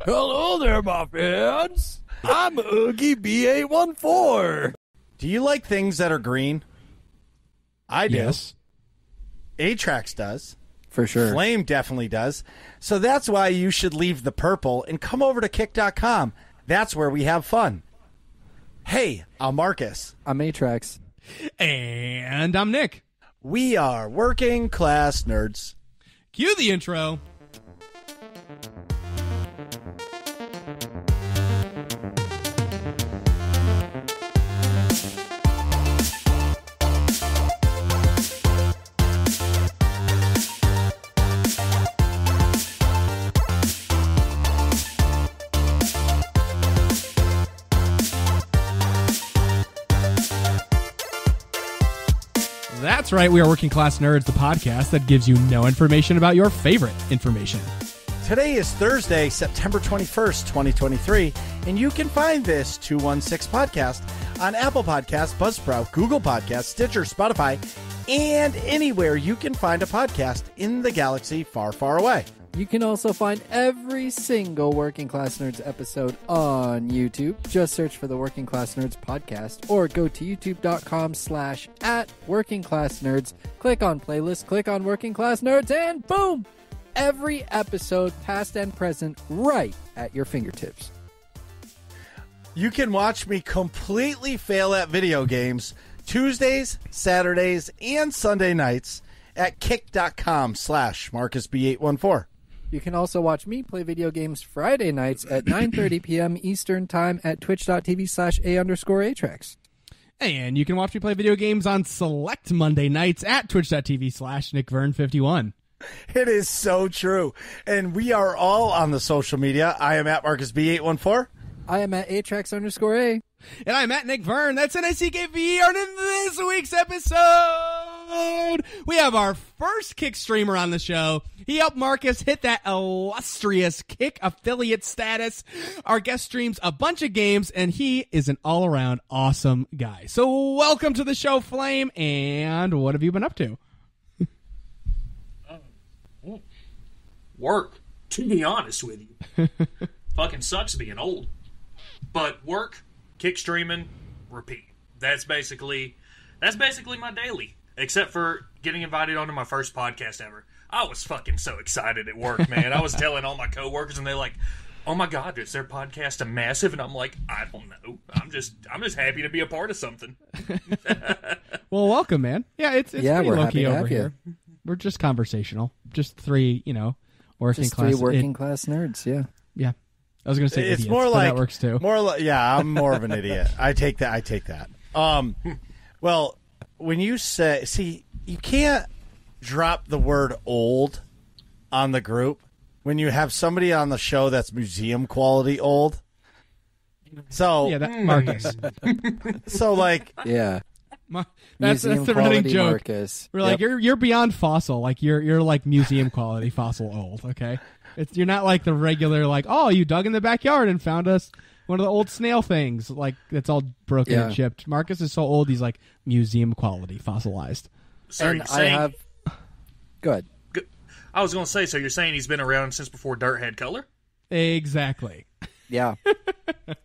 Hello there, my friends. I'm Oogie B814. Do you like things that are green? I do. Yes. Atrax does. For sure. Flame definitely does. So that's why you should leave the purple and come over to kick.com. That's where we have fun. Hey, I'm Marcus. I'm Atrax. And I'm Nick. We are working class nerds. Cue the intro. That's right, we are Working Class Nerds, the podcast that gives you no information about your favorite information. Today is Thursday, September 21st, 2023, and you can find this 216 podcast on Apple Podcasts, Buzzsprout, Google Podcasts, Stitcher, Spotify, and anywhere you can find a podcast in the galaxy far, far away. You can also find every single Working Class Nerds episode on YouTube. Just search for the Working Class Nerds podcast or go to youtube.com/@workingclassnerds. Click on playlist, click on Working Class Nerds, and boom! Every episode, past and present, right at your fingertips. You can watch me completely fail at video games Tuesdays, Saturdays, and Sunday nights at kick.com/MarcusB814. You can also watch me play video games Friday nights at 9:30 p.m. Eastern Time at twitch.tv/A_Atrax. And you can watch me play video games on select Monday nights at twitch.tv/NickVern51. It is so true. And we are all on the social media. I am at MarcusB814. I am at Atrax_A. And I'm at Nick Vern. That's NICKVR. And in this week's episode, we have our first Kick streamer on the show. He helped Marcus hit that illustrious Kick affiliate status. Our guest streams a bunch of games, and he is an all-around awesome guy. So welcome to the show, Flame. And what have you been up to? Work, to be honest with you. Fucking sucks being old. But work, kick streaming, repeat. That's basically my daily. Except for getting invited onto my first podcast ever. I was fucking so excited at work, man. I was telling all my coworkers, and they're like, "Oh my god, is their podcast a massive?" And I'm like, "I don't know. I'm just happy to be a part of something." Well, welcome, man. Yeah, it's pretty we're low-key happy to over have you. here. We're just conversational. Just three, working Just class. three working class nerds, yeah. Yeah. I was going to say It's idiots, more but like that works too. Yeah, I'm more of an idiot. I take that. Well, when you see, you can't drop the word old on the group when you have somebody on the show that's museum quality old. So Yeah, that Marcus. so like Yeah. That's the Museum running quality joke. Marcus. We're like, Yep. you're beyond fossil. Like you're like museum quality fossil old. Okay, you're not like the regular like, oh, you dug in the backyard and found us one of the old snail things like that's all broken and chipped. Marcus is so old he's like museum quality fossilized. So And you're I saying, have... Good. I was going to say, so you're saying he's been around since before dirt had color? Exactly. Yeah.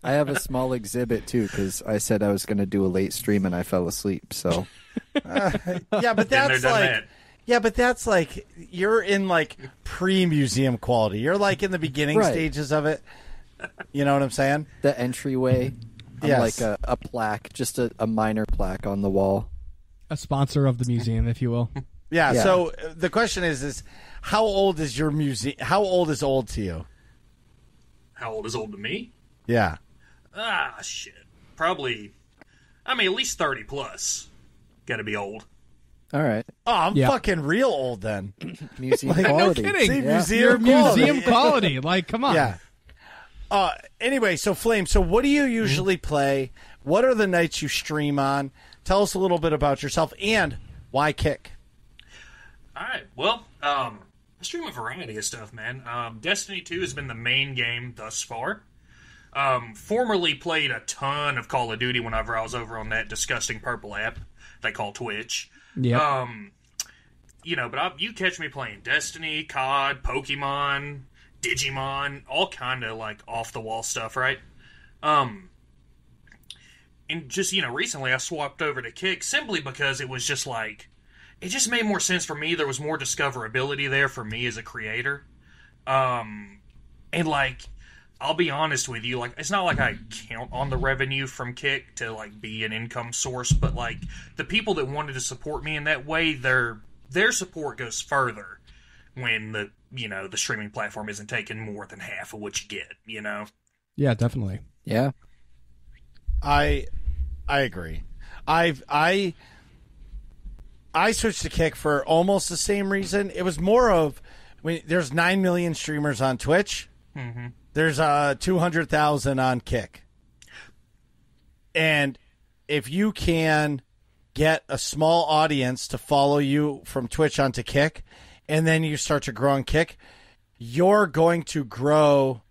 I have a small exhibit, too, because I said I was going to do a late stream and I fell asleep, so... yeah, but Been there, that's done like that. yeah, but that's like you're in like pre-museum quality. You're like in the beginning Right. stages of it. You know what I'm saying? The entryway. I'm Yes. like a plaque, just a minor plaque on the wall. A sponsor of the museum, if you will. Yeah, Yeah. so the question is how old is your museum? How old is old to you? How old is old to me? Yeah. Ah, shit. Probably, at least 30 plus. Gotta be old. All right. Oh, I'm Yeah. fucking real old then. Museum Like, no quality. kidding. See, Yeah. museum You're quality. museum quality. Like, come on. Yeah. Anyway, so Flame, so what do you usually play? What are the nights you stream on? Tell us a little bit about yourself and why Kick. All right. Well, I stream a variety of stuff, man. Destiny 2 has been the main game thus far. Formerly played a ton of Call of Duty whenever I was over on that disgusting purple app they call Twitch. Yep. But you catch me playing Destiny, COD, Pokemon, Digimon, all kind of like off the wall stuff, right? And just, recently I swapped over to Kick simply because it was just like, it just made more sense for me. There was more discoverability there for me as a creator. And like, I'll be honest with you, like, it's not like I count on the revenue from Kick to like be an income source, but like the people that wanted to support me in that way, their support goes further when the streaming platform isn't taking more than half of what you get, Yeah, definitely. Yeah. I agree. I switched to Kick for almost the same reason. It was more of there's 9 million streamers on Twitch. Mm-hmm. There's 200,000 on Kick. And if you can get a small audience to follow you from Twitch onto Kick, and then you start to grow on Kick, you're going to grow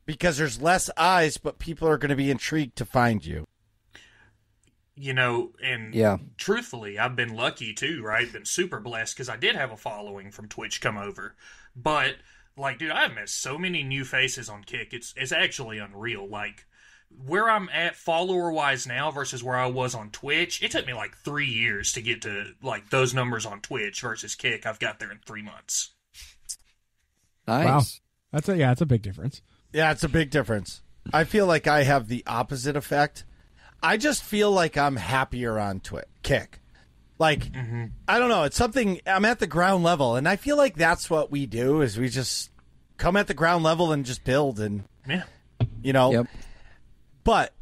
because there's less eyes, but people are going to be intrigued to find you. Truthfully, I've been lucky too, right? Been super blessed because I did have a following from Twitch come over. But, like, dude, I've met so many new faces on Kick. It's actually unreal. Like, where I'm at follower-wise now versus where I was on Twitch, it took me like 3 years to get to, like, those numbers on Twitch versus Kick. I've got there in 3 months. Nice. Wow. That's a big difference. Yeah, it's a big difference. I feel like I have the opposite effect. I just feel like I'm happier on Kick. Like, I don't know. It's something, I'm at the ground level, and I feel like that's what we do, is we just come at the ground level and just build, and, Yep. But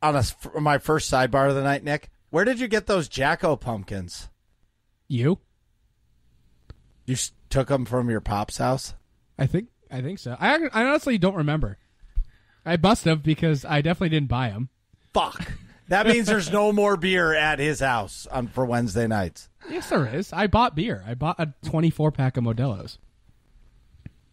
on my first sidebar of the night, Nick, where did you get those Jacko pumpkins? You took them from your pop's house? I think so. I honestly don't remember. I must have, because I definitely didn't buy them. Fuck. That means there's no more beer at his house for Wednesday nights. Yes, there is. I bought beer. I bought a 24-pack of Modelo's.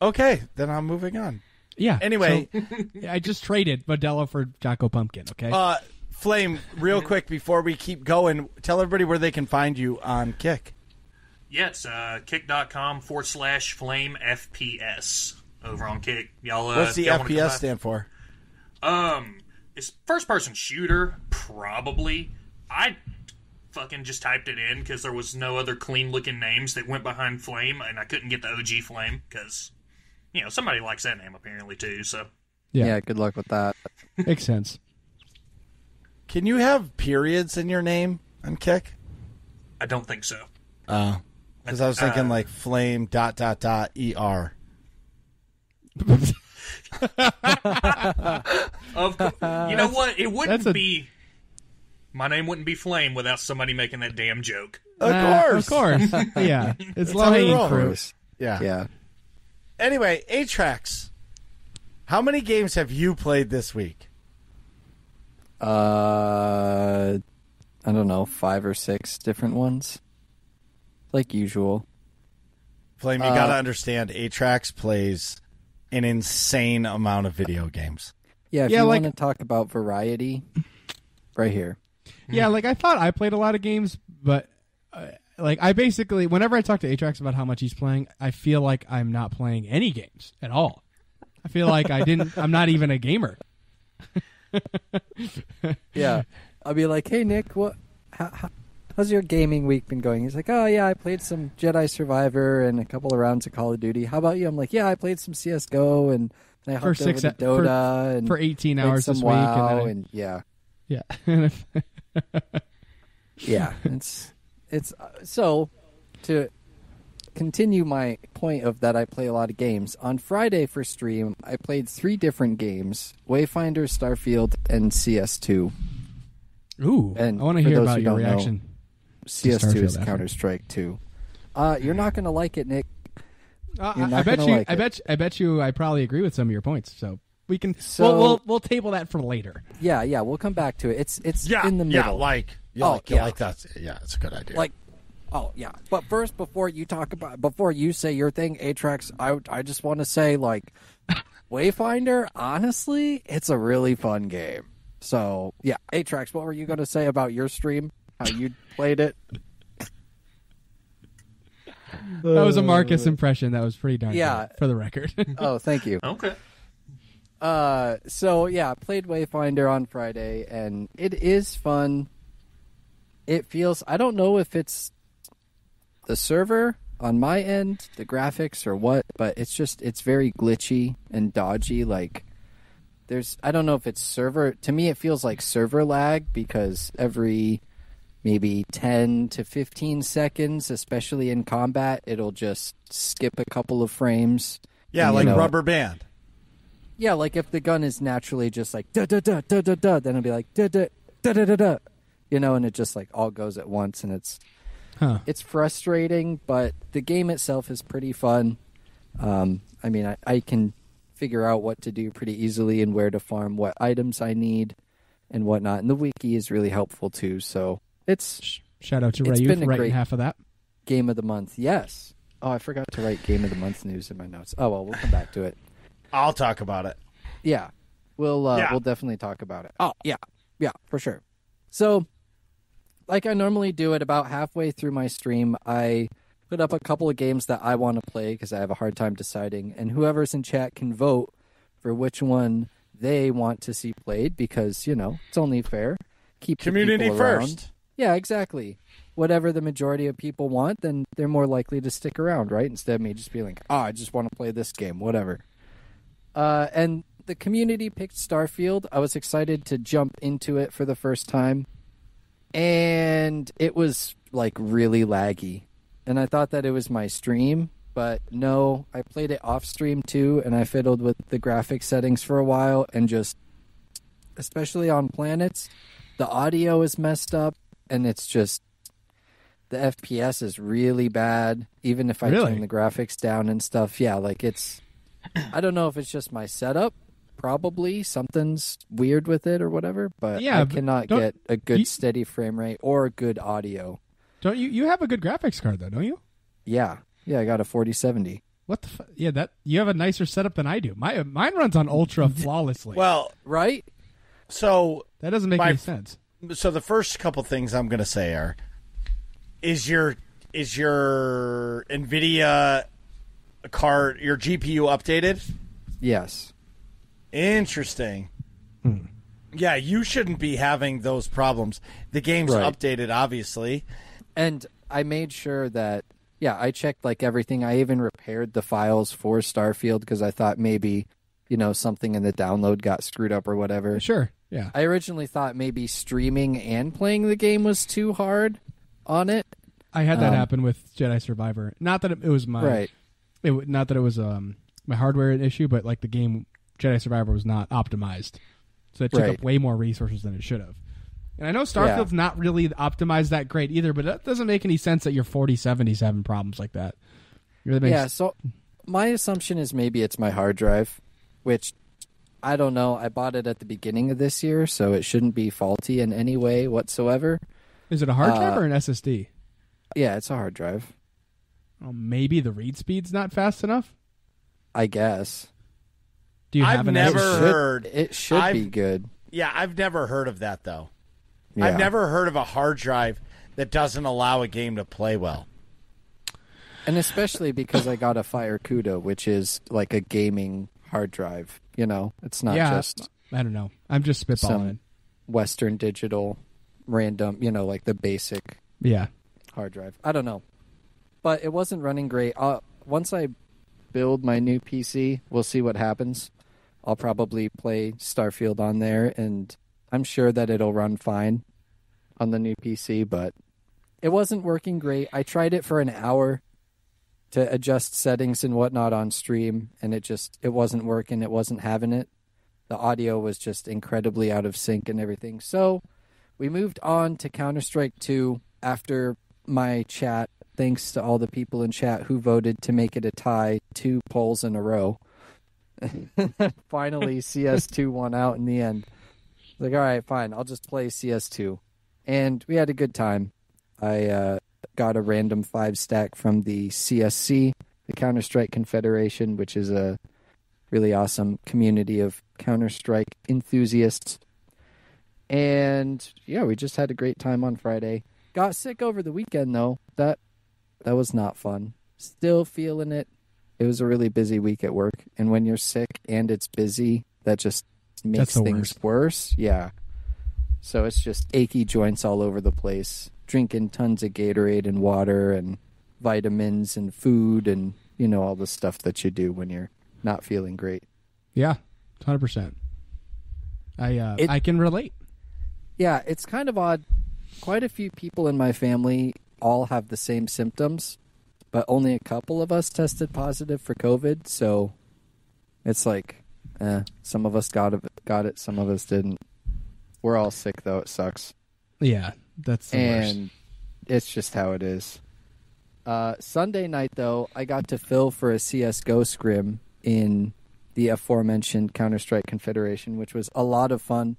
Okay, then I'm moving on. Yeah. Anyway. So, I just traded Modelo for Jocko Pumpkin, okay? Flame, real quick before we keep going, tell everybody where they can find you on Kick. Yeah, it's kick.com/FlameFPS over on Kick. Y'all, what's the FPS stand for? It's first-person shooter, probably. I fucking just typed it in because there was no other clean-looking names that went behind Flame, and I couldn't get the OG Flame because, somebody likes that name apparently too, so. Yeah, good luck with that. Makes sense. Can you have periods in your name on Kick? I don't think so. Because I was thinking like Flame ... ER. You know what? It wouldn't be. My name wouldn't be Flame without somebody making that damn joke. Of course. Yeah, it's low-hanging fruit. Yeah. Anyway, Atrax, how many games have you played this week? I don't know, 5 or 6 different ones, like usual. Flame, you gotta understand, Atrax plays an insane amount of video games. Yeah, if you want to talk about variety, right here. Yeah, like I thought I played a lot of games, but I basically, whenever I talk to Atrax about how much he's playing, I feel like I'm not playing any games at all. I feel like I'm not even a gamer. Yeah, I'll be like, hey Nick, how's your gaming week been going? He's like, oh yeah, I played some Jedi Survivor and a couple of rounds of Call of Duty. How about you? I'm like, yeah, I played some CS:GO and I hopped over to Dota and for 18 hours some this WoW week, and yeah. Yeah, it's so to continue my point of that I play a lot of games. On Friday for stream, I played 3 different games: Wayfinder, Starfield, and CS2. Ooh, and I want to hear about your reaction. CS2 is Counter-Strike 2. You're not going to like it, Nick. I bet you I probably agree with some of your points. So we can we'll table that for later. Yeah, we'll come back to it. It's in the middle. That's it's a good idea. Oh yeah, but first, before you say your thing, Atrax, I just want to say, Wayfinder, honestly, it's a really fun game. So yeah, Atrax, what were you going to say about your stream? How you played it? That was a Marcus impression. That was pretty darn Yeah. good, for the record. Oh, thank you. Okay. So yeah, played Wayfinder on Friday, and it is fun. It feels, I don't know if it's the server on my end, the graphics, or what, but it's very glitchy and dodgy. Like, I don't know if it's server, to me it feels like server lag, because every maybe 10 to 15 seconds, especially in combat, it'll just skip a couple of frames. Yeah, and, like Rubber Band. Yeah, like if the gun is naturally just like da da da da da da, then it'll be like da da da da da da, and it just like all goes at once, and it's frustrating. But the game itself is pretty fun. I mean, I can figure out what to do pretty easily and where to farm what items I need and whatnot. And the wiki is really helpful too. So Shout out to it's Rayu been for a writing great half of that. game of the month. Yes. Oh, I forgot to write game of the month news in my notes. Oh well, we'll come back to it. I'll talk about it. Yeah, we'll definitely talk about it. Oh yeah, for sure. So, like I normally do, at about halfway through my stream, I put up a couple of games that I want to play because I have a hard time deciding, and whoever's in chat can vote for which one they want to see played, because it's only fair. Keep the Community people around. first. Yeah, exactly. Whatever the majority of people want, then they're more likely to stick around, right? Instead of me just being like, I just want to play this game, whatever. And the community picked Starfield. I was excited to jump into it for the first time. And it was, like, really laggy. And I thought that it was my stream, but no, I played it off stream too, and I fiddled with the graphic settings for a while, and just, especially on planets, the audio is messed up, and it's just, the FPS is really bad, even if I Really? turn the graphics down and stuff. Yeah, like I don't know if it's just my setup. Probably something's weird with it or whatever, but Yeah, I but cannot get a good steady frame rate or good audio. Don't you have a good graphics card though, don't you? Yeah, I got a 4070. What the yeah, that you have a nicer setup than I do. Mine runs on ultra flawlessly. Well, Right? so that doesn't make any sense. So the first couple things I'm going to say are, is your NVIDIA card, your GPU updated? Yes. Interesting. Yeah, you shouldn't be having those problems. The game's Right. updated, obviously. And I made sure that, I checked like everything. I even repaired the files for Starfield because I thought maybe, something in the download got screwed up or whatever. Sure. Yeah. I originally thought maybe streaming and playing the game was too hard on it. I had that happen with Jedi Survivor. Not that it was my Right. Not that it was my hardware issue, but like the game Jedi Survivor was not optimized, so it took Right. up way more resources than it should have. And I know Starfield's not really optimized that great either, but that doesn't make any sense that you're 4070's having problems like that. Yeah, so my assumption is maybe it's my hard drive, which I don't know. I bought it at the beginning of this year, so it shouldn't be faulty in any way whatsoever. Is it a hard drive or an SSD? Yeah, it's a hard drive, Oh, maybe the read speed's not fast enough. I guess. Do you I've have an never SSD? heard. It should be good. Yeah, I've never heard of that, though. Yeah. I've never heard of a hard drive that doesn't allow a game to play well. And especially because I got a Fire Cuda, which is like a gaming hard drive. It's not just I don't know. I'm just spitballing. some Western Digital random, like the basic Yeah. hard drive. I don't know. But it wasn't running great. Once I build my new PC, we'll see what happens. I'll probably play Starfield on there, and I'm sure that it'll run fine on the new PC, but it wasn't working great. I tried it for an hour to adjust settings and whatnot on stream, and it wasn't working. It wasn't having it. The audio was just incredibly out of sync and everything. So we moved on to Counter-Strike 2 after my chat, thanks to all the people in chat who voted to make it a tie 2 polls in a row. Finally, CS2 won out in the end. Like, all right, fine, I'll just play CS2. And we had a good time. I got a random 5-stack from the CSC, the Counter-Strike Confederation, which is a really awesome community of Counter-Strike enthusiasts. And yeah, we just had a great time on Friday. Got sick over the weekend though. That was not fun. Still feeling it. It was a really busy week at work, and when you're sick and it's busy, that just makes things worse. Yeah. So it's just achy joints all over the place. Drinking tons of Gatorade and water and vitamins and food and, all the stuff that you do when you're not feeling great. Yeah, 100%. I can relate. Yeah, it's kind of odd. Quite a few people in my family all have the same symptoms, but only a couple of us tested positive for COVID. So it's like, some of us got it, some of us didn't. We're all sick, though. It sucks. Yeah, that's the worst. And it's just how it is. Sunday night, though, I got to fill for a CSGO scrim in the aforementioned Counter-Strike Confederation, which was a lot of fun.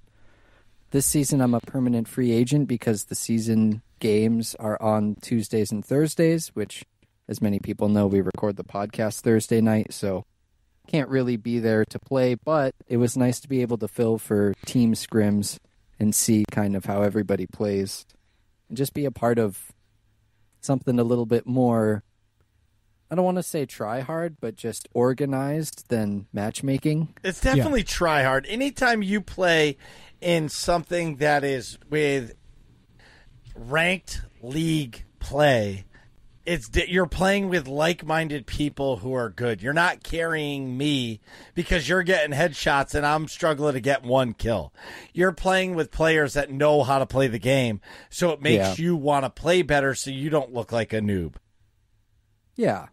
This season, I'm a permanent free agent because the season games are on Tuesdays and Thursdays, which, as many people know, we record the podcast Thursday night, so can't really be there to play, but it was nice to be able to fill for team scrims and see kind of how everybody plays and just be a part of something a little bit more, I don't want to say try hard, but just organized than matchmaking. It's definitely try hard. Anytime you play in something that is with ranked league play, you're playing with like-minded people who are good. You're not carrying me because you're getting headshots and I'm struggling to get one kill. You're playing with players that know how to play the game, so it makes you want to play better so you don't look like a noob. Yeah.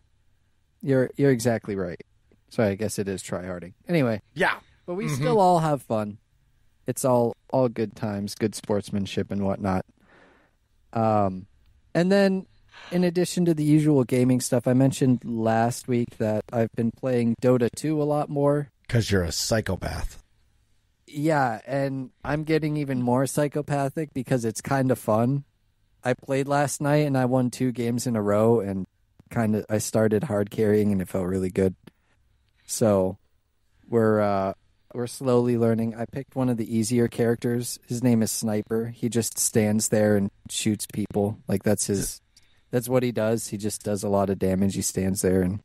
You're exactly right. So I guess it is tryharding. Anyway. Yeah. But we still all have fun. It's all good times, good sportsmanship and whatnot. And then, in addition to the usual gaming stuff, I mentioned last week that I've been playing Dota 2 a lot more. Because you're a psychopath. Yeah, and I'm getting even more psychopathic because it's kind of fun. I played last night and I won 2 games in a row, and I started hard carrying and it felt really good. So we're slowly learning. I picked one of the easier characters. His name is Sniper. He just stands there and shoots people. Like that's what he does. He just does a lot of damage. He stands there and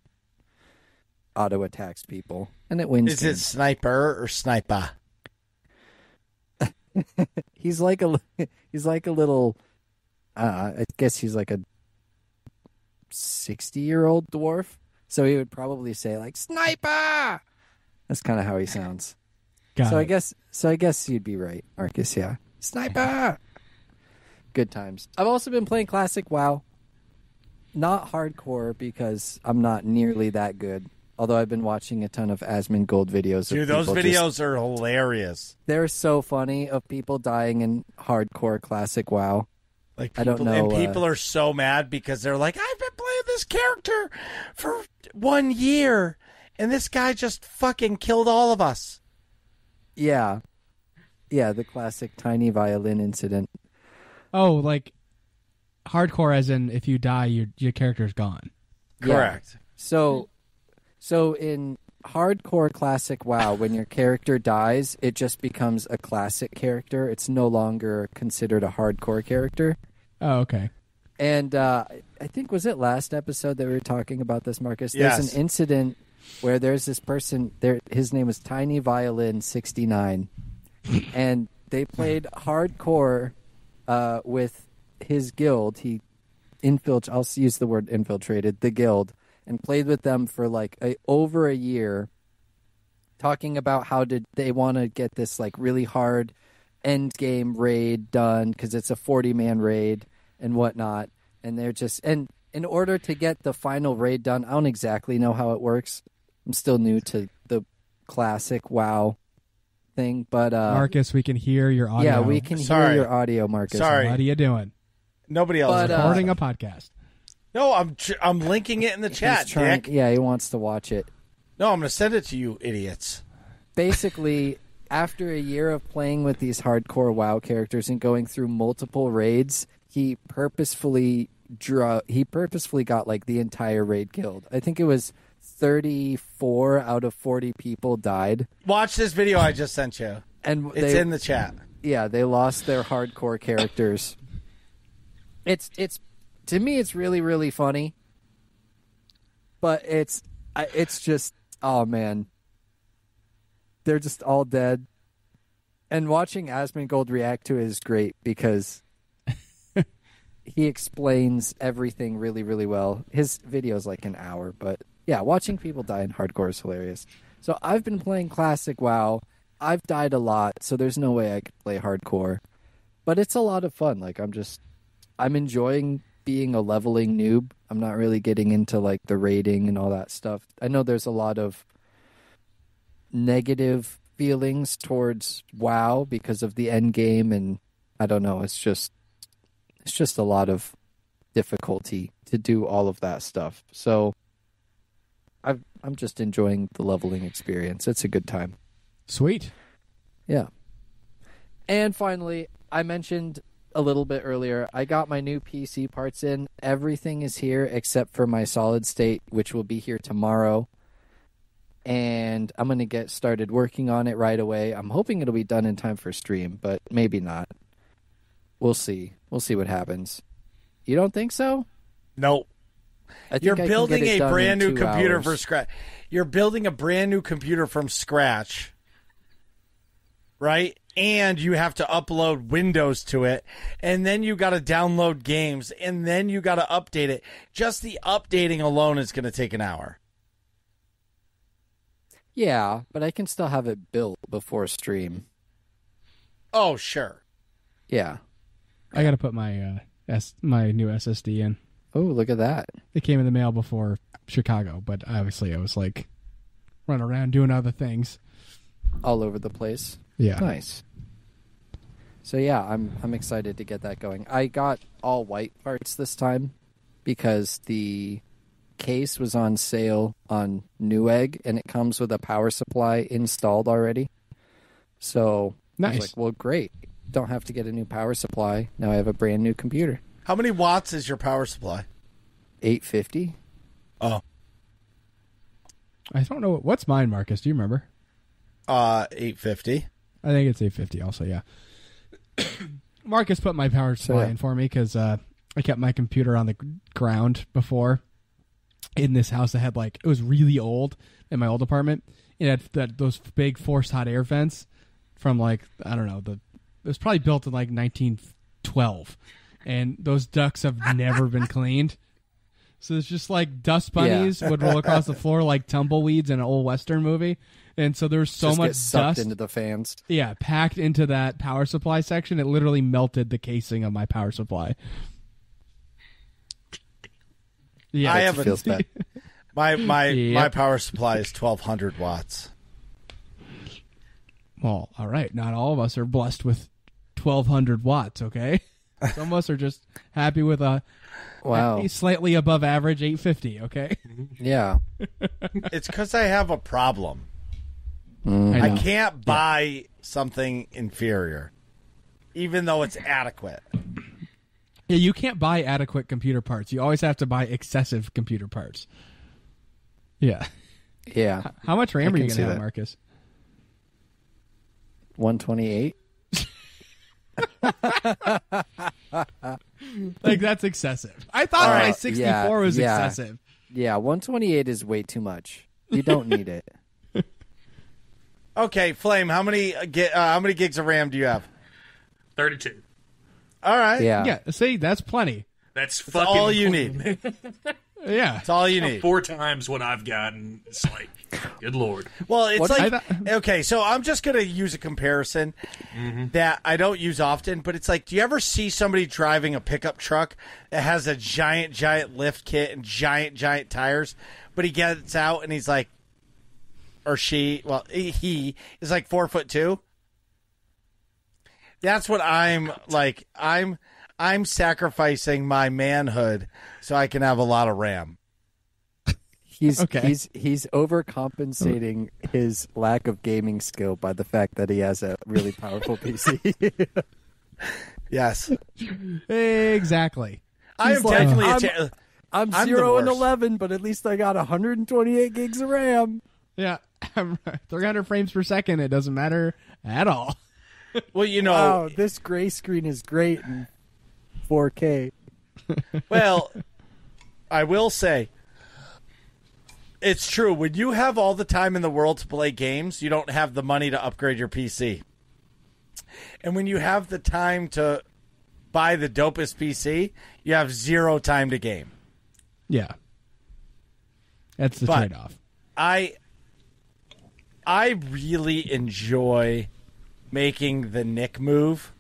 auto attacks people, and it wins. Is it Sniper or Sniper? He's like a little. I guess he's like a 60-year-old dwarf. So he would probably say like Sniper. That's kind of how he sounds. I guess you'd be right, Marcus. Yeah, Sniper. Good times. I've also been playing classic WoW. Not hardcore because I'm not nearly that good. Although I've been watching a ton of Asmon Gold videos. Dude, those videos are hilarious. They're so funny of people dying in hardcore classic WoW. Like people, I don't know. And people are so mad because they're like, I've been playing this character for 1 year, and this guy just fucking killed all of us. Yeah. Yeah, the classic tiny violin incident. Oh, like hardcore as in if you die, your character's gone. Correct. Yeah. So in hardcore classic WoW, when your character dies, it just becomes a classic character. It's no longer considered a hardcore character. Oh, okay. And I think, was it last episode that we were talking about this, Marcus? Yes. There's an incident where there's this person, his name was Tiny Violin 69, and they played hardcore with his guild. He I'll use the word infiltrated the guild and played with them for like over a year, talking about how did they want to get this like really hard end game raid done because it's a 40-man raid and whatnot. And they're just, and in order to get the final raid done, I don't exactly know how it works. I'm still new to the classic WoW thing, but Marcus, we can hear your audio. Yeah, we can hear your audio, Marcus. Sorry. What are you doing? Nobody else is recording a podcast. No, I'm linking it in the chat, Dick. Yeah, he wants to watch it. No, I'm going to send it to you, idiots. Basically, after a year of playing with these hardcore WoW characters and going through multiple raids, he purposefully got like the entire raid killed. I think it was 34 out of 40 people died. Watch this video I just sent you. And it's in the chat. Yeah, they lost their hardcore characters. It's to me, it's really, really funny. But it's just, oh man, they're just all dead. And watching Asmongold react to it is great because he explains everything really, really well. His video is like an hour, but yeah, watching people die in hardcore is hilarious. So I've been playing classic WoW. I've died a lot, so there's no way I could play hardcore. But it's a lot of fun. Like I'm enjoying being a leveling noob. I'm not really getting into like the raiding and all that stuff. I know there's a lot of negative feelings towards WoW because of the end game, and I don't know, it's just a lot of difficulty to do all of that stuff. So I'm just enjoying the leveling experience. It's a good time. Sweet. Yeah. And finally, I mentioned a little bit earlier, I got my new PC parts in. Everything is here except for my solid state, which will be here tomorrow. And I'm going to get started working on it right away. I'm hoping it'll be done in time for stream, but maybe not. We'll see. We'll see what happens. You don't think so? Nope. I think You're I can building get it a done brand in new 2 computer hours. from scratch. You're building a brand new computer from scratch, right? And you have to upload Windows to it, and then you got to download games, and then you got to update it. Just the updating alone is going to take an hour. Yeah, but I can still have it built before stream. Oh, sure. Yeah. I got to put my my new SSD in. Oh, look at that. It came in the mail before Chicago, but obviously I was like running around doing other things. All over the place. Yeah. Nice. So yeah, I'm excited to get that going. I got all white parts this time because the case was on sale on Newegg, and it comes with a power supply installed already. So I Nice. was like, well, great. Don't have to get a new power supply. Now I have a brand new computer. How many watts is your power supply? 850. Oh, I don't know. What's mine, Marcus? Do you remember? 850. I think it's 850 also, yeah. Marcus put my power supply yeah. in for me because I kept my computer on the ground before in this house that had it was really old in my old apartment. It had those big forced hot air vents from I don't know, it was probably built in 1912, and those ducts have never been cleaned. So it's just dust bunnies would roll across the floor like tumbleweeds in an old Western movie. And so there was so Just much get sucked dust into the fans. Yeah, packed into that power supply section. It literally melted the casing of my power supply. Yeah, I have feels bad. my Yep. power supply is 1200 watts. Well, all right. Not all of us are blessed with 1200 watts. Okay, some of us are just happy with a slightly above average 850. Okay, Yeah. It's because I have a problem. I I can't buy something inferior, even though it's adequate. Yeah, you can't buy adequate computer parts. You always have to buy excessive computer parts. Yeah. Yeah. How much RAM are can you see gonna have, that. Marcus? 128. That's excessive. I thought my 64 was yeah. excessive. Yeah, 128 is way too much. You don't need it. Okay, Flame, how many gigs of RAM do you have? 32. All right. Yeah. Yeah, see, that's plenty. That's That's fucking all you need. Yeah. That's all you need. 4 times what I've gotten. It's good lord. Well, it's What- okay, so I'm just going to use a comparison that I don't use often, but it's do you ever see somebody driving a pickup truck that has a giant lift kit and giant tires, but he gets out and he's or she, well, he is 4'2"? That's what I'm like. I'm sacrificing my manhood so I can have a lot of RAM. He's Okay. he's overcompensating his lack of gaming skill by the fact that he has a really powerful PC. Yes. Exactly. I am like, definitely I'm I'm the 0 and worst. 11, but at least I got 128 gigs of RAM. Yeah. 300 frames per second. It doesn't matter at all. well, Wow, this gray screen is great in 4K. well, I will say It's true. When you have all the time in the world to play games, you don't have the money to upgrade your PC. And when you have the time to buy the dopest PC, you have zero time to game. Yeah. That's the trade-off. I really enjoy making the Nick move.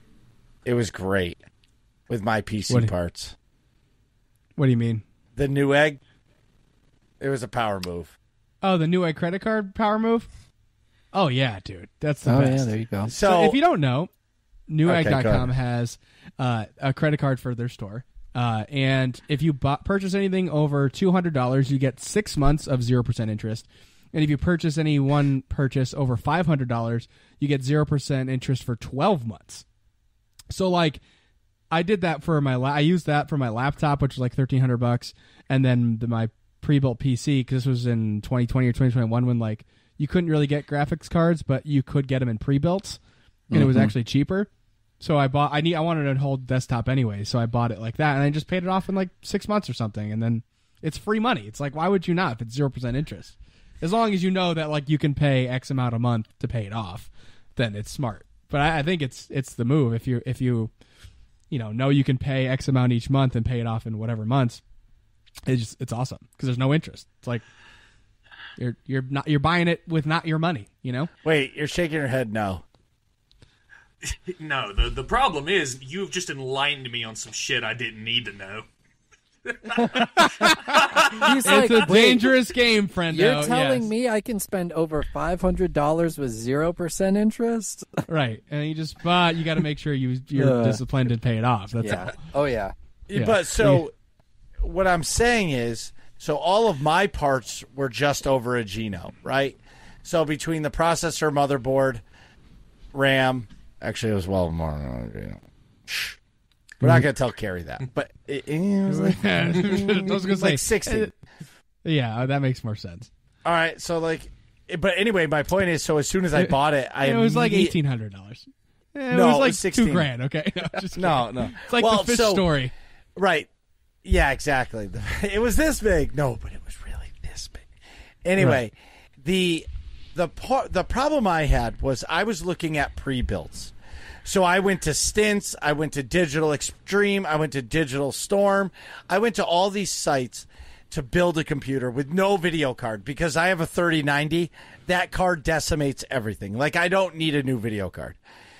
It was great with my PC parts. What do you mean? The Newegg. It was a power move. Oh, the Newegg credit card power move? Oh, yeah, dude. That's the best. Yeah, there you go. So if you don't know, Newegg.com has a credit card for their store. And if you purchase anything over $200, you get 6 months of 0% interest. And if you purchase any one purchase over $500, you get 0% interest for 12 months. So, like, I did that for I used that for my laptop, which was like $1,300, and then my pre-built PC, because this was in 2020 or 2021 when, like, you couldn't really get graphics cards, but you could get them in pre-builts, and it was actually cheaper. So I wanted a whole desktop anyway, so I bought it like that, and I just paid it off in like 6 months or something, and then it's free money. It's like, why would you not if it's 0% interest? As long as you know that, like, you can pay X amount a month to pay it off, then it's smart. But I think it's the move. If you know you can pay X amount each month and pay it off in whatever months, it's awesome because there's no interest. It's like you're buying it with not your money, you know? Wait, you're shaking your head no. No, the problem is you've just enlightened me on some shit I didn't need to know. He's It's a dangerous game, friendo. You're telling me I can spend over $500 with 0% interest? Right, and you got to make sure you're disciplined and pay it off. That's all. Oh, yeah. But what I'm saying is, so all of my parts were just over a Gino, right? So between the processor, motherboard, RAM, actually it was well more. We're not going to tell Carrie that, but it was like, I was going to say like 60. Yeah, that makes more sense. All right, so like, but anyway, my point is, so as soon as I bought it, it was like $1,800. It was like $2,000. Okay, no. It's like the fish story, right? Yeah, exactly. It was this big. No, but it was really this big. Anyway, right. The problem I had was I was looking at pre-builds. So I went to Stints, I went to Digital Extreme, I went to Digital Storm, I went to all these sites to build a computer with no video card because I have a 3090. That card decimates everything. Like, I don't need a new video card.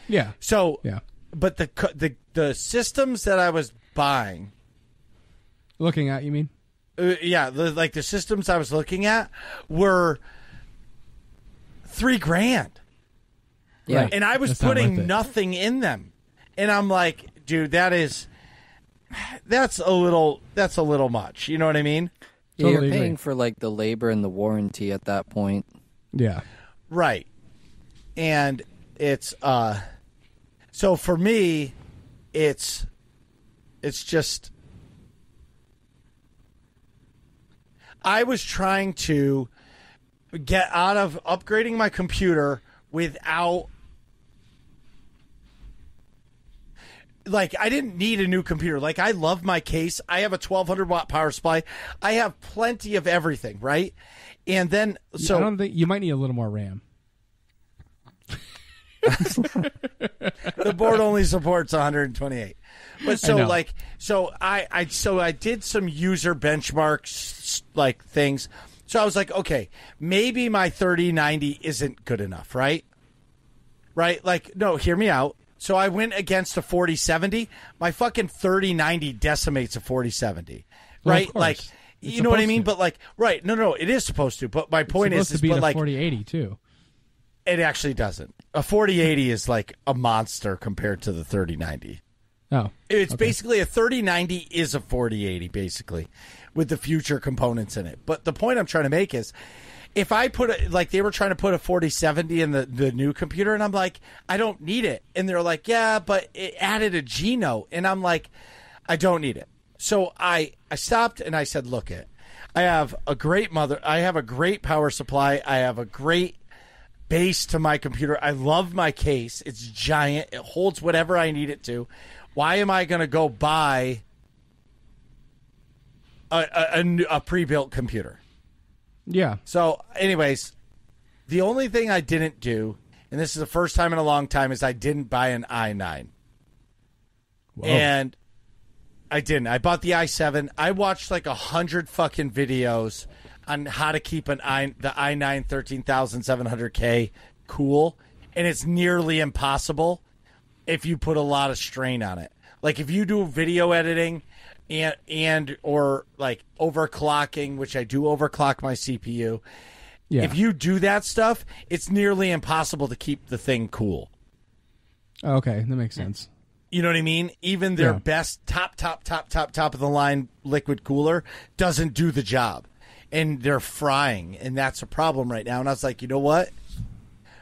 Yeah. So, but the systems that I was buying, looking at, you mean? The systems I was looking at were $3,000. Yeah, and I was putting nothing in them, and I'm like, dude, that's a little much. You know what I mean? Yeah, you're paying for like the labor and the warranty at that point. Yeah, right. And it's so for me, it's just I was trying to get out of upgrading my computer without. Like, I didn't need a new computer. Like, I love my case. I have a 1,200-watt power supply. I have plenty of everything, right? And then, so... I don't think... You might need a little more RAM. The board only supports 128. But so, like... So, I did some user benchmarks, like, things. So, I was like, okay, maybe my 3090 isn't good enough, right? Right? Like, no, hear me out. So I went against a 4070. My fucking 3090 decimates a 4070, right? Well, like, you know what I mean? But like, right? No, it is supposed to. But my point is, to be but a like 4080 too. It actually doesn't. A 4080 is like a monster compared to the 3090. Oh, it's basically a 3090 is a 4080 basically, with the future components in it. But the point I'm trying to make is, if I they were trying to put a 4070 in the new computer, and I'm like, I don't need it. And they're like, yeah, but it added a Geno. And I'm like, I don't need it. So I stopped and I said, look I have a great I have a great power supply. I have a great base to my computer. I love my case. It's giant. It holds whatever I need it to. Why am I going to go buy a pre-built computer? Yeah. So, anyways, the only thing I didn't do, and this is the first time in a long time, is I didn't buy an i9. Whoa. And I didn't. I bought the i7. I watched like 100 fucking videos on how to keep the i9 13700K cool, and it's nearly impossible if you put a lot of strain on it. Like if you do video editing and or like overclocking, which I do overclock my CPU. Yeah. If you do that stuff, it's nearly impossible to keep the thing cool. Okay, that makes sense. You know what I mean? Even their best top of the line liquid cooler doesn't do the job. And they're frying, and that's a problem right now. And I was like, you know what?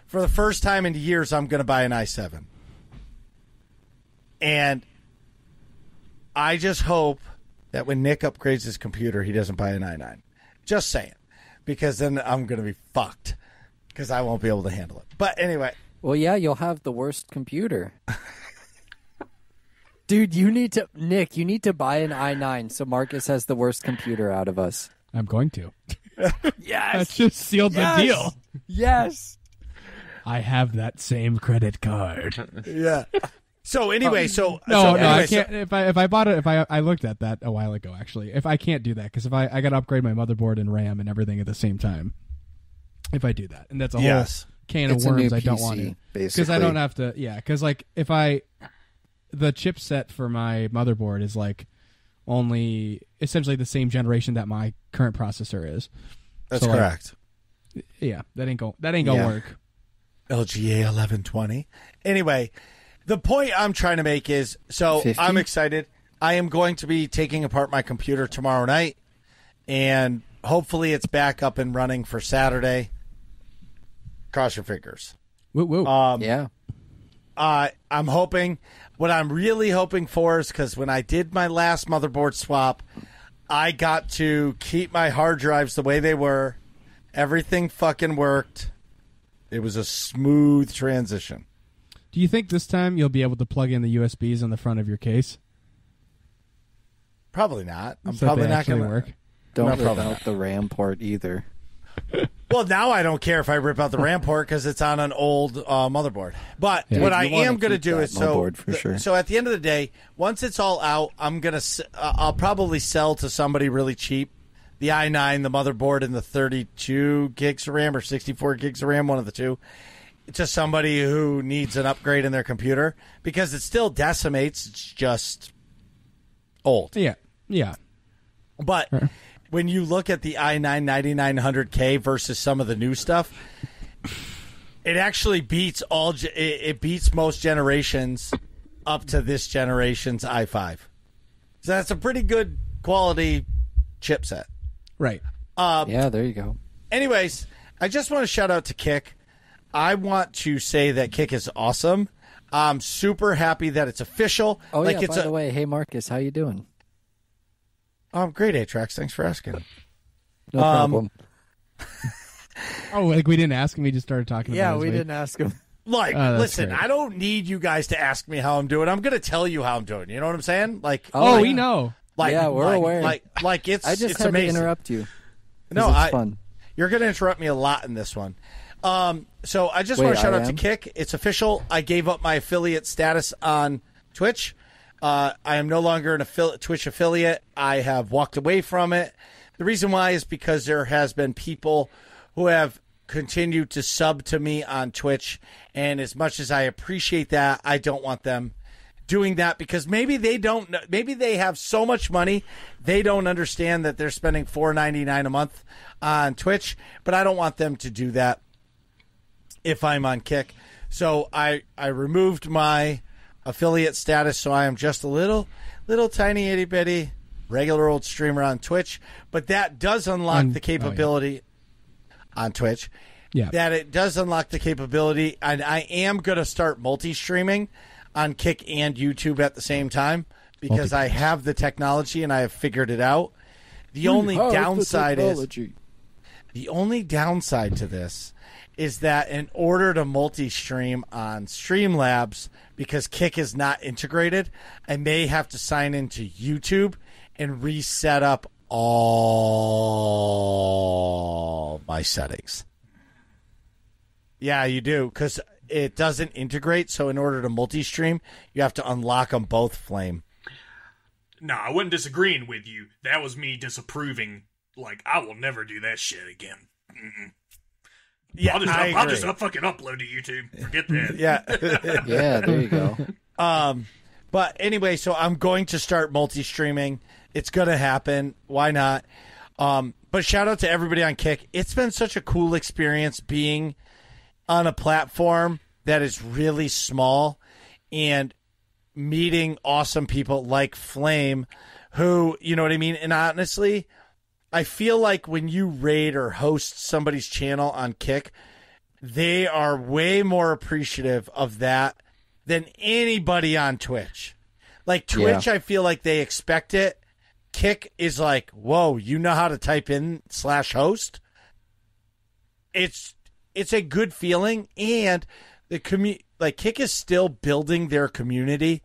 For the first time in years, I'm going to buy an i7. And I just hope that when Nick upgrades his computer, he doesn't buy an i9. Just saying. Because then I'm going to be fucked. Because I won't be able to handle it. But anyway. Well, yeah, you'll have the worst computer. Dude, you need to buy an i9 so Marcus has the worst computer out of us. I'm going to. Yes. That just sealed the deal. Yes. I have that same credit card. Yeah. So anyway, I can't. If I bought it, I looked at that a while ago. Actually, if I can't do that, because if I got to upgrade my motherboard and RAM and everything at the same time, if I do that, and that's a whole can of worms, I don't want to, because I don't have to. Yeah, because like if the chipset for my motherboard is like only essentially the same generation that my current processor is. That's correct. Yeah, that ain't gonna work. LGA 1120. Anyway, the point I'm trying to make is, so 50? I'm excited. I am going to be taking apart my computer tomorrow night, and hopefully it's back up and running for Saturday. Cross your fingers. Woo woo. Yeah. I'm hoping. What I'm really hoping for is, because when I did my last motherboard swap, I got to keep my hard drives the way they were. Everything fucking worked. It was a smooth transition. Do you think this time you'll be able to plug in the USBs on the front of your case? Probably not. I'm So probably they not actually going to work. Don't rip out the RAM port either. Well, now I don't care if I rip out the RAM port because it's on an old motherboard. But what I am going to do is so at the end of the day, once it's all out, I'll probably sell to somebody really cheap the i9, the motherboard, and the 32 gigs of RAM or 64 gigs of RAM, one of the two, to somebody who needs an upgrade in their computer because it still decimates. It's just old. Yeah. Yeah. But when you look at the i9 9900K versus some of the new stuff, it actually beats it beats most generations up to this generation's i5. So that's a pretty good quality chipset. Right. Yeah, there you go. Anyways, I just want to shout out to Kick. I want to say that Kick is awesome. I'm super happy that it's official. Oh, yeah, by the way, hey, Marcus, how you doing? Great, Atrax. Thanks for asking. No problem. Oh, like we didn't ask him. We just started talking about Yeah, his we weight. didn't ask him. Like, listen, great. I don't need you guys to ask me how I'm doing. I'm going to tell you how I'm doing. You know what I'm saying? Like, Oh, we know. like, Yeah, we're aware. Like it's I just it's had amazing. to interrupt you. No, It's fun. You're going to interrupt me a lot in this one. So I just Wait, want to shout I out to am? Kick. It's official. I gave up my affiliate status on Twitch. I am no longer an Twitch affiliate. I have walked away from it. The reason why is because there has been people who have continued to sub to me on Twitch, and as much as I appreciate that, I don't want them doing that because maybe they don't know, maybe they have so much money they don't understand that they're spending $4.99 a month on Twitch, but I don't want them to do that if I'm on Kick. So I removed my affiliate status, so I am just a little tiny itty bitty regular old streamer on Twitch, but that does unlock the capability on Twitch. Yeah. That it does unlock the capability, and I am going to start multi-streaming on Kick and YouTube at the same time because I have the technology and I have figured it out. The only downside to this is that in order to multi-stream on Streamlabs, because Kick is not integrated, I may have to sign into YouTube and reset up all my settings. Yeah, you do, because it doesn't integrate. So in order to multi-stream, you have to unlock them both, Flame. No, I wasn't disagreeing with you. That was me disapproving. Like, I will never do that shit again. Mm-mm. Yeah, I'll just fucking upload to YouTube. Forget that. Yeah. Yeah, there you go. But anyway, so I'm going to start multi-streaming. It's going to happen. Why not? But shout out to everybody on Kick. It's been such a cool experience being on a platform that is really small and meeting awesome people like Flame who, you know what I mean? And honestly, I feel like when you raid or host somebody's channel on Kick, they are way more appreciative of that than anybody on Twitch. Like Twitch, I feel like they expect it. Kick is like, whoa, you know how to type in /host? It's a good feeling, and the Kick is still building their community.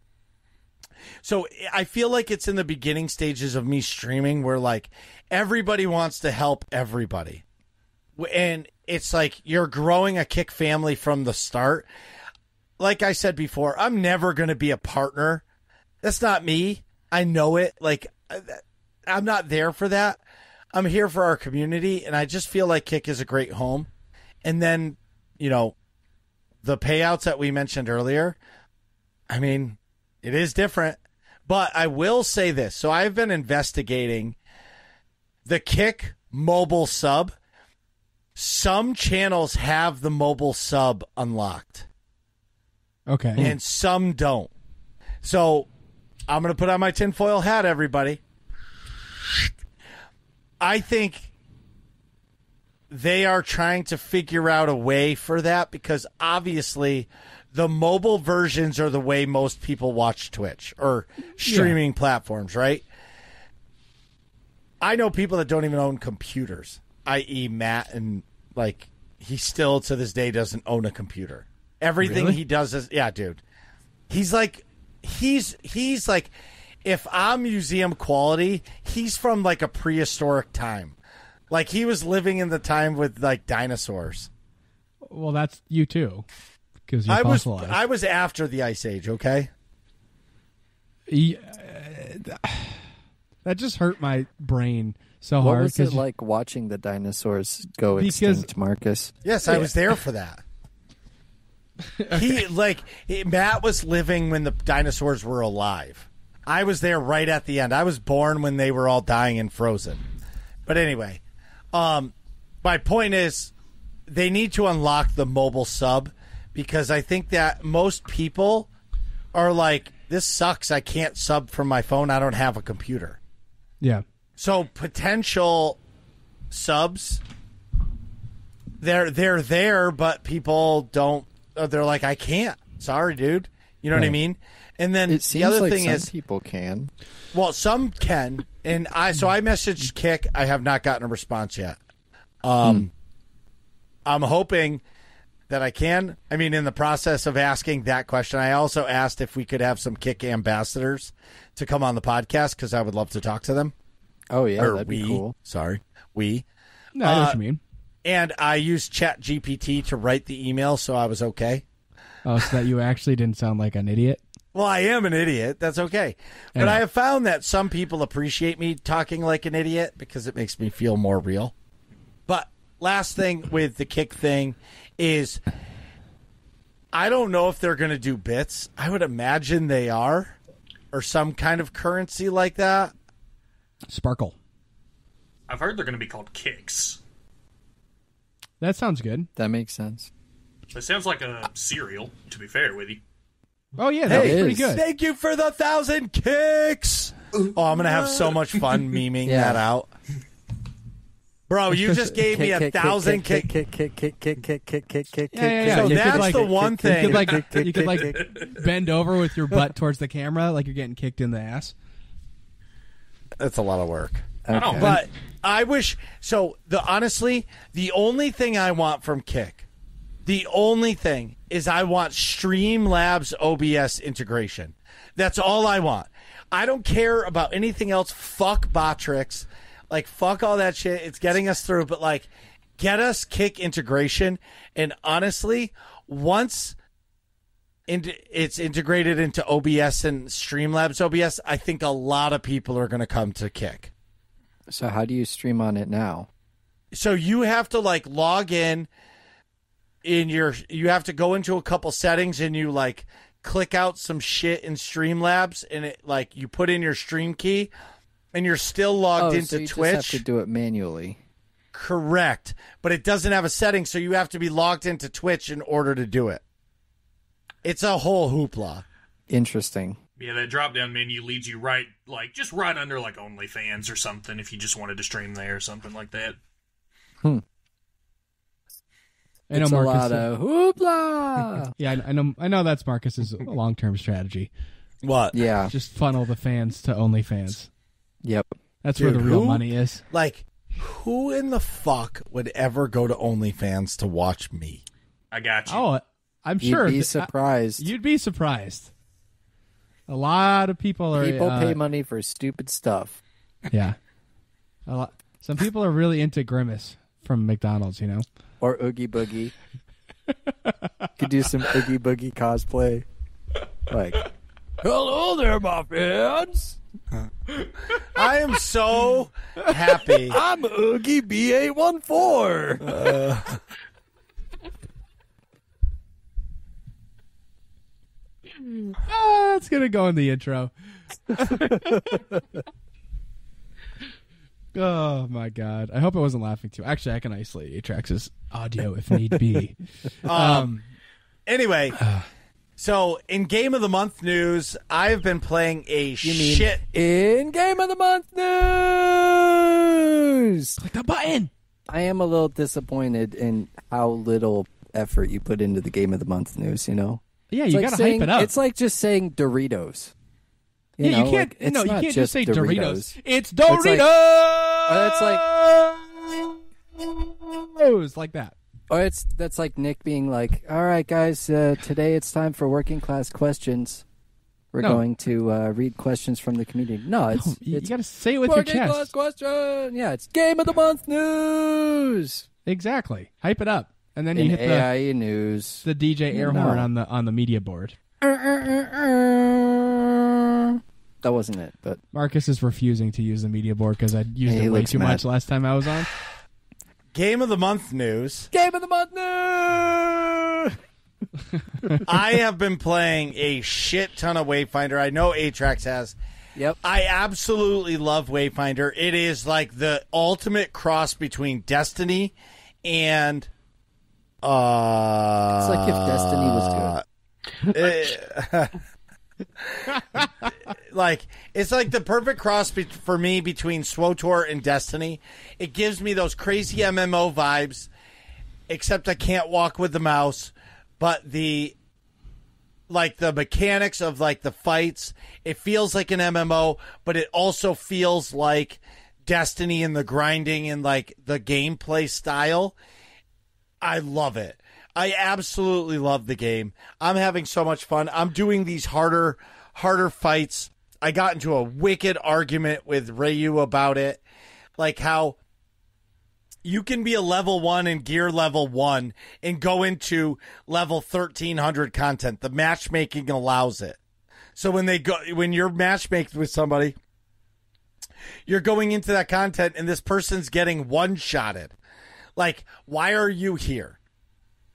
So I feel like it's in the beginning stages of me streaming where like everybody wants to help everybody. And it's like you're growing a Kick family from the start. Like I said before, I'm never going to be a partner. That's not me. I know it. Like, I'm not there for that. I'm here for our community, and I just feel like Kick is a great home. And then, you know, the payouts that we mentioned earlier, I mean, it is different. But I will say this. So I've been investigating the Kick mobile sub. Some channels have the mobile sub unlocked. Okay. And some don't. So I'm going to put on my tinfoil hat, everybody. I think they are trying to figure out a way for that because obviously the mobile versions are the way most people watch Twitch or streaming platforms, right? I know people that don't even own computers, i.e. Matt, and like he still to this day doesn't own a computer. Everything he does is, yeah, dude. He's like, if I'm museum quality, he's from like a prehistoric time. Like he was living in the time with like dinosaurs. Well, that's you too, because you're I fossilized. was after the Ice Age, okay? That just hurt my brain so What hard. was it like watching the dinosaurs go extinct, Marcus? Yes, I was there for that. Matt was living when the dinosaurs were alive. I was there right at the end. I was born when they were all dying and frozen. But anyway, my point is they need to unlock the mobile sub because I think that most people are like, this sucks. I can't sub from my phone. I don't have a computer. Yeah. So potential subs, they're there, but people don't. They're like, I can't. Sorry, dude. You know what I mean? And then It seems the other like thing some is, people can. well, some can, and I messaged Kick. I have not gotten a response yet. I'm hoping that I can. I mean, in the process of asking that question, I also asked if we could have some Kick ambassadors to come on the podcast because I would love to talk to them. Oh, yeah, Or that'd be cool. Sorry, No, I know what you mean. And I used ChatGPT to write the email, so I was okay. Oh, so that you actually didn't sound like an idiot? Well, I am an idiot. That's okay. But Yeah. I have found that some people appreciate me talking like an idiot because it makes me feel more real. But last thing with the Kick thing is I don't know if they're going to do bits. I would imagine they are, or some kind of currency like that. Sparkle. I've heard they're going to be called kicks. That sounds good. That makes sense. That sounds like a cereal, to be fair with you. Oh, yeah, that was Hey, pretty it good. Thank you for the 1,000 kicks. Oh, I'm going to have so much fun memeing Yeah. that out. Bro, you just gave me 1,000 kick. Yeah. So You could, that's like, the one thing. You could like bend over with your butt towards the camera like you're getting kicked in the ass. That's a lot of work. Okay. But I wish honestly, the only thing I want from Kick, the only thing is I want Streamlabs OBS integration. That's all I want. I don't care about anything else. Fuck Botrix. Like, fuck all that shit. It's getting us through, but like, get us Kick integration. And honestly, once it's integrated into OBS and Streamlabs OBS, I think a lot of people are going to come to Kick. So how do you stream on it now? So you have to like log in you have to go into a couple settings and you like click out some shit in Streamlabs and it like you put in your stream key and you're still logged into so you Twitch. Just have to do it manually. Correct. But it doesn't have a setting, so you have to be logged into Twitch in order to do it. It's a whole hoopla. Interesting. Yeah, that drop-down menu leads you right under like OnlyFans or something if you just wanted to stream there or something like that. It's a lot of hoopla. Yeah, I know that's Marcus's long-term strategy. What? Yeah. Just funnel the fans to OnlyFans. Yep. That's Dude, where the real who- money is. Like, who in the fuck would ever go to OnlyFans to watch me? I got you. Oh, I'm sure. You'd be surprised. You'd be surprised. A lot of people are. People pay money for stupid stuff. Yeah. A lot. Some people are really into Grimace from McDonald's, you know? Or Oogie Boogie. Could do some Oogie Boogie cosplay. Like, Hello there, my friends. I am so happy. I'm Oogie B814. It's going to go in the intro. Oh, my God. I hope I wasn't laughing too. Actually, I can isolate Atrax's audio if need be. Anyway, so in Game of the Month news, I've been playing shit. in Game of the Month news! Click the button. I am a little disappointed in how little effort you put into the Game of the Month news, you know? Yeah, It's you like got to hype it up. It's like just saying Doritos. You know, can't. like, it's No, you not can't just say Doritos. It's It's like- Doritos. Like that. Or that's like Nick being like, all right, guys, today it's time for working class questions. We're No. going to read questions from the community. No, You it's got to say it with your working class chest. question. Yeah, it's Game of the Month news. Exactly. Hype it up, and then you In hit AIE news. the DJ air No. horn on the media board. That wasn't it, but Marcus is refusing to use the media board because I used He it way looks too mad. much last time I was on. Game of the Month news. Game of the Month news. I have been playing a shit ton of Wayfinder. I know Atrax has. Yep. I absolutely love Wayfinder. It is like the ultimate cross between Destiny and It's like if Destiny was good. like it's like the perfect cross for me between SWTOR and Destiny. It gives me those crazy MMO vibes, except I can't walk with the mouse. But the mechanics of like the fights, it feels like an MMO, but it also feels like Destiny and the grinding and like the gameplay style. I love it. I absolutely love the game. I'm having so much fun. I'm doing these harder fights. I got into a wicked argument with Ryu about it. Like how you can be a level 1 and gear level 1 and go into level 1300 content. The matchmaking allows it. So when you're matchmaked with somebody, you're going into that content and this person's getting one-shotted. Like, why are you here?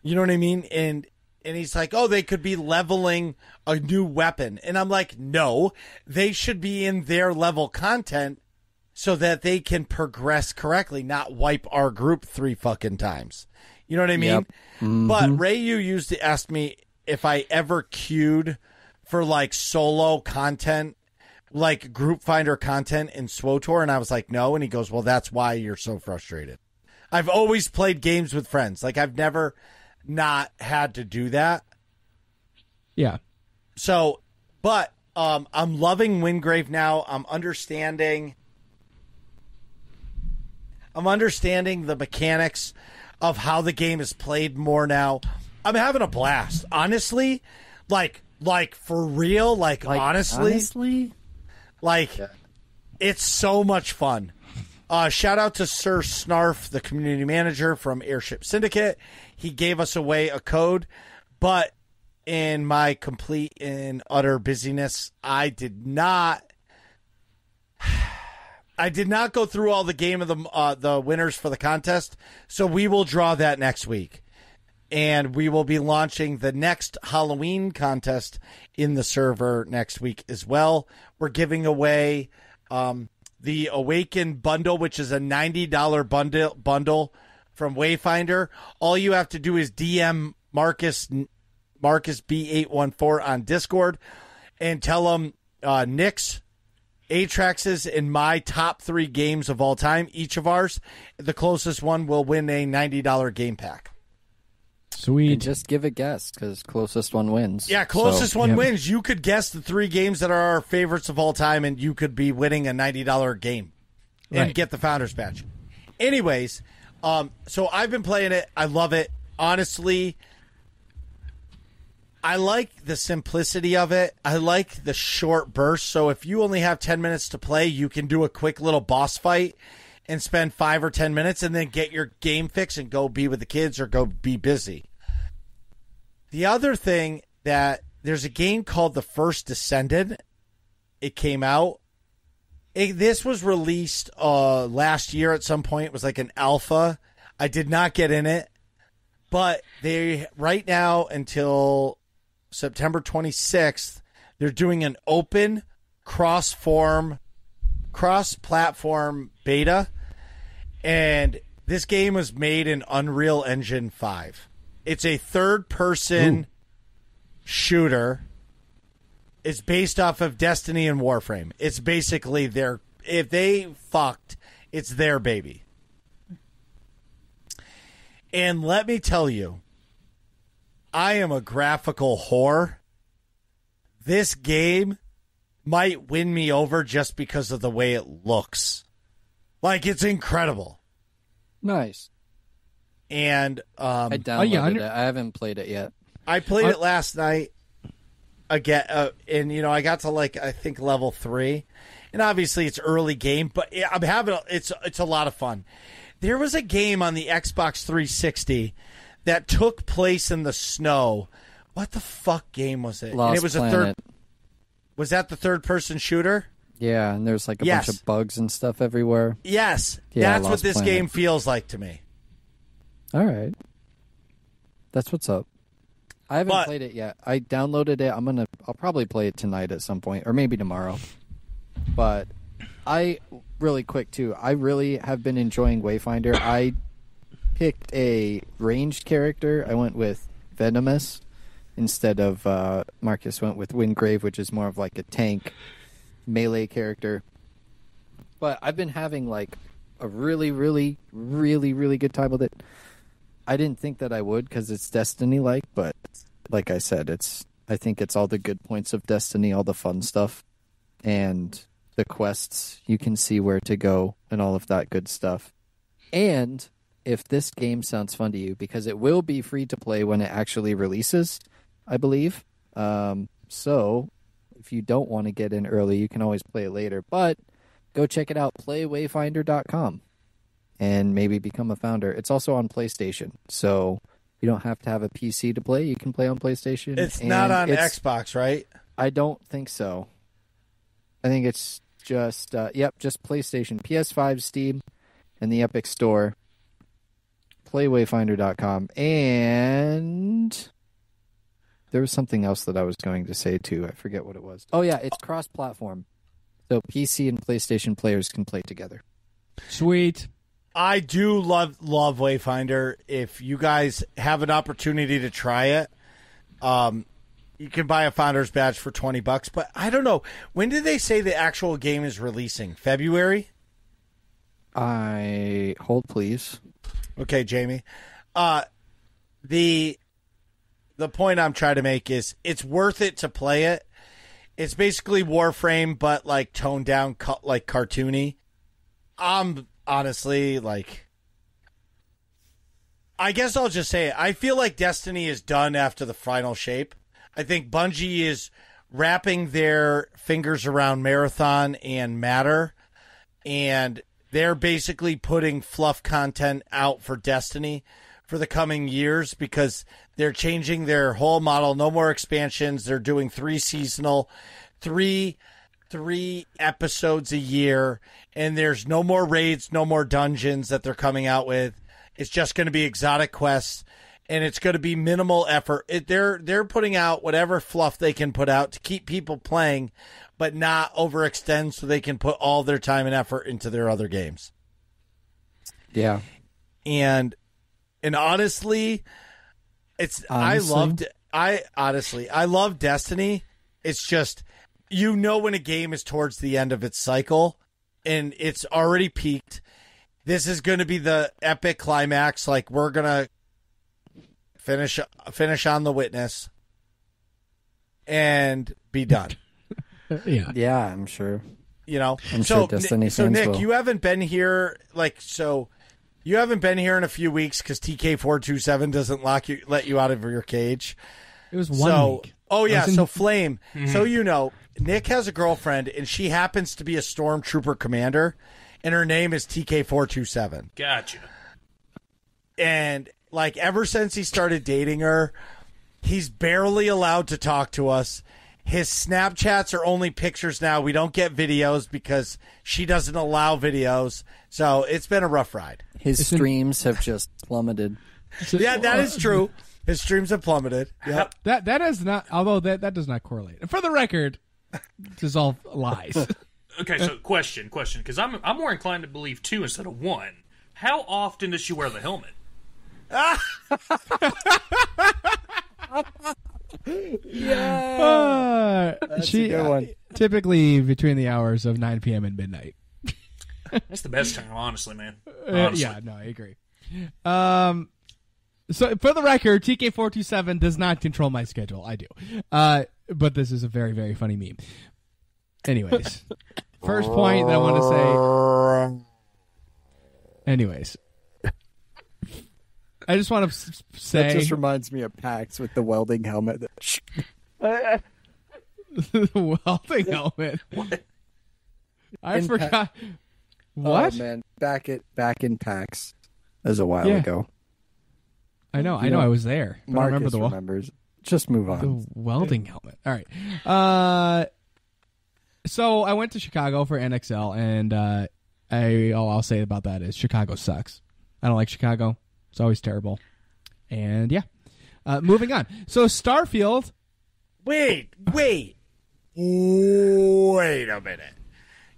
You know what I mean? And he's like, oh, they could be leveling a new weapon. And I'm like, no, they should be in their level content so that they can progress correctly, not wipe our group 3 fucking times. You know what I mean? Yep. Mm-hmm. But Rayu used to ask me if I ever queued for like solo content, like group finder content in SWTOR. And I was like, no. And he goes, well, that's why you're so frustrated. I've always played games with friends. Like I've never not had to do that. Yeah. So, but I'm loving Wingrave now. I'm understanding the mechanics of how the game is played more now. I'm having a blast. Honestly, like for real, like honestly, like it's so much fun. Shout out to Sir Snarf, the community manager from Airship Syndicate. He gave us away a code, but in my complete and utter busyness, I did not go through all the game of the winners for the contest, so we will draw that next week. And we will be launching the next Halloween contest in the server next week as well. We're giving away the Awaken bundle, which is a $90 bundle from Wayfinder. All you have to do is DM Marcus B814 on Discord and tell him Nick's, Atrax's, and my top 3 games of all time, each of ours. The closest one will win a $90 game pack. Sweet. And just give a guess, because closest one wins. Yeah, closest one wins. You could guess the 3 games that are our favorites of all time, and you could be winning a $90 game and get the Founders Badge. Anyways, so I've been playing it. I love it. Honestly, I like the simplicity of it. I like the short bursts. So if you only have 10 minutes to play, you can do a quick little boss fight and spend 5 or 10 minutes and then get your game fix and go be with the kids or go be busy. The other thing that there's a game called The First Descendant. It came out. This was released last year at some point. It was like an alpha. I did not get in it. But they right now until September 26th, they're doing an open cross-platform beta. And this game was made in Unreal Engine 5. It's a third-person shooter. It's based off of Destiny and Warframe. It's basically if they fucked, it's their baby. And let me tell you, I am a graphical whore. This game might win me over just because of the way it looks. Like, it's incredible. Nice. And I downloaded it. I haven't played it yet. I played it last night again, and I got to I think level 3, and obviously it's early game, but I'm having it's a lot of fun. There was a game on the Xbox 360 that took place in the snow. What the fuck game was it? Lost and it was Planet. Was that the third-person shooter? Yeah, and there's a bunch of bugs and stuff everywhere. Yes, yeah, that's Lost what this Planet. game feels like to me. All right, that's what's up. I haven't played it yet. I downloaded it. I'll probably play it tonight at some point, or maybe tomorrow. But really quick too, I really have been enjoying Wayfinder. I picked a ranged character. I went with Venomous instead of Marcus went with Windgrave, which is more of like a tank melee character. But I've been having a really, really, really, really good time with it. I didn't think that I would because it's Destiny-like, but like I said, I think it's all the good points of Destiny, all the fun stuff, and the quests. You can see where to go and all of that good stuff. And if this game sounds fun to you, because it will be free to play when it actually releases, I believe. So if you don't want to get in early, you can always play it later. But go check it out, playwayfinder.com, and maybe become a founder. It's also on PlayStation, so you don't have to have a PC to play. You can play on PlayStation. It's not on Xbox, right? I don't think so. I think it's just, just PlayStation, PS5, Steam, and the Epic Store. Playwayfinder.com. And there was something else that I was going to say, too. I forget what it was. Oh, yeah, it's cross-platform. So PC and PlayStation players can play together. Sweet. I do love Wayfinder. If you guys have an opportunity to try it, you can buy a Founder's Badge for $20. But I don't know. When did they say the actual game is releasing? February? Hold, please. Okay, Jamie. The point I'm trying to make is it's worth it to play it. It's basically Warframe, but toned down, cartoony. Honestly, I guess I'll just say it. I feel like Destiny is done after the final shape. I think Bungie is wrapping their fingers around Marathon and Matter, and they're basically putting fluff content out for Destiny for the coming years because they're changing their whole model. No more expansions. They're doing 3 seasonal, three episodes a year, and there's no more raids, no more dungeons that they're coming out with. It's just going to be exotic quests, and it's going to be minimal effort. They're putting out whatever fluff they can put out to keep people playing, but not overextend so they can put all their time and effort into their other games. Yeah. And honestly, I love Destiny. It's just, you know, when a game is towards the end of its cycle and it's already peaked, this is going to be the epic climax. Like, we're going to finish on the Witness and be done. Yeah, I'm sure. You know, I'm sure Destiny so fans Nick, will. you haven't been here you haven't been here in a few weeks because TK427 doesn't let you out of your cage. It was 1 week. Oh yeah, so Flame. So you know, Nick has a girlfriend and she happens to be a stormtrooper commander, and her name is TK427. Gotcha. And like, ever since he started dating her, he's barely allowed to talk to us. His Snapchats are only pictures now. We don't get videos because she doesn't allow videos. So it's been a rough ride. His streams have just plummeted. Yeah, that is true. His streams have plummeted. Yep. That is not, although that does not correlate. For the record, this is all lies. Okay, so question, because I'm more inclined to believe 2 instead of 1. How often does she wear the helmet? She a good one. typically between the hours of 9 p.m. and midnight. That's the best time, honestly, man. Honestly. Yeah, no, I agree. So for the record, TK427 does not control my schedule. I do. But this is a very, very funny meme. Anyways, first point that I want to say. Anyways, I just want to say. That just reminds me of PAX with the welding helmet. The welding helmet. What? I In forgot. What? Oh, man, back in PAX. That was a while Yeah. ago. I know. I was there. But I remember Marcus the remembers. Just move on. the welding helmet. All right. So I went to Chicago for NXL, and all I'll say about that is Chicago sucks. I don't like Chicago. It's always terrible. And yeah. Moving on. So Starfield. Wait a minute.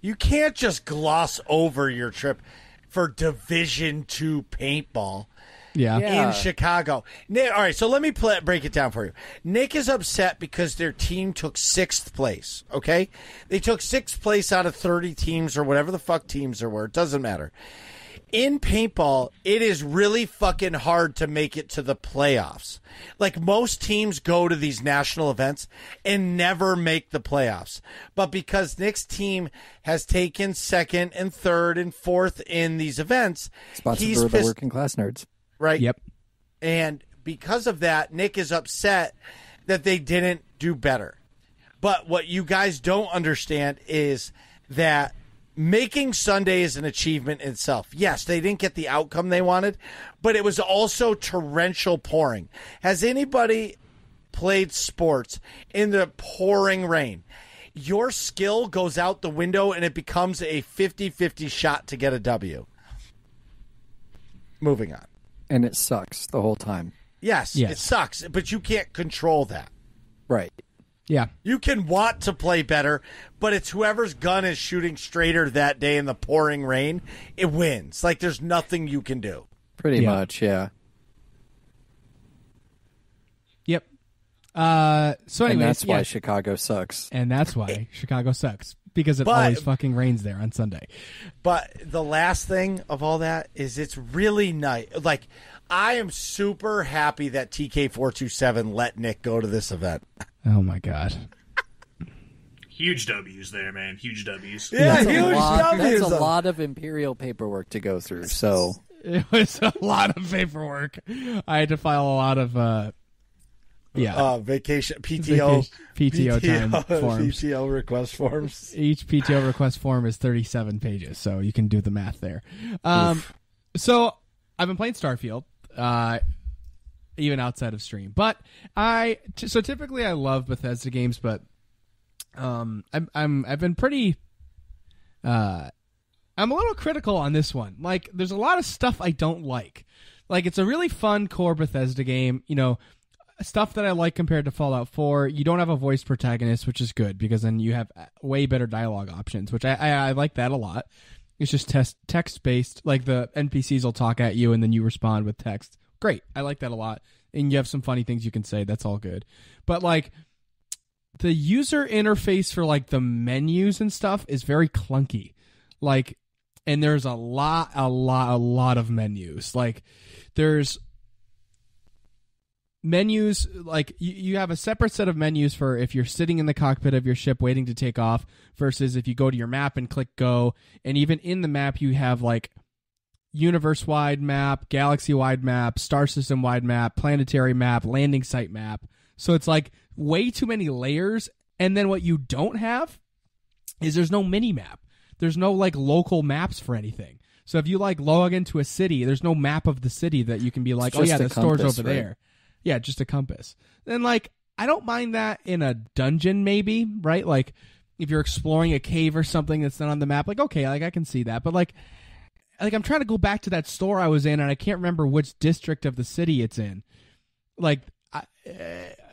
You can't just gloss over your trip for Division 2 paintball Yeah. in Chicago. Nick, all right, so let me break it down for you. Nick is upset because their team took 6th place, okay? They took 6th place out of 30 teams or whatever the fuck teams there were. It doesn't matter. In paintball, it is really fucking hard to make it to the playoffs. Like, most teams go to these national events and never make the playoffs. But because Nick's team has taken 2nd and 3rd and 4th in these events, Sponsored he's by the working class nerds. right? Yep. And because of that, Nick is upset that they didn't do better. But what you guys don't understand is that making Sunday is an achievement in itself. Yes, they didn't get the outcome they wanted, but it was also torrential pouring. Has anybody played sports in the pouring rain? Your skill goes out the window and it becomes a 50-50 shot to get a W. Moving on. And it sucks the whole time. Yes, Yes. it sucks, but you can't control that. Right. Yeah. You can want to play better, but it's whoever's gun is shooting straighter that day in the pouring rain, it wins. Like, there's nothing you can do. Pretty Yeah. much, yeah. Yep. So anyways, And that's why yeah. Chicago sucks. And that's why Chicago sucks. Because it But- always fucking rains there on Sunday. But the last thing of all that is it's really nice. Like, I am super happy that TK427 let Nick go to this event. Oh my god. Huge W's there, man. Huge W's. Yeah, That's huge That's W's. a lot of imperial paperwork to go through, so... It was a lot of paperwork. I had to file a lot of vacation PTO time forms. PTO request forms. Each PTO request form is 37 pages, so you can do the math there. So I've been playing Starfield, even outside of stream. But so typically I love Bethesda games, but I've been pretty. I'm a little critical on this one. Like, there's a lot of stuff I don't like. Like, it's a really fun core Bethesda game. You know, stuff that I like compared to Fallout 4. You don't have a voice protagonist, which is good because then you have way better dialogue options, which I like that a lot. It's just text-based. Like, the NPCs will talk at you and then you respond with text. Great. I like that a lot. And you have some funny things you can say. That's all good. But, like, the user interface for, like, the menus and stuff is very clunky. Like, and there's a lot of menus. Like, there's menus, like, you have a separate set of menus for if you're sitting in the cockpit of your ship waiting to take off versus if you go to your map and click go. And even in the map, you have, like, universe-wide map, galaxy-wide map, star system-wide map, planetary map, landing site map. So it's, like, way too many layers. And then what you don't have is there's no mini-map. There's no, like, local maps for anything. So if you, like, log into a city, there's no map of the city that you can be like, oh, yeah, the store's over there. Yeah, just a compass. And, like, I don't mind that in a dungeon maybe, right? Like, if you're exploring a cave or something that's not on the map, like, okay, like, I can see that. But, like I'm trying to go back to that store I was in, and I can't remember which district of the city it's in. Like,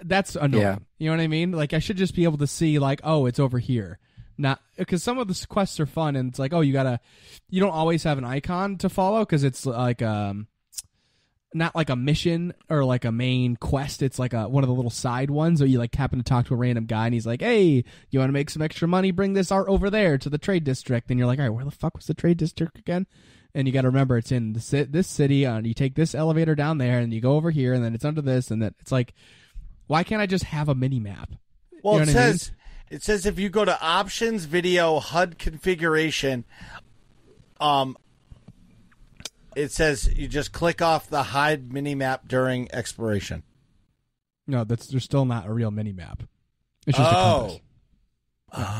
that's annoying. Yeah. You know what I mean? Like, I should just be able to see, like, oh, it's over here. Not because some of the quests are fun and it's like, oh, you don't always have an icon to follow because it's like not like a mission or like a main quest. It's like one of the little side ones where you like happen to talk to a random guy and he's like, hey, you want to make some extra money? Bring this art over there to the trade district. And you're like, all right, where the fuck was the trade district again? And you got to remember it's in this city. And you take this elevator down there and you go over here and then it's under this and that. It's like, why can't I just have a mini map? Well, you know it says if you go to options, video, HUD configuration, it says you just click off the hide minimap during exploration. No, there's still not a real minimap. It's just a compass.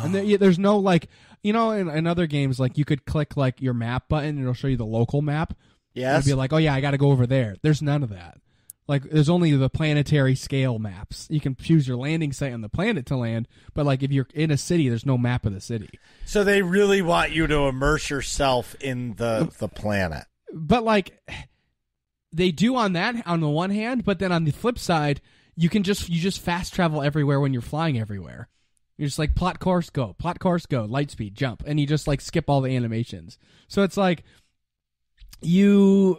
And there's no, like, you know, in other games, like, you could click, like, your map button and it'll show you the local map. Yes. It'd be like, oh, yeah, I got to go over there. There's none of that. Like, there's only the planetary scale maps. You can choose your landing site on the planet to land, but, like, if you're in a city, there's no map of the city. So they really want you to immerse yourself in the planet. But, like, they do on the one hand, but then on the flip side, you just fast travel everywhere when you're flying everywhere. You're just like, plot course, go, light speed, jump, and you just, like, skip all the animations. So it's like, you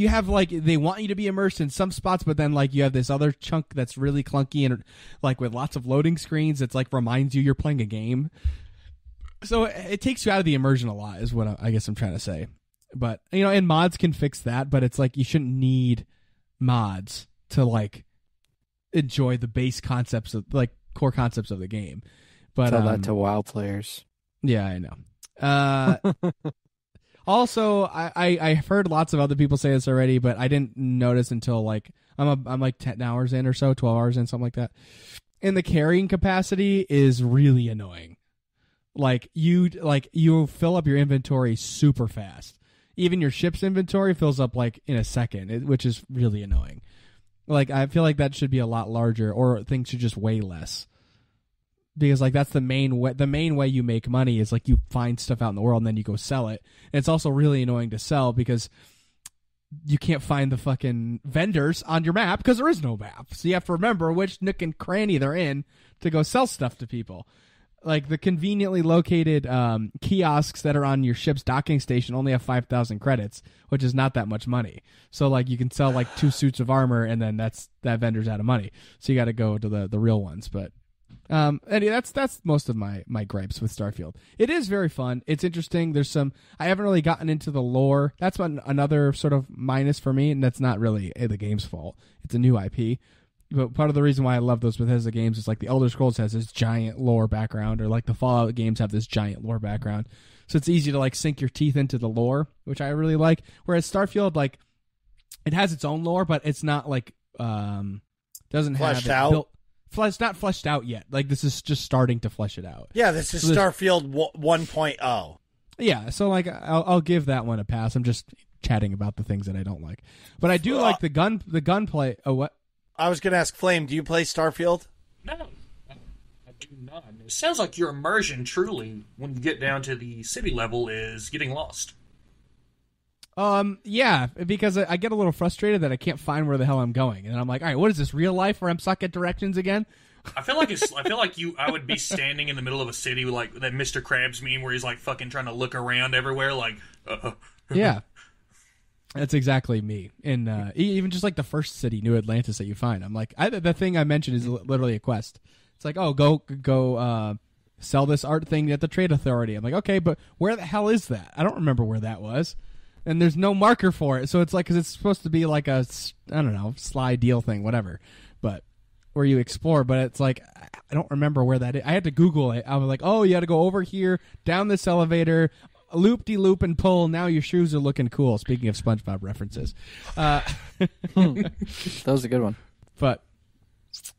have, like, they want you to be immersed in some spots, but then, like, you have this other chunk that's really clunky and, like, with lots of loading screens. It's, like, reminds you you're playing a game. So it takes you out of the immersion a lot is what I guess I'm trying to say. But, you know, and mods can fix that, but it's, like, you shouldn't need mods to, like, enjoy the base concepts of, like, core concepts of the game. But tell that to WoW players. Yeah, I know. Also, I've heard lots of other people say this already, but I didn't notice until, like, I'm like 10 hours in or so, 12 hours in, something like that. And the carrying capacity is really annoying. Like, you fill up your inventory super fast. Even your ship's inventory fills up, like, in a second, which is really annoying. Like, I feel like that should be a lot larger, or things should just weigh less. Because, like, that's the main way you make money is, like, you find stuff out in the world and then you go sell it. And it's also really annoying to sell because you can't find the fucking vendors on your map because there is no map. So you have to remember which nook and cranny they're in to go sell stuff to people. Like, the conveniently located kiosks that are on your ship's docking station only have 5,000 credits, which is not that much money. So, like, you can sell, like, 2 suits of armor and then that vendor's out of money. So you got to go to the real ones. But anyway, that's most of my gripes with Starfield. It is very fun. It's interesting. There's some I haven't really gotten into the lore. That's another sort of minus for me, and that's not really the game's fault. It's a new IP. But part of the reason why I love those Bethesda games is, like, the Elder Scrolls has this giant lore background, or, like, the Fallout games have this giant lore background. So it's easy to, like, sink your teeth into the lore, which I really like. Whereas Starfield, like, it has its own lore, but it's not, like, Doesn't Fleshed have it out? built. Not fleshed out yet. Like this is just starting to flesh it out. Yeah, this is Starfield 1.0. Yeah, so like I'll give that one a pass. I'm just chatting about the things that I don't like, but I do like the gunplay. Oh, what? I was going to ask Flame, do you play Starfield? No, I do not. It sounds like your immersion truly, when you get down to the city level, is getting lost. Yeah, because I get a little frustrated that I can't find where the hell I'm going, and I'm like, all right, what is this, real life where I'm stuck at directions again? I feel like I would be standing in the middle of a city with like that Mr. Krabs meme where he's like fucking trying to look around everywhere, like. Yeah, that's exactly me. And even just like the first city, New Atlantis, that you find, I'm like, the thing I mentioned is literally a quest. It's like, oh, go sell this art thing at the Trade Authority. I'm like, okay, but where the hell is that? I don't remember where that was. And there's no marker for it, so it's like, because it's supposed to be like a, I don't know, sly deal thing, whatever. But where you explore, but it's like, I don't remember where that is. I had to Google it. I was like, oh, you had to go over here, down this elevator, loop-de-loop and pull. Now your shoes are looking cool. Speaking of SpongeBob references. That was a good one. But,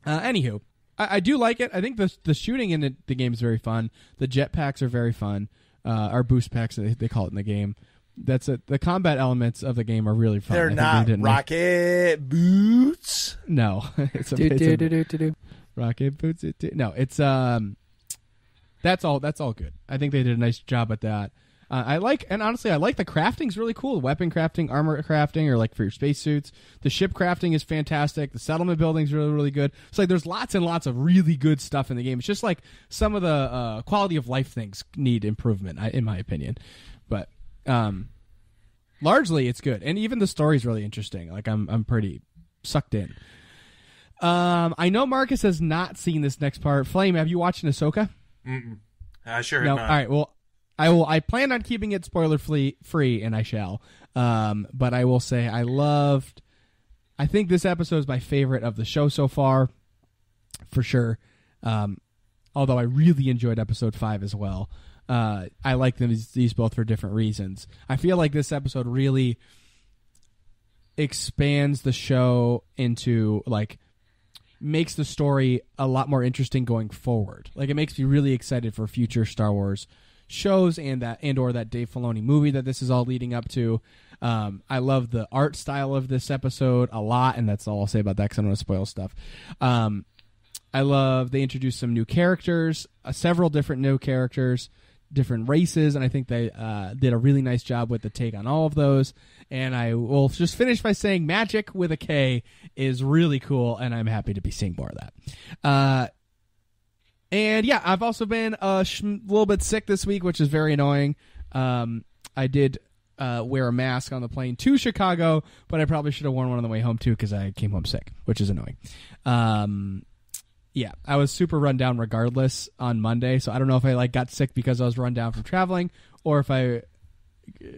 anywho, I do like it. I think the shooting in the game is very fun. The jetpacks are very fun. Or boost packs, they call it in the game. That's it. The combat elements of the game are really fun. They're not rocket boots. No, it's rocket boots. No, it's that's all good. I think they did a nice job at that. Honestly, I like the crafting's really cool. Weapon crafting, armor crafting, or like for your spacesuits. The ship crafting is fantastic. The settlement building's really, really good. It's like there's lots and lots of really good stuff in the game. It's just like some of the quality of life things need improvement, in my opinion. But largely it's good, and even the story's really interesting. Like I'm pretty sucked in. I know Marcus has not seen this next part. Flame, have you watched Ahsoka? I sure No. have not. All right. Well, I plan on keeping it spoiler free, and I shall. But I will say I think this episode is my favorite of the show so far, for sure. Although I really enjoyed episode 5 as well. I like these both for different reasons. I feel like this episode really expands the show into, like, makes the story a lot more interesting going forward. Like, it makes me really excited for future Star Wars shows and or that Dave Filoni movie that this is all leading up to. I love the art style of this episode a lot, and that's all I'll say about that because I don't want to spoil stuff. I love they introduced some new characters, several different new characters, different races, and I think they did a really nice job with the take on all of those. And I will just finish by saying magic with a K is really cool, and I'm happy to be seeing more of that. And yeah, I've also been a little bit sick this week, which is very annoying. I did wear a mask on the plane to Chicago, but I probably should have worn one on the way home too because I came home sick, which is annoying. Yeah, I was super run down regardless on Monday, so I don't know if I got sick because I was run down from traveling, or if I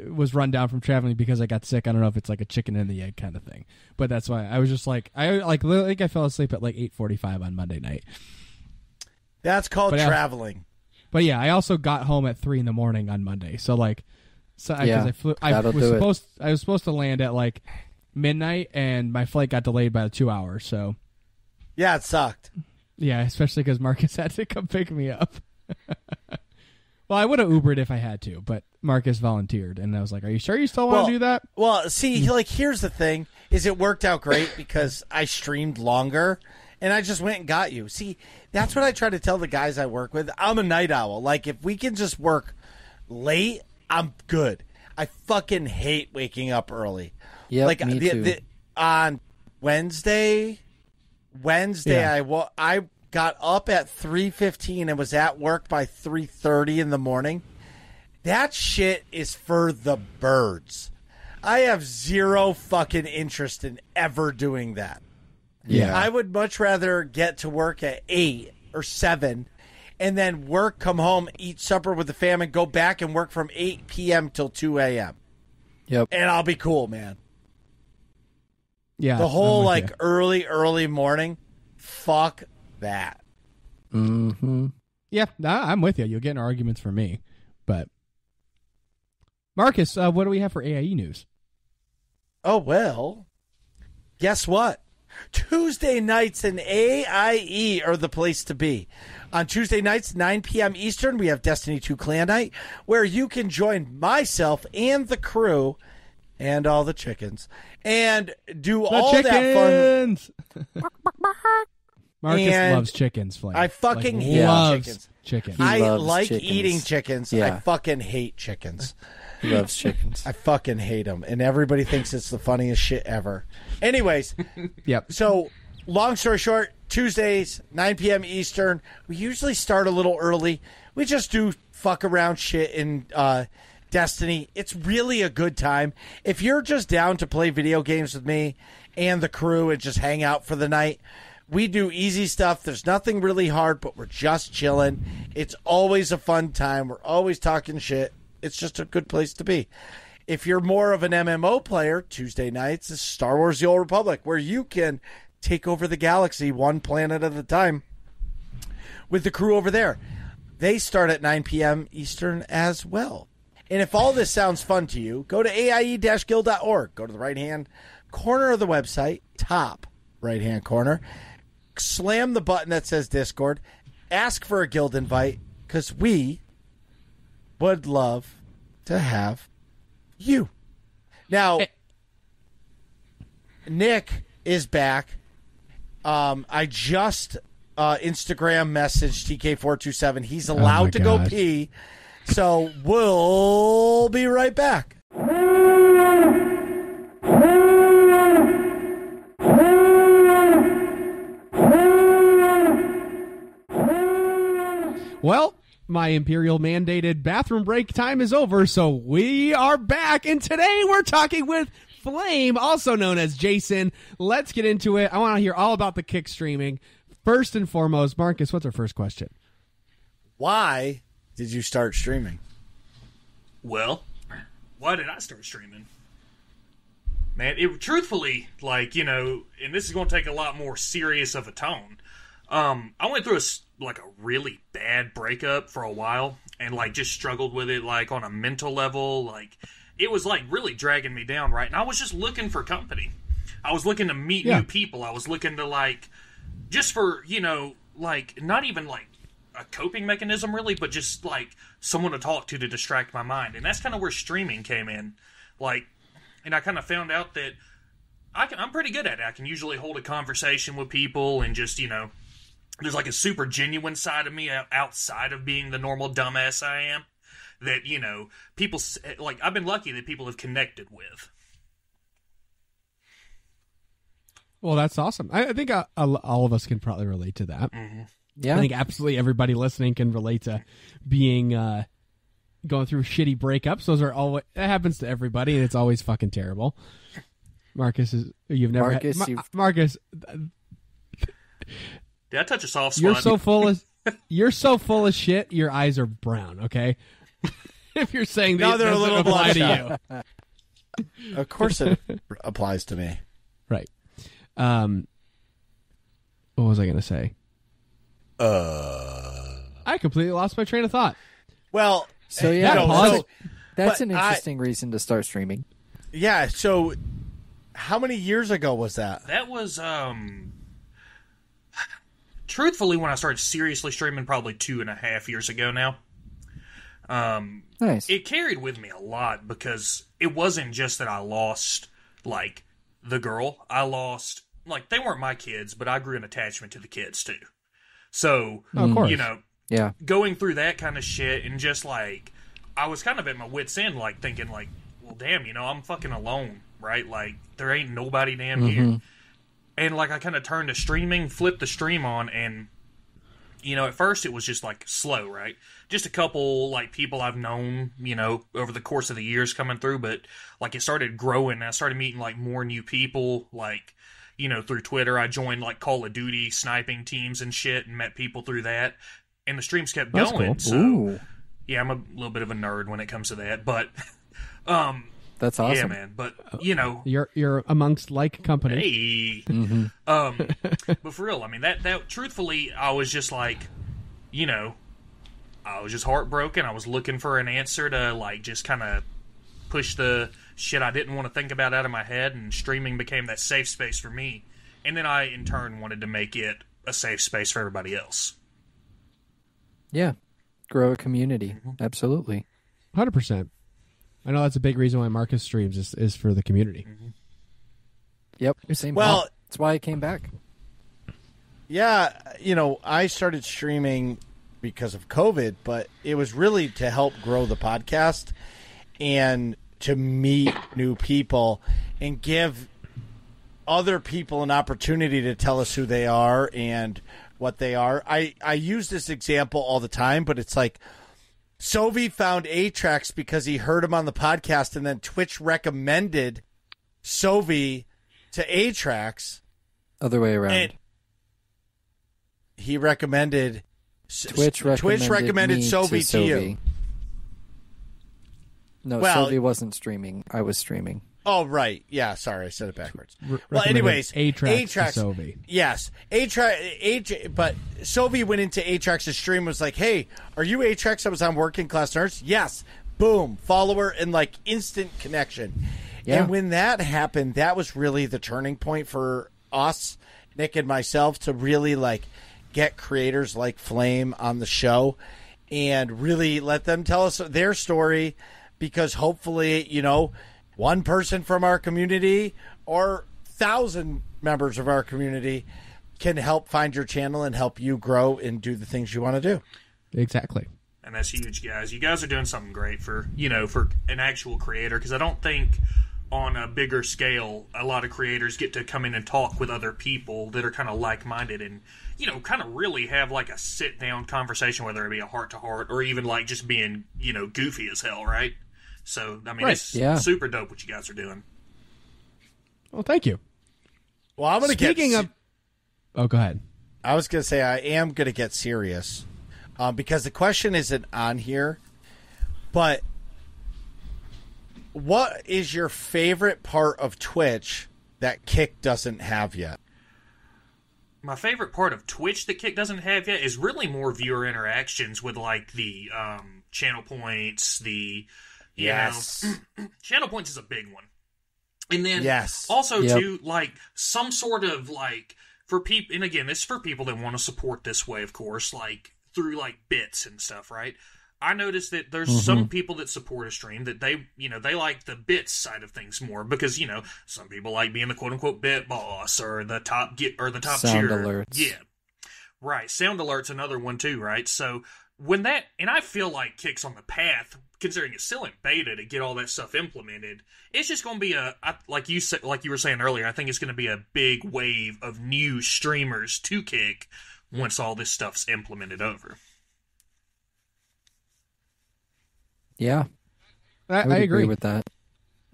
was run down from traveling because I got sick. I don't know if it's like a chicken and the egg kind of thing, but that's why I was just I fell asleep at 8:45 on Monday night. That's called traveling. But yeah, I also got home at 3 a.m. on Monday, so Yeah, I flew. I was supposed to land at midnight, and my flight got delayed by 2 hours. So yeah, it sucked. Yeah, especially because Marcus had to come pick me up. Well, I would have Ubered if I had to, but Marcus volunteered, and I was like, "Are you sure you still want to do that?" Well, see, here's the thing: is it worked out great because I streamed longer, and I just went and got you. See, that's what I try to tell the guys I work with. I'm a night owl. Like, if we can just work late, I'm good. I fucking hate waking up early. Yeah, me too. On Wednesday, yeah. I got up at 3:15 and was at work by 3:30 in the morning. That shit is for the birds. I have zero fucking interest in ever doing that. Yeah. I would much rather get to work at 8 or 7 and then work, come home, eat supper with the fam, and go back and work from 8 p.m. till 2 a.m. Yep. And I'll be cool, man. Yeah. The whole early morning, fuck that. Mm-hmm. Yeah, I'm with you. You'll get in arguments from me. But Marcus, what do we have for AIE news? Oh, well, guess what? Tuesday nights in AIE are the place to be. On Tuesday nights, 9 p.m. Eastern, we have Destiny 2 Clan Night, where you can join myself and the crew and all the chickens and do all that fun. Marcus And loves chickens, Flame. I fucking Like, hate loves chickens. chickens. He I loves like chickens. eating chickens. I Yeah. fucking hate chickens. He loves chickens. I fucking hate them. And everybody thinks it's the funniest shit ever. Anyways, Yep. so long story short, Tuesdays, 9 p.m. Eastern. We usually start a little early. We just do fuck around shit in Destiny. It's really a good time. If you're just down to play video games with me and the crew and just hang out for the night, we do easy stuff. There's nothing really hard, but we're just chilling. It's always a fun time. We're always talking shit. It's just a good place to be. If you're more of an MMO player, Tuesday nights is Star Wars The Old Republic, where you can take over the galaxy one planet at a time with the crew over there. They start at 9 p.m. Eastern as well. And if all this sounds fun to you, go to aie-guild.org. Go to the right-hand corner of the website, top right-hand corner. Slam the button that says Discord. Ask for a guild invite, because we would love to have you. Now, Nick is back. I just Instagram messaged TK427. He's allowed to go pee. So we'll be right back. Well, my Imperial mandated bathroom break time is over, so we are back. And today we're talking with Flame, also known as Jason. Let's get into it. I want to hear all about the kick streaming. First and foremost, Marcus, what's our first question? Why did you start streaming? Well, why did I start streaming? Man, truthfully, like, you know, and this is going to take a lot more serious of a tone. I went through a really bad breakup for a while and, like, just struggled with it, like, on a mental level. Like, it was, like, really dragging me down, right? And I was just looking for company. I was looking to meet new people. I was looking to, like, just for, you know, like, not even, like, a coping mechanism, really, but just, like, someone to talk to distract my mind. And that's kind of where streaming came in. Like, and I kind of found out that I'm pretty good at it. I can usually hold a conversation with people and just, you know, there's like a super genuine side of me outside of being the normal dumbass I am that, you know, people, like, I've been lucky that people have connected with. Well, that's awesome. I think all of us can probably relate to that. Mm-hmm. Yeah. I think absolutely everybody listening can relate to being going through shitty breakups. Those are always, that happens to everybody, and it's always fucking terrible. Marcus Marcus, Did I touch a soft spot? you're so full of shit. Your eyes are brown. Okay, if you're saying Now that they're a doesn't little apply to bloodshot. you, Of course it applies to me. right? What was I going to say? I completely lost my train of thought. Well, So yeah, pause. that's but an interesting reason to start streaming. yeah, so how many years ago was that? That was, truthfully, when I started seriously streaming, probably 2.5 years ago now. Nice. It carried with me a lot because it wasn't just that I lost, like, the girl. I lost, like, they weren't my kids, but I grew an attachment to the kids, too. So, of course. you know, Yeah. going through that kind of shit and just, like, I was kind of at my wit's end, like, thinking, like, well, damn, you know, I'm fucking alone, right? Like, there ain't nobody damn here. And, like, I kind of turned to streaming, flipped the stream on, and, you know, at first it was just, like, slow, right? Just a couple, like, people I've known, you know, over the course of the years coming through, but, like, it started growing, and I started meeting, like, more new people, like, you know, through Twitter. I joined, like, Call of Duty sniping teams and shit, and met people through that, and the streams kept That's going, cool. so, Ooh, yeah, I'm a little bit of a nerd when it comes to that, but, that's awesome. yeah, man, but, you know, You're amongst like company. hey, but for real, I mean, that truthfully, I was just like, you know, I was just heartbroken. I was looking for an answer to, like, just kind of push the shit I didn't want to think about out of my head, and streaming became that safe space for me. and then I in turn wanted to make it a safe space for everybody else. Yeah. Grow a community. Absolutely. 100%. I know that's a big reason why Marcus streams is for the community. Yep. Same. Well- that's why I came back. Yeah, I started streaming because of COVID, but it was really to help grow the podcast and to meet new people and give other people an opportunity to tell us who they are and what they are. I use this example all the time, but it's like Sovi found Atrax because he heard him on the podcast, and then Twitch recommended Sovi to Atrax. Other way around. And he recommended Twitch recommended me Sovi to you. No, Well- Sovi wasn't streaming. I was streaming. Oh, right. Yeah, sorry, I said it backwards. Well, Recommended anyways, Atrax to Sovi. Yes. But Sovi went into Atrax's stream and was like, hey, are you Atrax? I was on Working Class Nerds. Yes. Boom. Follower and like instant connection. Yeah. And when that happened, that was really the turning point for us, Nick and myself, to really like get creators like Flame on the show and really let them tell us their story, because hopefully, one person from our community or 1,000 members of our community can help find your channel and help you grow and do the things you want to do. Exactly. And that's huge, guys. You guys are doing something great for an actual creator, because I don't think on a bigger scale a lot of creators get to come in and talk with other people that are kind of like-minded and, kind of really have like a sit-down conversation, whether it be a heart-to-heart or even like just being, goofy as hell, right? So, I mean, It's super dope what you guys are doing. Well, thank you. Well, I'm going to get... Speaking of... Oh, go ahead. I was going to say I am going to get serious because the question isn't on here, but what is your favorite part of Twitch that Kick doesn't have yet? My favorite part of Twitch that Kick doesn't have yet is really more viewer interactions with, like, the channel points, the... channel points is a big one. And then also too, like, some sort of like for people, and again, this is for people that want to support this way, of course, like through like bits and stuff, right? I noticed that there's some people that support a stream that they like the bits side of things more, because some people like being the quote unquote bit boss or the top sound cheer. alerts. Yeah, right. Sound alerts another one too, right? So when that, and I feel like Kick's on the path, considering it's still in beta, to get all that stuff implemented. It's just going to be like you were saying earlier, I think it's going to be a big wave of new streamers to Kick once all this stuff's implemented over. Yeah, I would agree with that.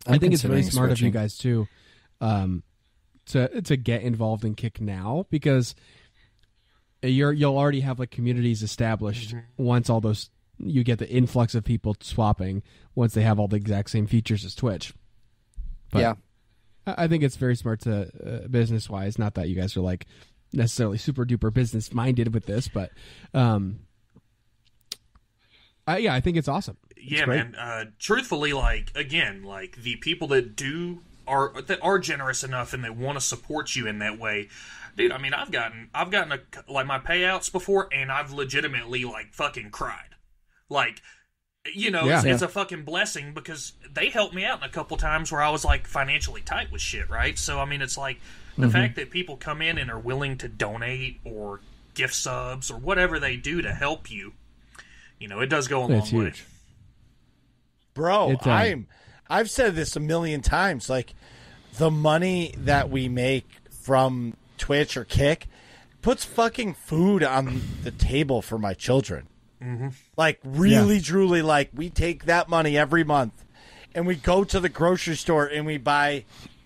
I think it's really considering smart of you switching. guys too, to get involved in Kick now, because you'll already have like communities established once all those, you get the influx of people swapping once they have all the exact same features as Twitch. But yeah, I think it's very smart to business wise. Not that you guys are like necessarily super duper business minded with this, but I think it's awesome. Yeah, man. Truthfully, like again, like the people that are generous enough and that want to support you in that way, dude. I mean, I've gotten like my payouts before, and I've legitimately like fucking cried. Like, it's a fucking blessing, because they helped me out in a couple times where I was like financially tight with shit, right? So I mean, it's like the fact that people come in and are willing to donate or gift subs or whatever they do to help you, it does go a long way. Huge. Bro, I've said this a million times. Like, the money that we make from Twitch or Kick puts fucking food on the table for my children. Like, really, truly, like, we take that money every month and we go to the grocery store and we buy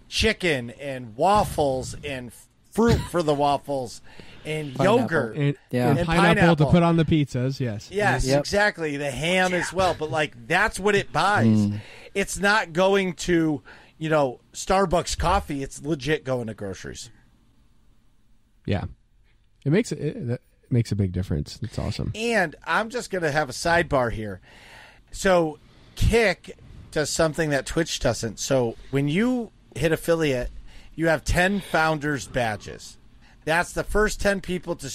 chicken and waffles and fruit for the waffles and yogurt And and pineapple to put on the pizzas. Yes. Yes, exactly. The ham as well. But, like, that's what it buys. It's not going to, Starbucks coffee. It's legit going to groceries. Yeah. It makes a big difference. It's awesome. And I'm just going to have a sidebar here. So Kick does something that Twitch doesn't. So when you hit affiliate you have 10 founders badges. That's the first 10 people to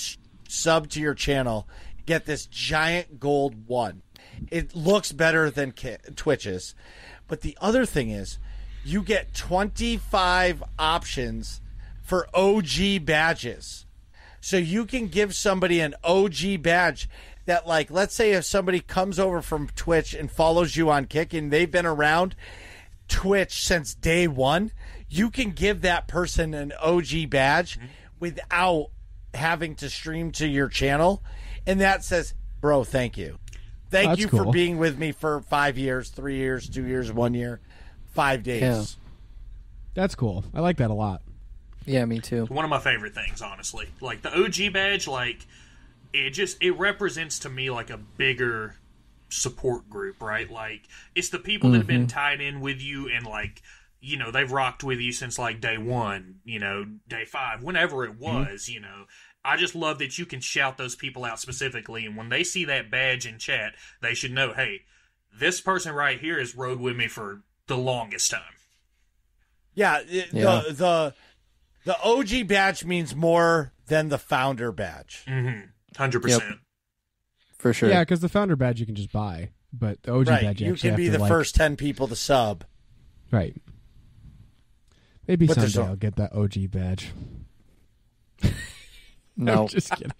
sub to your channel get this giant gold one. It looks better than Twitch's. But the other thing is, you get 25 options for OG badges. So you can give somebody an OG badge that, like, let's say if somebody comes over from Twitch and follows you on Kick and they've been around Twitch since day one, you can give that person an OG badge without having to stream to your channel. And that says, bro, thank you. Thank you for being with me for 5 years, 3 years, 2 years, 1 year, 5 days. Yeah. That's cool. I like that a lot. Yeah, me too. One of my favorite things, honestly. Like, the OG badge, like, it represents to me, like, a bigger support group, right? Like, it's the people that have been tied in with you and, like, you know, they've rocked with you since, like, day one, you know, day 5, whenever it was, you know. I just love that you can shout those people out specifically, and when they see that badge in chat, they should know, hey, this person right here has rode with me for the longest time. Yeah, the OG badge means more than the founder badge. 100%. Yep. For sure. Yeah, because the founder badge you can just buy, but the OG badge you can be the first 10 people to sub. Right. Maybe But someday I'll get that OG badge. No, I'm just kidding.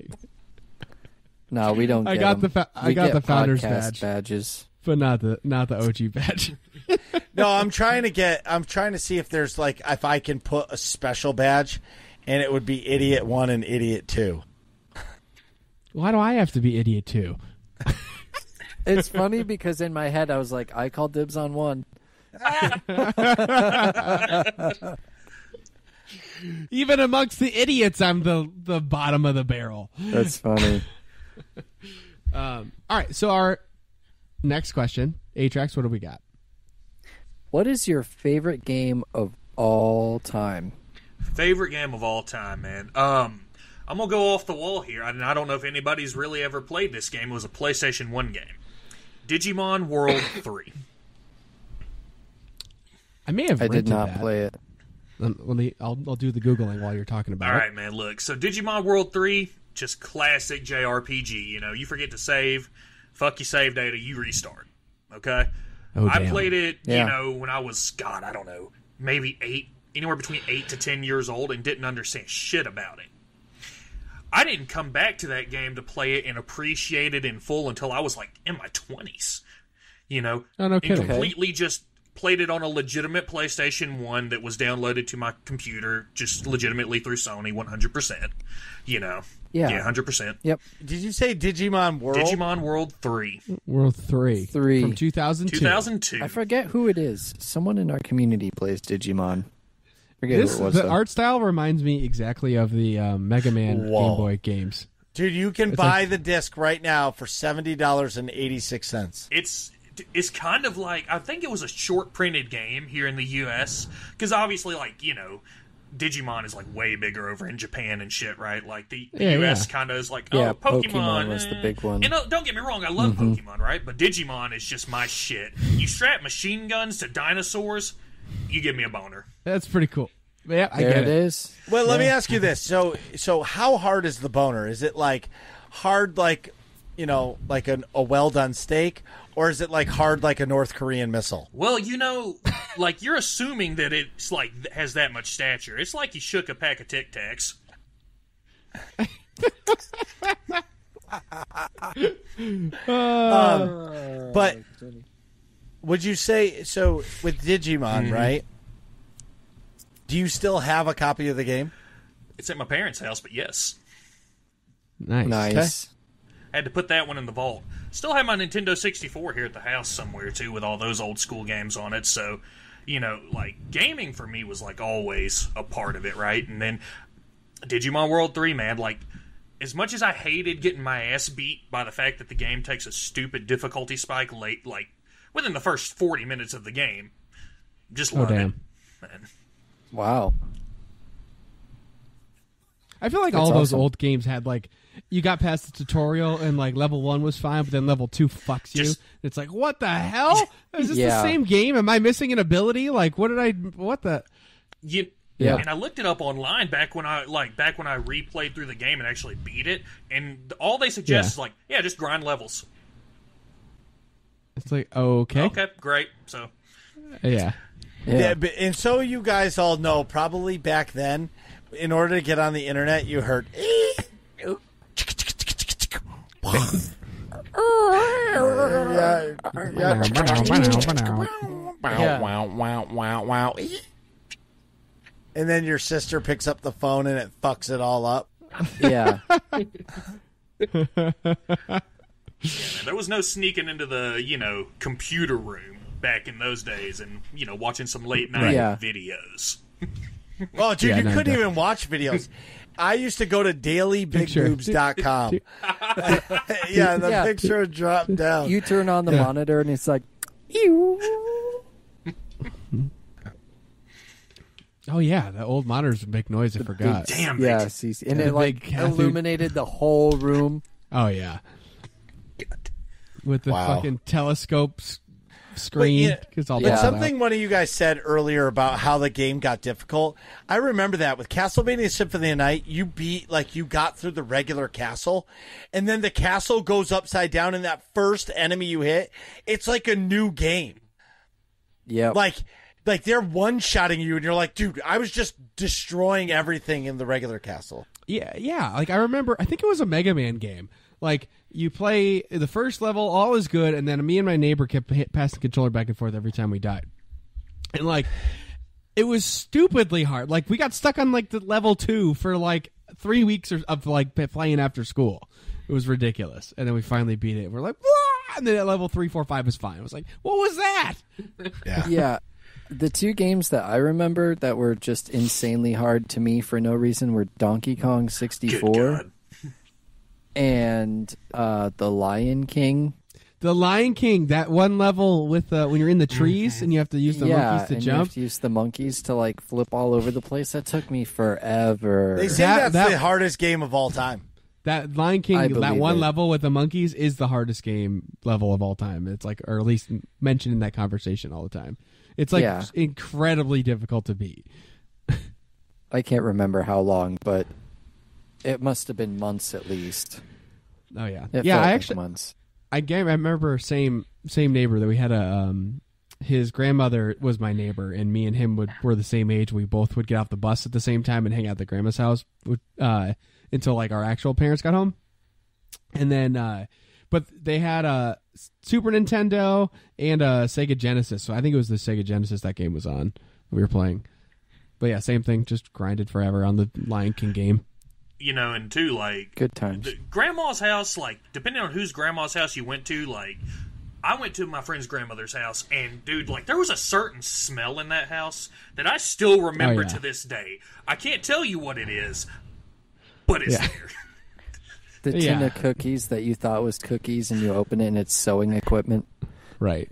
no, we don't. I get got them. I got the founder's podcast badge, badges, but not the OG badge. No, I'm trying to see if there's, like, if I can put a special badge, and it would be Idiot 1 and Idiot 2. Why do I have to be idiot 2? It's funny because in my head I was like, I call dibs on 1. Even amongst the idiots, I'm the bottom of the barrel. That's funny. All right, so our next question, Atrax, what do we got? What is your favorite game of all time? Favorite game of all time, man. I'm going to go off the wall here. I don't know if anybody's really ever played this game. It was a PlayStation 1 game. Digimon World 3. I may have I did rented not that. play it. I'll do the Googling while you're talking about All it. right, man, look. So Digimon World 3, just classic JRPG. You know, you forget to save, fuck your save data, you restart. Okay? Oh, I damn. played it, Yeah. you know, when I was, God, I don't know, maybe anywhere between 8 to 10 years old and didn't understand shit about it. I didn't come back to that game to play it and appreciate it in full until I was, like, in my 20s. You know? Oh, no and kidding. completely just played it on a legitimate PlayStation 1 that was downloaded to my computer just legitimately through Sony 100%. You know? Yeah. Yeah, 100%. Yep. Did you say Digimon World? Digimon World 3. World 3. 3. From 2002. 2002. I forget who it is. Someone in our community plays Digimon. Forget who it was. The though. art style reminds me exactly of the Mega Man Whoa. Game Boy games. Dude, you can buy the disc right now for $70.86. It's kind of like, I think it was a short printed game here in the US, because obviously, like, you know, Digimon is like way bigger over in Japan and shit, right? Like the US kind of is like, Yeah, oh, Pokemon was the big one. And don't get me wrong, I love Pokemon, right? But Digimon is just my shit. You strap machine guns to dinosaurs, you give me a boner. That's pretty cool. Yeah, I There get it is. Well, let me ask you this. So how hard is the boner? Is it like hard like, you know, like a well-done steak? Or is it like hard like a North Korean missile? Well, you know, like, you're assuming that it's like has that much stature. It's like you shook a pack of Tic Tacs. But would you say, so with Digimon, right? Do you still have a copy of the game? It's at my parents' house, but yes. Nice. Nice. I had to put that one in the vault. Still have my Nintendo 64 here at the house somewhere, too, with all those old school games on it. So, you know, like, gaming for me was, like, always a part of it, right? And then Digimon World 3, man, like, as much as I hated getting my ass beat by the fact that the game takes a stupid difficulty spike late, like, within the first 40 minutes of the game, just love it. Man. Wow. I feel like That's all those awesome. old games had, like, you got past the tutorial and, like, level 1 was fine, but then level 2 fucks you. It's like, what the hell? Is this the Yeah. same game? Am I missing an ability? Like, what the? Yeah. And I looked it up online back when I replayed through the game and actually beat it, and all they suggest is like, yeah, just grind levels. It's like, okay. Okay, great. So Yeah. And so you guys all know, probably back then, in order to get on the internet, you heard. Wow. And then your sister picks up the phone and it fucks it all up. Yeah. yeah, man, there was no sneaking into the computer room back in those days and watching some late night videos. Oh, dude, you couldn't even watch videos. I used to go to dailyBigBoobs.com. Yeah, and the picture would drop down. You turn on the monitor and it's like, ew. Oh yeah, the old monitors would make noise. I forgot. Damn. Yeah, and it like illuminated the whole room. Oh yeah, with the fucking telescope screen. But something one of you guys said earlier about how the game got difficult. I remember that with Castlevania Symphony of the Night, you got through the regular castle, and then the castle goes upside down, and that first enemy you hit, it's like a new game. Yeah, like they're one-shotting you, and you're like, dude, I was just destroying everything in the regular castle. Yeah. Like I remember, I think it was a Mega Man game. Like you play the first level, all is good, and then me and my neighbor kept passing the controller back and forth every time we died, and like it was stupidly hard. Like we got stuck on like the level 2 for like 3 weeks of like playing after school. It was ridiculous, and then we finally beat it. We're like, wah! And then at level 3, 4, 5 was fine. I was like, what was that? Yeah. The two games that I remember that were just insanely hard to me for no reason were Donkey Kong 64 and The Lion King. The Lion King, that one level with when you're in the trees and you have to use the monkeys to jump. You have to use the monkeys to like flip all over the place. That took me forever. They say that's the hardest game of all time. That Lion King, that one level with the monkeys is the hardest game level of all time. It's like, or at least mentioned in that conversation all the time. It's like incredibly difficult to beat. I can't remember how long, but it must have been months at least. Oh yeah, I actually months. I remember same neighbor that we had his grandmother was my neighbor, and me and him were the same age. We both would get off the bus at the same time and hang out at the grandma's house until like our actual parents got home, and then. But they had a Super Nintendo and a Sega Genesis, so I think it was the Sega Genesis that game was on. We were playing, but yeah, same thing, just grinded forever on the Lion King game. And too, like good times. Grandma's house, like depending on whose grandma's house you went to, like I went to my friend's grandmother's house, and dude, like there was a certain smell in that house that I still remember to this day. I can't tell you what it is, but it's there. The tin of cookies that you thought was cookies, and you open it and it's sewing equipment. Right.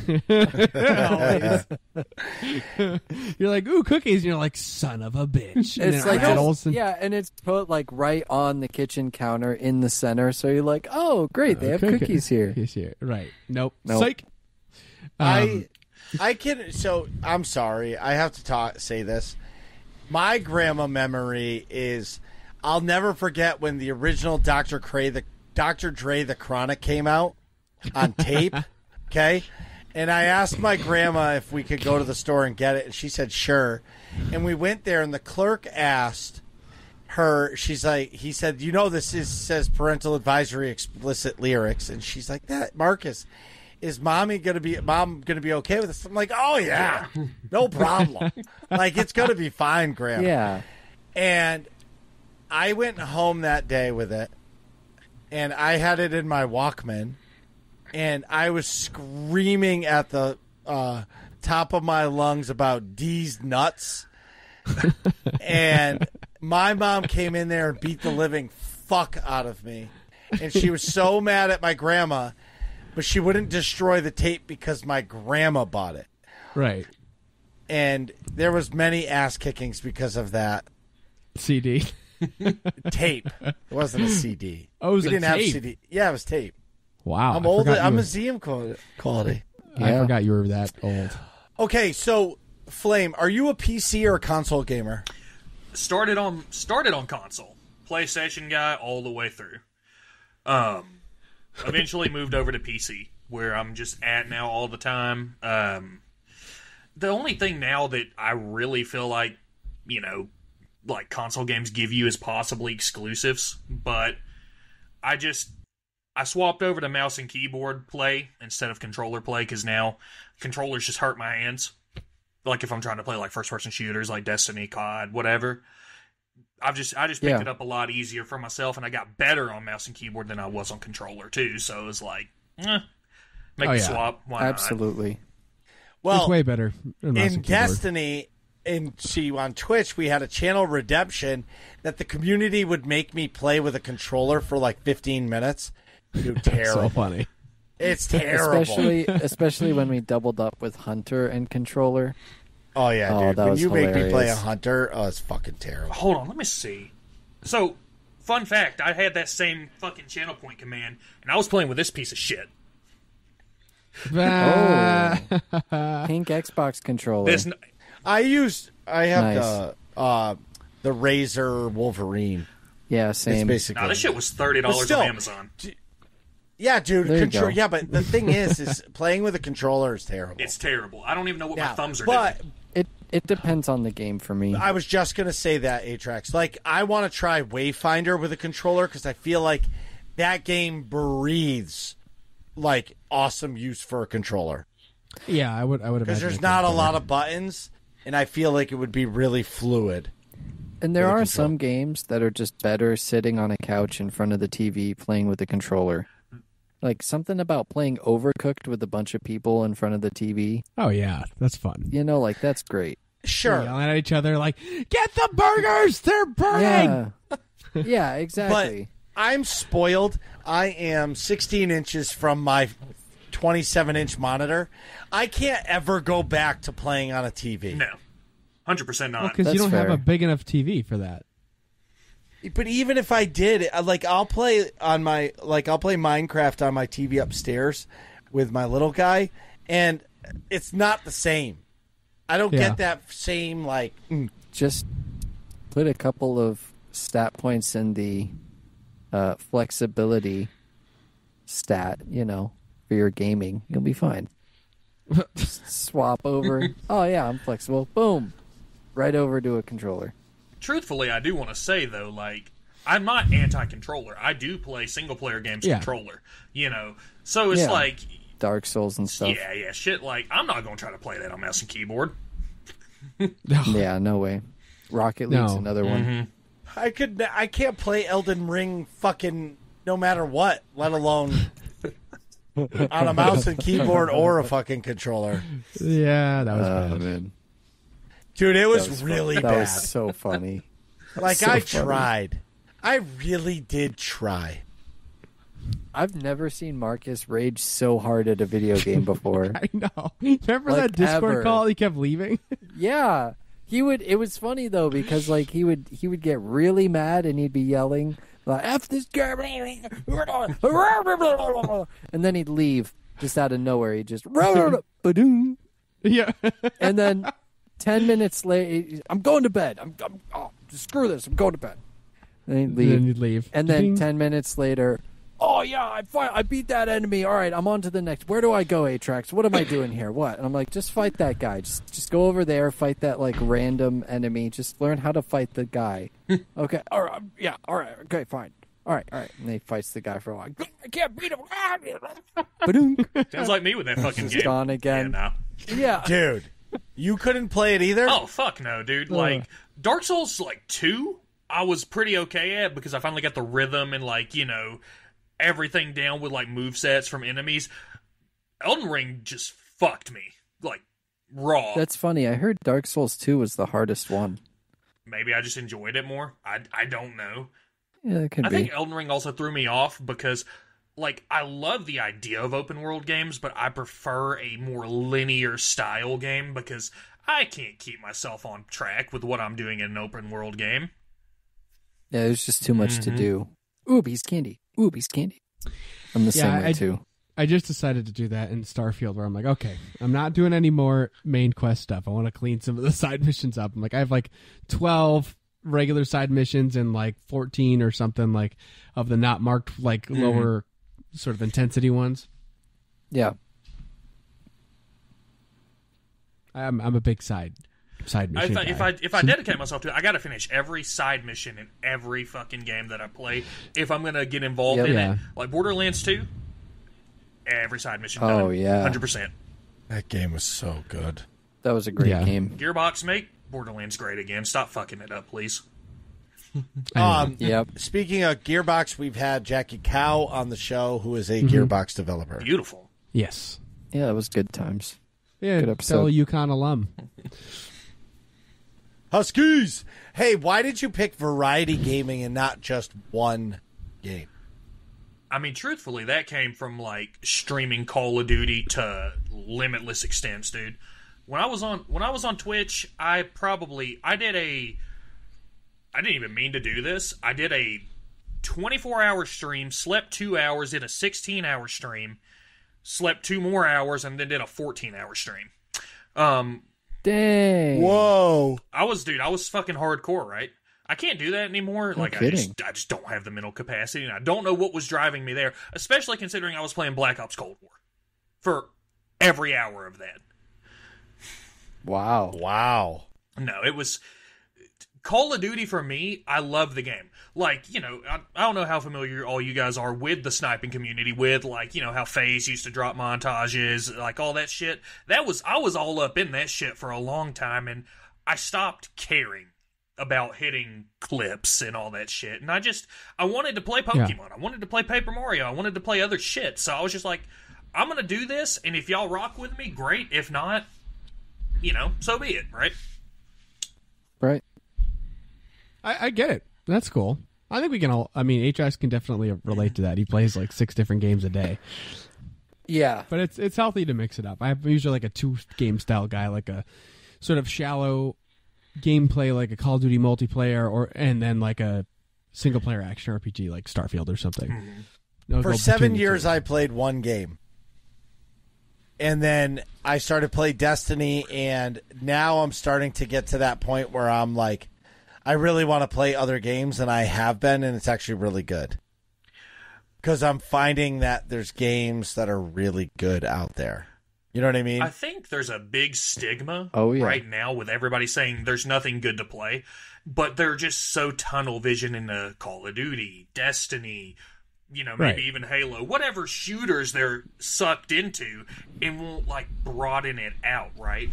You're like, ooh, cookies, and you're like, son of a bitch. And it's like and it's put like right on the kitchen counter in the center. So you're like, oh, great, they have cookies here. Right. Nope. Psych. I can. So I'm sorry, I have to say this. My grandma memory is. I'll never forget when the original Dr. Dre the Chronic came out on tape, okay? And I asked my grandma if we could go to the store and get it, and she said sure. And we went there, and the clerk asked her, she's like, he said, this says parental advisory explicit lyrics, and she's like, that Marcus, is mom gonna be okay with this? I'm like, oh yeah, no problem. Like it's gonna be fine, grandma. Yeah. And I went home that day with it, and I had it in my Walkman, and I was screaming at the top of my lungs about D's nuts. And my mom came in there and beat the living fuck out of me. And she was so mad at my grandma, but she wouldn't destroy the tape because my grandma bought it. Right. And there was many ass kickings because of that. CD. Tape. It wasn't a CD. Oh, it was we didn't tape. have CD. Yeah, it was tape. Wow. I'm old. I'm museum quality. I forgot you were that old. Okay, so Flame, are you a PC or a console gamer? Started on console, PlayStation guy all the way through. Eventually moved over to PC, where I'm just at now all the time. The only thing now that I really feel like, like console games give you is possibly exclusives, but I swapped over to mouse and keyboard play instead of controller play, because now controllers just hurt my hands. Like if I'm trying to play like first-person shooters like Destiny, COD, whatever. I just picked it up a lot easier for myself, and I got better on mouse and keyboard than I was on controller too. So it was like, make the swap. Why not? Absolutely. Well, it's way better in Destiny. On Twitch, we had a channel redemption that the community would make me play with a controller for like 15 minutes. Dude, terrible. So funny. It's terrible. Especially when we doubled up with Hunter and controller. Oh, yeah, dude. That when was you hilarious. make me play a Hunter, it's fucking terrible. Hold on, let me see. So, fun fact, I had that same fucking channel point command, and I was playing with this piece of shit. Pink Xbox controller. I have Nice. the Razer Wolverine. Yeah, same. It's basically. Now, this shit was $30 on Amazon. Yeah, dude. There you go. Yeah, but the thing is playing with a controller is terrible. It's terrible. I don't even know what my thumbs are but doing. It depends on the game for me. I was just gonna say that, Atrax. Like, I want to try Wayfinder with a controller because I feel like that game breathes like awesome use for a controller. Yeah, I would imagine. Because there's not a lot of buttons, and I feel like it would be really fluid. And there are some games that are just better sitting on a couch in front of the TV playing with a controller. Like something about playing Overcooked with a bunch of people in front of the TV. Oh yeah, that's fun. Like that's great. Sure. Yelling at each other like, "Get the burgers! They're burning!" Yeah, exactly. But I'm spoiled. I am 16 inches from my 27-inch monitor. I can't ever go back to playing on a TV. No. 100% not. Because you That's don't have fair. a big enough TV for that. But even if I did, I'll play Minecraft on my TV upstairs with my little guy, and it's not the same. I don't get that same Just put a couple of stat points in the flexibility stat, for your gaming. You'll be fine. Just swap over. Oh yeah, I'm flexible. Boom. Right over to a controller. Truthfully, I do want to say, though, I'm not anti-controller. I do play single-player games controller, So it's like... Dark Souls and stuff. Yeah, shit, I'm not going to try to play that on mouse and keyboard. Yeah, no way. Rocket League's another one. I can't play Elden Ring fucking no matter what, let alone on a mouse and keyboard or a fucking controller. Yeah, that was bad. Man. Dude, it was really bad. That was so funny. I funny. tried. I really did try. I've never seen Marcus rage so hard at a video game before. I know. Remember that Discord ever. call he kept leaving? Yeah. He would. It was funny though because he would get really mad and he'd be yelling like "F this game," and then he'd leave just out of nowhere. He'd just ba-doom. Yeah. And then 10 minutes later, I'm going to bed. Screw this. I'm going to bed. And he'd leave. Then you'd leave. And then 10 minutes later, oh yeah, I beat that enemy. All right, I'm on to the next. Where do I go, Atrax? What am I doing here? What? And I'm like, just fight that guy. Just go over there, fight that random enemy. Just learn how to fight the guy. Okay. All right. Yeah. All right. Okay. Fine. All right. And he fights the guy for a while. I can't beat him. Ba-doom. Sounds like me with that fucking game. Gone again. Yeah, no. Yeah. Dude, you couldn't play it either? Oh, fuck no, dude. Dark Souls, 2, I was pretty okay at because I finally got the rhythm and, everything down with, movesets from enemies. Elden Ring just fucked me. Raw. That's funny. I heard Dark Souls 2 was the hardest one. Maybe I just enjoyed it more. I don't know. Yeah, it could I be. think Elden Ring also threw me off because, I love the idea of open world games, but I prefer a more linear style game because I can't keep myself on track with what I'm doing in an open world game. Yeah, there's just too much to do. Oobies candy. I'm the same way too. I just decided to do that in Starfield, where I'm like, okay, I'm not doing any more main quest stuff. I want to clean some of the side missions up. I'm like, I have like 12 regular side missions and like 14 or something like of the not marked like lower sort of intensity ones. Yeah. I'm a big side mission guy. If I dedicate myself to it, I got to finish every side mission in every fucking game that I play if I'm gonna get involved in it. Like Borderlands 2, every side mission done. Oh yeah, 100%. That game was so good. That was a great game. Gearbox, make Borderlands great again. Stop fucking it up, please. Yep. Speaking of Gearbox, we've had Jackie Cow on the show, who is a Gearbox developer. Beautiful. Yes. Yeah, it was good times. Yeah, good episode. fellow UConn alum. Huskies! Hey, why did you pick variety gaming and not just one game? I mean, truthfully, that came from like streaming Call of Duty to limitless extents, dude. When I was on Twitch, I didn't even mean to do this. I did a 24-hour stream, slept 2 hours, did a 16-hour stream, slept 2 more hours, and then did a 14-hour stream. Dang. Whoa. I was fucking hardcore, right? I can't do that anymore. No like kidding. I just don't have the mental capacity, and I don't know what was driving me there, especially considering I was playing Black Ops Cold War for every hour of that. Wow. No, it was Call of Duty for me. I love the game. Like, you know, I don't know how familiar all you guys are with the sniping community, with like, you know, how FaZe used to drop montages, like all that shit. I was all up in that shit for a long time, and I stopped caring about hitting clips and all that shit. And I wanted to play Pokemon. Yeah. I wanted to play Paper Mario. I wanted to play other shit. So I was just like, I'm going to do this, and if y'all rock with me, great. If not, you know, so be it, right? Right. I get it. That's cool. I think we can all, I mean, HX can definitely relate to that. He plays like 6 different games a day. Yeah. But it's healthy to mix it up. I'm usually like a 2-game style guy, like a sort of shallow gameplay, like a Call of Duty multiplayer, and then like a single player action RPG like Starfield or something. For 7 years, I played one game. And then I started playing Destiny, and now I'm starting to get to that point where I'm like, I really want to play other games, and I have been, and it's actually really good. Because I'm finding that there's games that are really good out there. You know what I mean? I think there's a big stigma right now with everybody saying there's nothing good to play, but they're just so tunnel vision into Call of Duty, Destiny, you know, maybe even Halo, whatever shooters they're sucked into, and won't like broaden it out, right?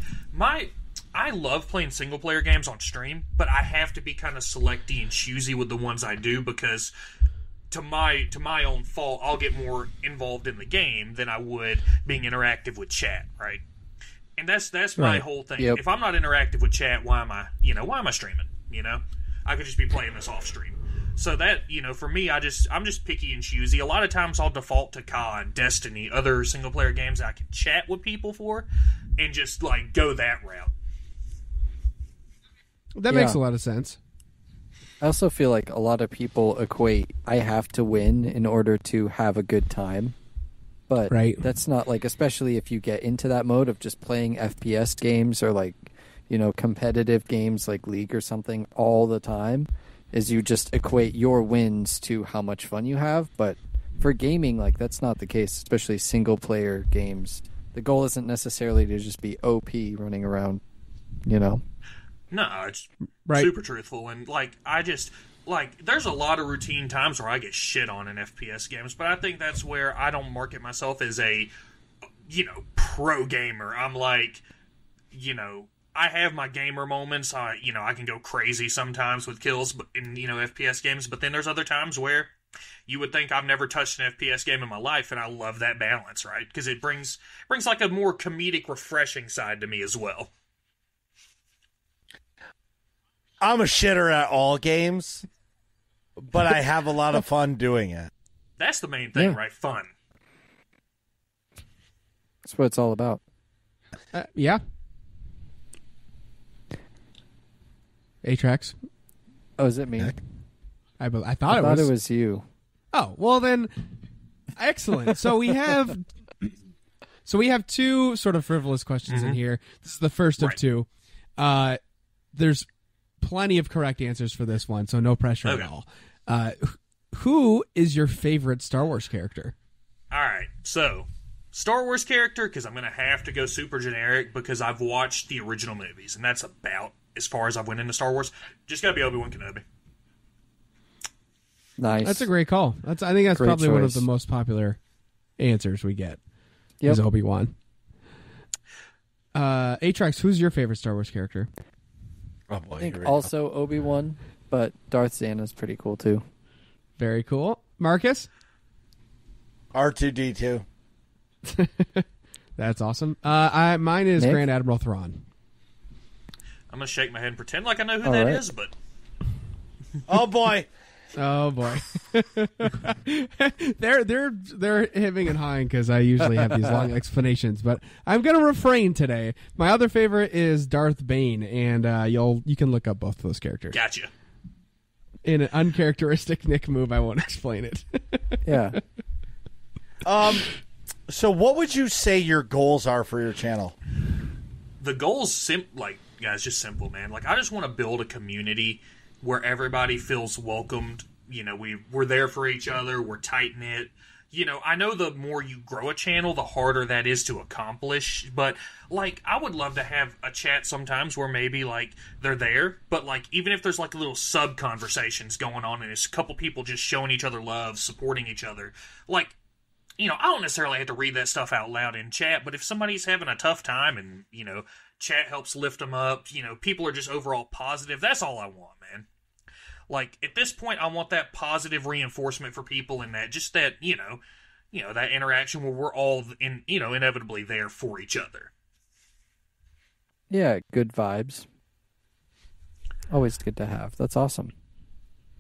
I love playing single-player games on stream, but I have to be kind of selecty and choosy with the ones I do because, to my own fault, I'll get more involved in the game than I would being interactive with chat, right? And that's my whole thing. Yep. If I'm not interactive with chat, why am I streaming? You know, I could just be playing this off stream. So that, you know, for me, I'm just picky and choosy. A lot of times I'll default to COD, Destiny, other single-player games that I can chat with people for, and just like go that route. That makes a lot of sense. I also feel like a lot of people equate I have to win in order to have a good time. But that's not like, especially if you get into that mode of just playing FPS games or like, you know, competitive games like League or something all the time, is you just equate your wins to how much fun you have. But for gaming, like that's not the case, especially single player games. The goal isn't necessarily to just be OP running around, you know? No, it's super truthful, and there's a lot of routine times where I get shit on in FPS games, but I think that's where I don't market myself as a, you know, pro gamer. I'm like, you know, I have my gamer moments. I can go crazy sometimes with kills in, you know, FPS games, but then there's other times where you would think I've never touched an FPS game in my life, and I love that balance, right? Because it brings like a more comedic, refreshing side to me as well. I'm a shitter at all games, but I have a lot of fun doing it. That's the main thing, right? Fun. That's what it's all about. Yeah. A-Trax. Oh, is it me? I thought it was you. Oh, well then, Excellent. So we have two sort of frivolous questions in here. This is the first of two. There's plenty of correct answers for this one, so no pressure at all. Who is your favorite Star Wars character? All right, so Star Wars character, because I'm going to have to go super generic because I've watched the original movies, and that's about as far as I've went into Star Wars. Just got to be Obi-Wan Kenobi. Nice. That's a great call. I think that's Great probably one of choice. the most popular answers we get. Yep. Is Obi-Wan. Atrax, who's your favorite Star Wars character? Oh boy, I think here we go. also Obi-Wan, but Darth Xana's pretty cool too. Very cool. Marcus? R2D2. That's awesome. Mine is Nick? Grand Admiral Thrawn. I'm going to shake my head and pretend like I know who All that right. is, but Oh boy. Oh boy, they're hemming and hawing because I usually have these long explanations, but I'm gonna refrain today. My other favorite is Darth Bane, and you can look up both of those characters. gotcha. In an uncharacteristic Nick move, I won't explain it. Yeah. So what would you say your goals are for your channel? The goal's guys, just simple, man. Like, I just want to build a community where everybody feels welcomed. You know, we're there for each other. We're tight-knit. You know, I know the more you grow a channel, the harder that is to accomplish. But, like, I would love to have a chat sometimes where maybe, like, they're there. But, like, even if there's, like, little sub-conversations going on and it's a couple people just showing each other love, supporting each other. Like, you know, I don't necessarily have to read that stuff out loud in chat. But if somebody's having a tough time and, you know, chat helps lift them up, you know, people are just overall positive, that's all I want, man. Like, at this point, I want that positive reinforcement for people and that, just that, you know, that interaction where we're all, inevitably there for each other. Yeah, good vibes. Always good to have. That's awesome.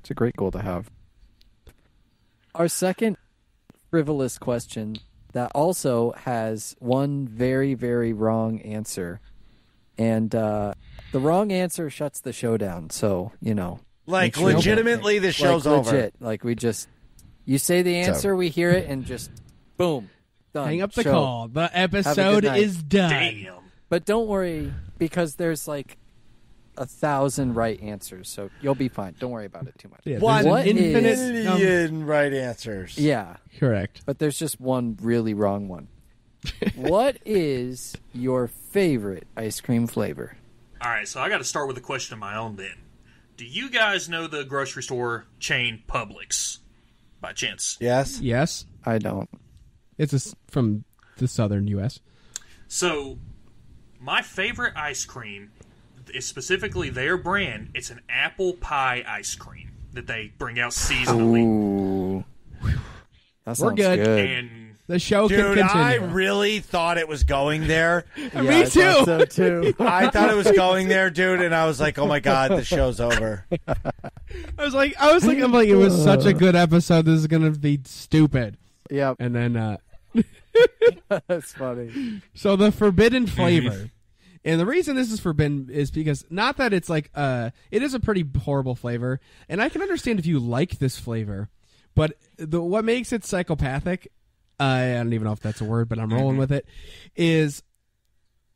It's a great goal to have. Our second frivolous question that also has one very, very wrong answer. And the wrong answer shuts the show down, so, you know. Like, Make sure- legitimately, the show's like, over. legit. Like, you say the answer, we hear it, and just, boom, done. Hang up the Show. call. The Have a good episode night. is done. Damn. But don't worry, because there's, like, 1,000 right answers, so you'll be fine. Don't worry about it too much. Yeah, One there's an is- infinite million right answers. Yeah, Correct. but there's just one really wrong one. What is your favorite ice cream flavor? All right, so I got to start with a question of my own then. Do you guys know the grocery store chain Publix, by chance? Yes. Yes, I don't. it's from the southern U.S. So, my favorite ice cream is specifically their brand. It's an apple pie ice cream that they bring out seasonally. Ooh. That sounds good. And The show can Dude, I continue. really thought it was going there. Yeah, Me I thought too. so too. I thought it was going there, dude, and I was like, oh my god, the show's over. I was like, it was such a good episode. This is gonna be stupid. Yep, And then, that's funny. so the forbidden flavor, and the reason this is forbidden is because not that it's like, it is a pretty horrible flavor, and I can understand if you like this flavor, but what makes it psychopathic, I don't even know if that's a word, but I'm rolling with it, is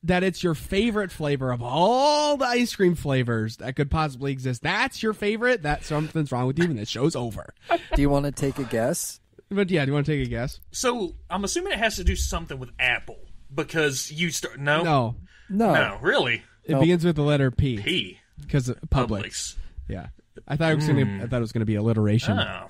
that it's your favorite flavor of all the ice cream flavors that could possibly exist. That's your favorite. That something's wrong with you, and the show's over. Do you want to take a guess? But yeah, do you want to take a guess? so, I'm assuming it has to do something with apple. Because you start... No? No, No, really? it begins with the letter P P. because Publix. Publix. Yeah, I thought it was gonna be alliteration. Oh.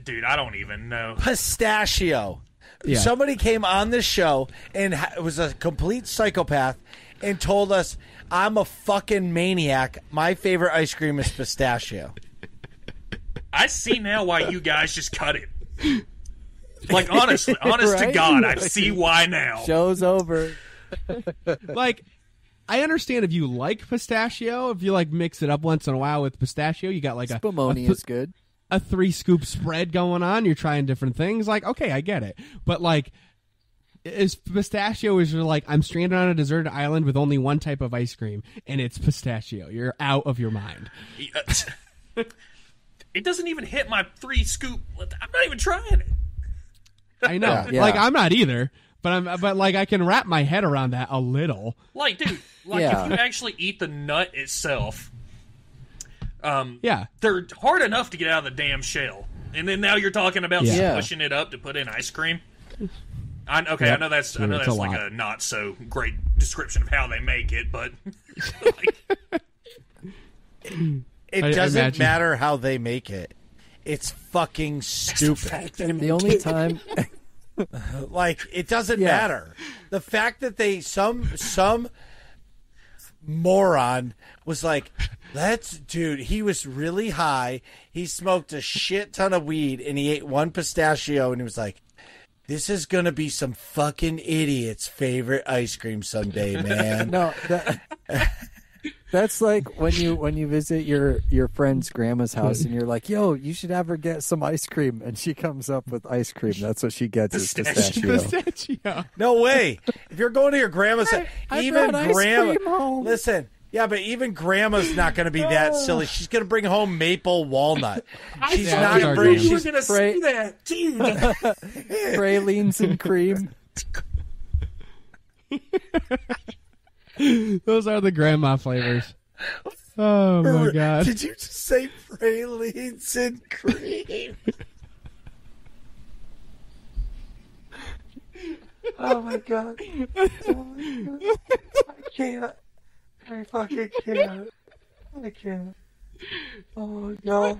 Dude, I don't even know. Pistachio. Yeah. Somebody came on this show and was a complete psychopath and told us, I'm a fucking maniac. My favorite ice cream is pistachio. I see now why you guys just cut it. Like, honest to Right? God, I see why now. Show's over. Like, I understand if you like pistachio, if you like mix it up once in a while with pistachio, you got like Spumoni is good. a 3-scoop spread going on. You're trying different things. Like, okay, I get it. But like, is pistachio is you're like, I'm stranded on a deserted island with only one type of ice cream, and it's pistachio. You're out of your mind. It doesn't even hit my 3 scoop. I'm not even trying it. I know. Yeah. Like, I'm not either. But like I can wrap my head around that a little. Like, dude, like Yeah. if you actually eat the nut itself, Yeah. they're hard enough to get out of the damn shell. And then now you're talking about Yeah. smushing it up to put in ice cream. I know that's True, it's a like lot. a not so great description of how they make it, but like, It I doesn't imagine. matter how they make it. It's fucking stupid. The only time, Like, it doesn't Yeah. matter. The fact that they some moron was like, dude, he was really high. He smoked a shit ton of weed and he ate one pistachio and he was like, this is gonna be some fucking idiot's favorite ice cream someday, man. no, that's like when you visit your friend's grandma's house and you're like, yo, you should have her get some ice cream, and she comes up with ice cream. That's what she gets is pistachio. Pistachio. No way. If you're going to your grandma's, I even brought ice grandma. cream home. Listen, yeah, but even grandma's not going to be that silly. She's going to bring home maple walnut. She's Yeah, not those going are to bring. good. you were She's gonna Right. say that, dude. Pralines and cream. Those are the grandma flavors. Oh my god. Did you just say pralines and cream? Oh my god! Oh my god! I can't. I fucking can't. I can't. Oh no!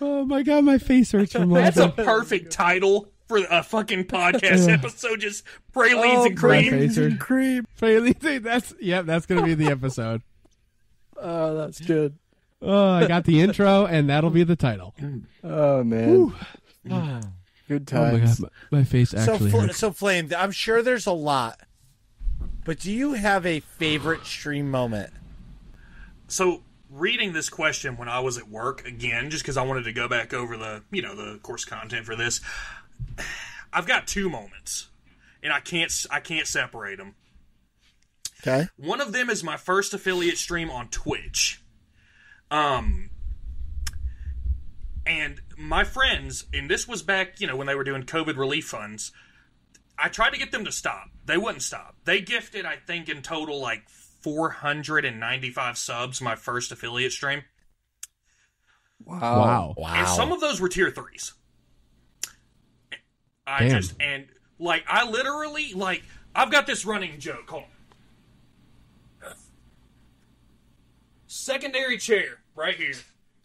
Oh my god, my face hurts from That's a laughing. perfect title for a fucking podcast episode. Just pralines and My cream. face hurts. Cream. That's gonna be the episode. Oh, that's good. Oh, I got the intro, and that'll be the title. Oh man, good Oh my times. god, my face actually hurts. So Flame, I'm sure there's a lot, but do you have a favorite stream moment? So, reading this question when I was at work again, just because I wanted to go back over the course content for this, I've got 2 moments, and I can't separate them. Okay. One of them is my first affiliate stream on Twitch. And my friends, and this was back, when they were doing COVID relief funds, I tried to get them to stop. They wouldn't stop. They gifted, I think, in total, like 495 subs my first affiliate stream. Wow. And some of those were tier 3s. Damn. I literally, I've got this running joke. Hold on. Secondary chair, right here.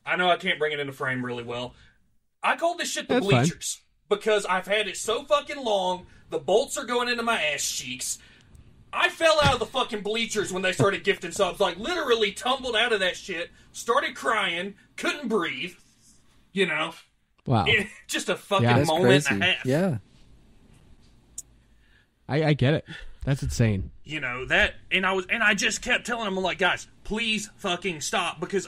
I know I can't bring it into frame really well. I call this shit the That's fine. bleachers. Because I've had it so fucking long, the bolts are going into my ass cheeks. I fell out of the fucking bleachers when they started gifting subs. Like, literally tumbled out of that shit, started crying, couldn't breathe. Wow. Just a fucking Yeah, That's moment crazy. and a half. Yeah. I get it. That's insane. I just kept telling them, I'm like, guys, please fucking stop, because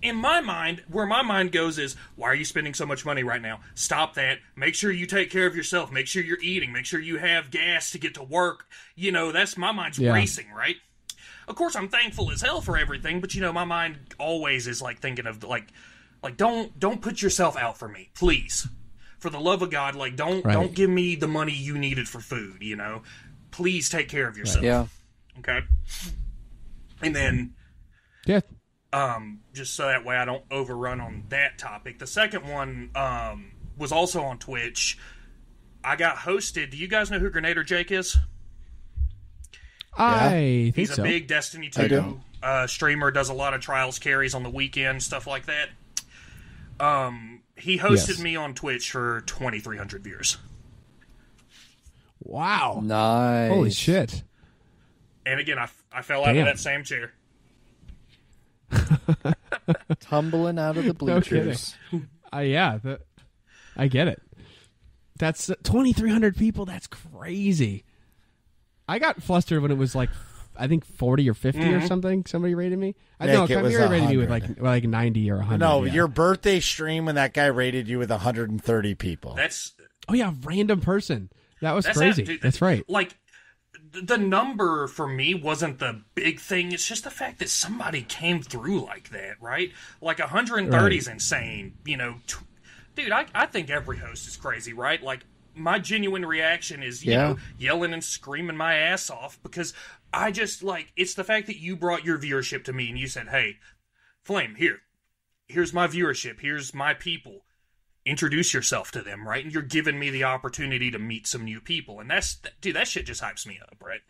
in my mind, where my mind goes is, why are you spending so much money right now? Stop that. Make sure you take care of yourself. Make sure you're eating. Make sure you have gas to get to work. That's my mind's racing, right? Of course, I'm thankful as hell for everything, but my mind always is like thinking of like don't put yourself out for me, please. For the love of God, don't give me the money you needed for food, Please take care of yourself. Yeah. Okay. And then, Yeah. just so that way I don't overrun on that topic. The second one was also on Twitch. I got hosted. Do you guys know who Grenader Jake is? I think He's so. a big Destiny I 2 do. Streamer. Does a lot of trials carries on the weekend, stuff like that. He hosted me on Twitch for 2,300 viewers. Wow. Nice. Holy shit. And again, I fell out of Damn. that same chair. Tumbling out of the No kidding. bleachers. I get it. That's 2,300 people. That's crazy. I got flustered when it was like, I think 40 or 50 or something. Somebody rated me. I know Nick, it was Kaviri rated me with 100. like 90 or 100. No, yeah. your birthday stream when that guy rated you with 130 people. That's Oh yeah, random person. That was That's crazy. dude, That's right. Like, the number for me wasn't the big thing. It's just the fact that somebody came through like that, right? Like 130 is insane. You know, dude, I think every host is crazy, right? Like, my genuine reaction is, you know, yelling and screaming my ass off because I just, like, it's the fact that you brought your viewership to me and you said, hey, Flame, here's my viewership, here's my people. Introduce yourself to them, right? And you're giving me the opportunity to meet some new people. And dude, that shit just hypes me up, right?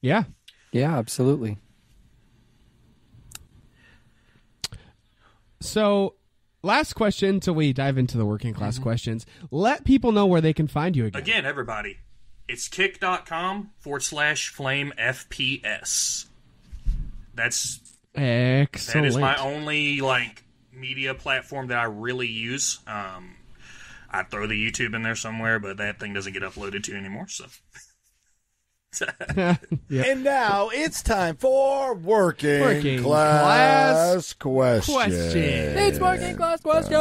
Yeah. Yeah, absolutely. So, last question until we dive into the working class questions. Let people know where they can find you again. Again, everybody, it's kick.com/FlameFPS. That's Excellent. That is my only, like, media platform that I really use. I throw the YouTube in there somewhere, but that thing doesn't get uploaded to anymore, so... And now it's time for working class questions. It's working class questions.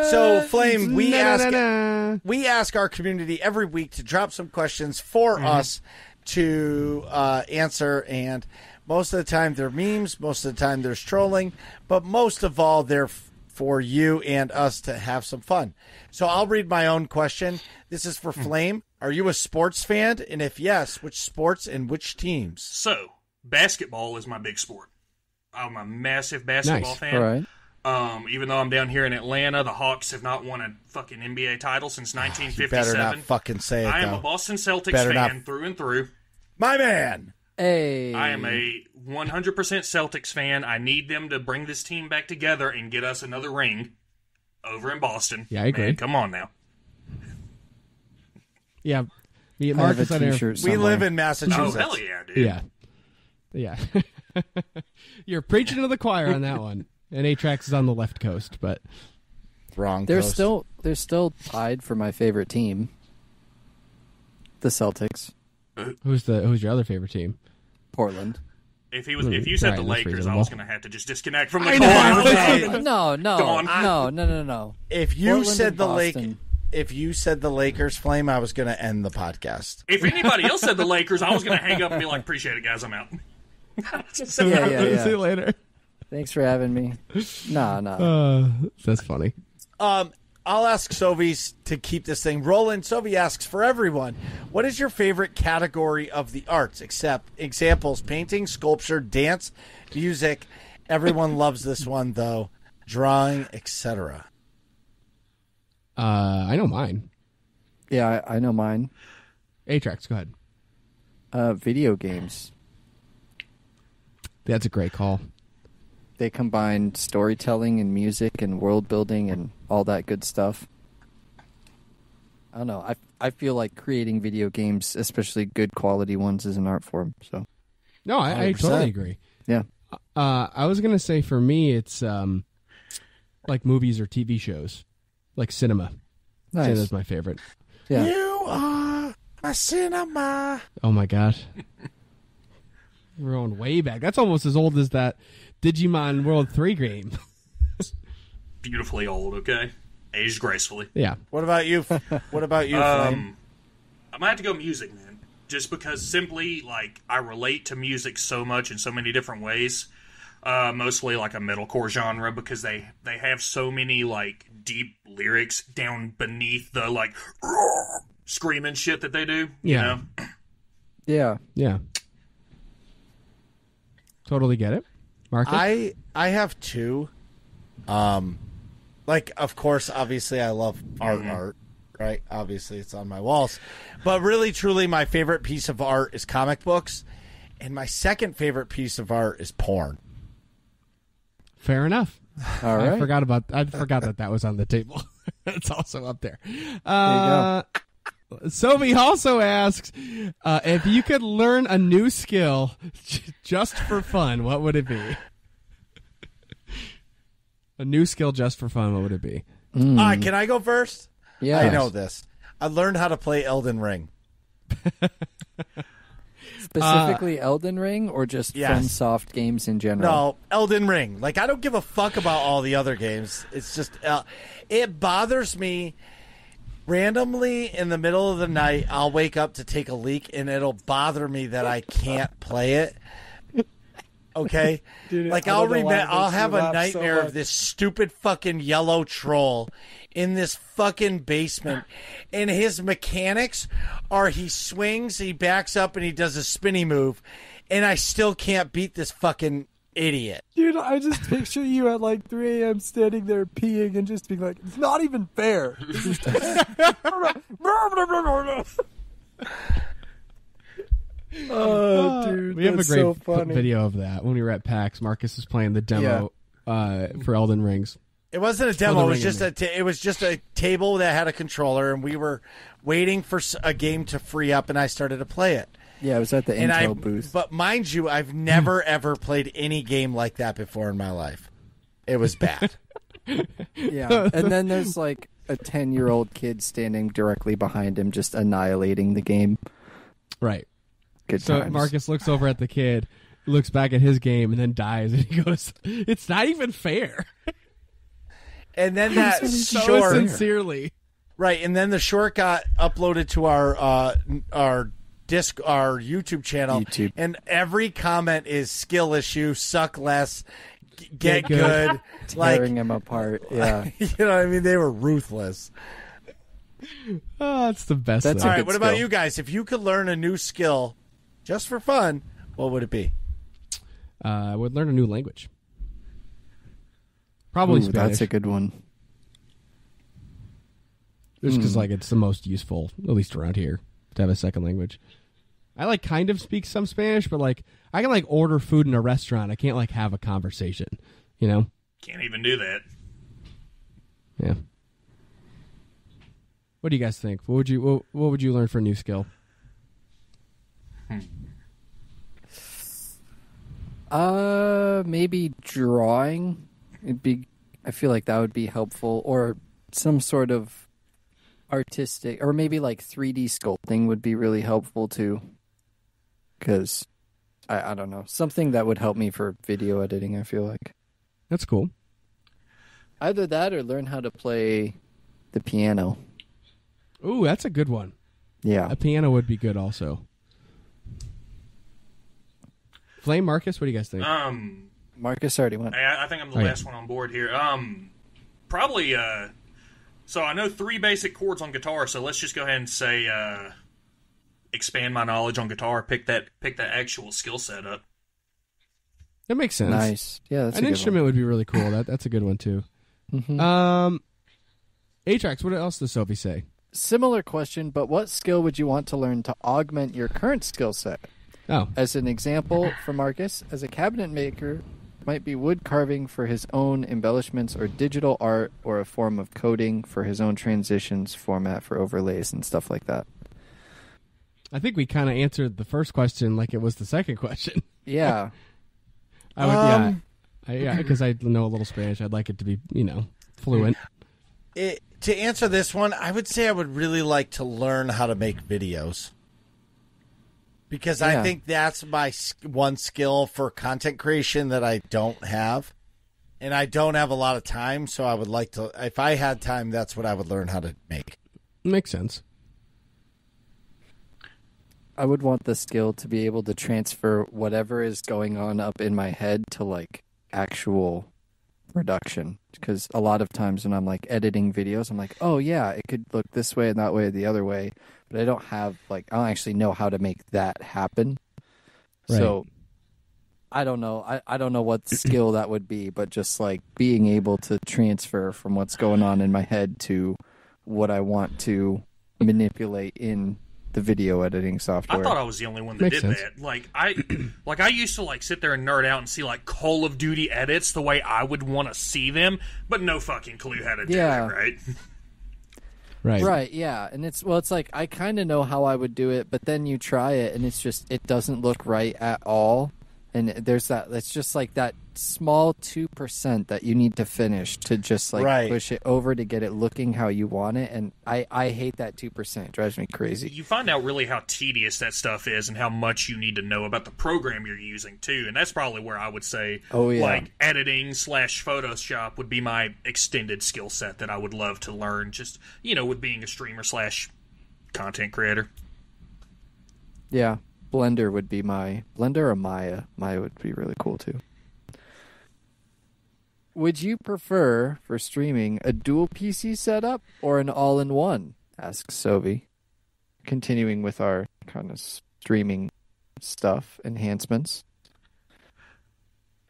So, Flame, we ask our community every week to drop some questions for us to answer, and most of the time they're memes, most of the time there's trolling, but most of all they're for you and us to have some fun. So I'll read my own question. This is for Flame. Are you a sports fan? And if yes, which sports and which teams? So, basketball is my big sport. I'm a massive basketball fan. All right. Even though I'm down here in Atlanta, the Hawks have not won a fucking NBA title since 1957. Better not fucking say it, I am though. a Boston Celtics Better fan not. through and through. My man! Hey. I am a 100% Celtics fan. I need them to bring this team back together and get us another ring over in Boston. Yeah, I agree. Man, come on now. Yeah. Me and I have Marcus a on there. t-shirt We somewhere. live in Massachusetts. Oh, hell yeah, dude. Yeah. Yeah. You're preaching to the choir on that one. And A-Trax is on the left coast, but Wrong They're coast. still tied for my favorite team. The Celtics. who's your other favorite team? Portland. If you said Right, the that's Lakers, I reasonable. was going to have to just disconnect from the I call. know. No, Go on. no. If you Portland said and the Boston. If you said the Lakers, Flame, I was going to end the podcast. If anybody else said the Lakers, I was going to hang up and be like, appreciate it, guys, I'm out. Yeah. See you later. Thanks for having me. No. That's funny. I'll ask Sovies to keep this thing rolling. Sovi asks for everyone, what is your favorite category of the arts? Examples, painting, sculpture, dance, music. Everyone loves this one, though. Drawing, etc. I know mine. Yeah, I know mine. A-Trax, go ahead. Video games. That's a great call. They combine storytelling and music and world building and all that good stuff. I don't know. I feel like creating video games, especially good quality ones, is an art form. So No, I 100%. totally agree. yeah. I was going to say for me, it's like movies or TV shows, like cinema. Nice. Cinema's my favorite. Yeah. You are my cinema. Oh my god. We're going way back. That's almost as old as that Digimon World 3 game. Beautifully old, okay? Aged gracefully. Yeah. What about you? Flame? I'm gonna have to go music, man. Just because simply, like, I relate to music so much in so many different ways. Mostly like a metalcore genre because they have so many, like, deep lyrics down beneath the, like, screaming shit that they do. You Yeah. know? Yeah. Yeah. Totally get it. Marcus? I have two. Like, of course, obviously, I love art, right? Obviously, it's on my walls. But really, truly, my favorite piece of art is comic books. And my second favorite piece of art is porn. Fair enough. All right. I forgot that was on the table. It's also up there. There you go. Sophie also asks, if you could learn a new skill just for fun, what would it be? A new skill just for fun, what would it be? Can I go first? Yeah. I know this. I learned how to play Elden Ring. Specifically Elden Ring or just Yes. FromSoft games in general? No, Elden Ring. Like, I don't give a fuck about all the other games. It's just, it bothers me randomly in the middle of the night, I'll wake up to take a leak, and it'll bother me that I can't play it. Okay, Dude, like I don't know why it I'll makes me have a laugh so nightmare much. of this stupid fucking yellow troll in this fucking basement, and his mechanics are he swings, he backs up, and he does a spinny move, and I still can't beat this fucking idiot. Dude, I just picture you at like 3 a.m. standing there peeing and just being like, it's not even fair. It's just- Oh, dude, we have a that's great so funny. video of that when we were at PAX. Marcus was playing the demo for Elden Rings. It wasn't a demo. Oh, It the was ring just it was just a table that had a controller, and we were waiting for a game to free up, and I started to play it. Yeah, it was at the And Intel booth. But mind you, I've never ever played any game like that before in my life. It was bad. Yeah, and then there's like a 10-year-old kid standing directly behind him, just annihilating the game. Right. Good So times. Marcus looks over at the kid, looks back at his game, and then dies. And he goes, "It's not even fair." And then that So short, sincerely. right? And then the short got uploaded to our YouTube channel, YouTube. and every comment is skill issue, suck less, get Get good. good, like tearing him apart. Yeah, you know what I mean? They were ruthless. Oh, it's the best. That's thing. All a right, good what about skill. you guys? If you could learn a new skill just for fun, what would it be? I would learn a new language. Probably Ooh, Spanish. that's a good one. Just because like it's the most useful, at least around here, to have a second language. I like kind of speak some Spanish, but like I can like order food in a restaurant. I can't like have a conversation. You know? Can't even do that. Yeah. What do you guys think? What would you learn for a new skill? Maybe drawing. I feel like that would be helpful, or some sort of artistic, or maybe like 3D sculpting would be really helpful too. Because I don't know, something that would help me for video editing. I feel like That's cool. either that or learn how to play the piano. Ooh, that's a good one. Yeah, A piano would be good also. Flame, Marcus, what do you guys think? Marcus already went. I think I'm the Oh, yeah. last one on board here. Probably. So I know 3 basic chords on guitar. So let's just go ahead and say, expand my knowledge on guitar. Pick that actual skill set up. That makes sense. Nice. Yeah, that's An a good instrument would be really cool. That's a good one too. one. Atrax, what else does Sophie say? Similar question, but what skill would you want to learn to augment your current skill set? Oh, As an example, for Marcus, as a cabinet maker, might be wood carving for his own embellishments, or digital art, or a form of coding for his own transitions format for overlays and stuff like that. I think we kind of answered the first question like it was the second question. Yeah. I would, yeah, because I know a little Spanish. I'd like it to be, fluent. To answer this one, I would say I would really like to learn how to make videos. Because I Yeah. think that's my one skill for content creation that I don't have. And I don't have a lot of time, so I would like to, if I had time, that's what I would learn how to make. Makes sense. I would want the skill to be able to transfer whatever is going on up in my head to like actual production. Because a lot of times when I'm like editing videos, I'm like, oh yeah, it could look this way and that way or the other way. But I don't have like, I don't actually know how to make that happen. Right. So I don't know. I don't know what skill that would be, but just like being able to transfer from what's going on in my head to what I want to manipulate in the video editing software. I thought I was the only one that Makes did sense. that. I used to like sit there and nerd out and see like Call of Duty edits the way I would want to see them, but no fucking clue how to do Yeah. it, right? Right. Right, yeah. And it's like I kind of know how I would do it, but then you try it and it's just it doesn't look right at all. And there's that. It's just like that small 2% that you need to finish to just like Right. push it over to get it looking how you want it. And I hate that 2%. It drives me crazy. You find out really how tedious that stuff is and how much you need to know about the program you're using too. And that's probably where I would say, Oh, yeah. like editing / Photoshop would be my extended skill set that I would love to learn. Just with being a streamer / content creator. Yeah. Blender would be Blender or Maya. Maya would be really cool too. Would you prefer for streaming a dual PC setup or an all-in-one? Asks Sovi. Continuing with our kind of streaming stuff, enhancements.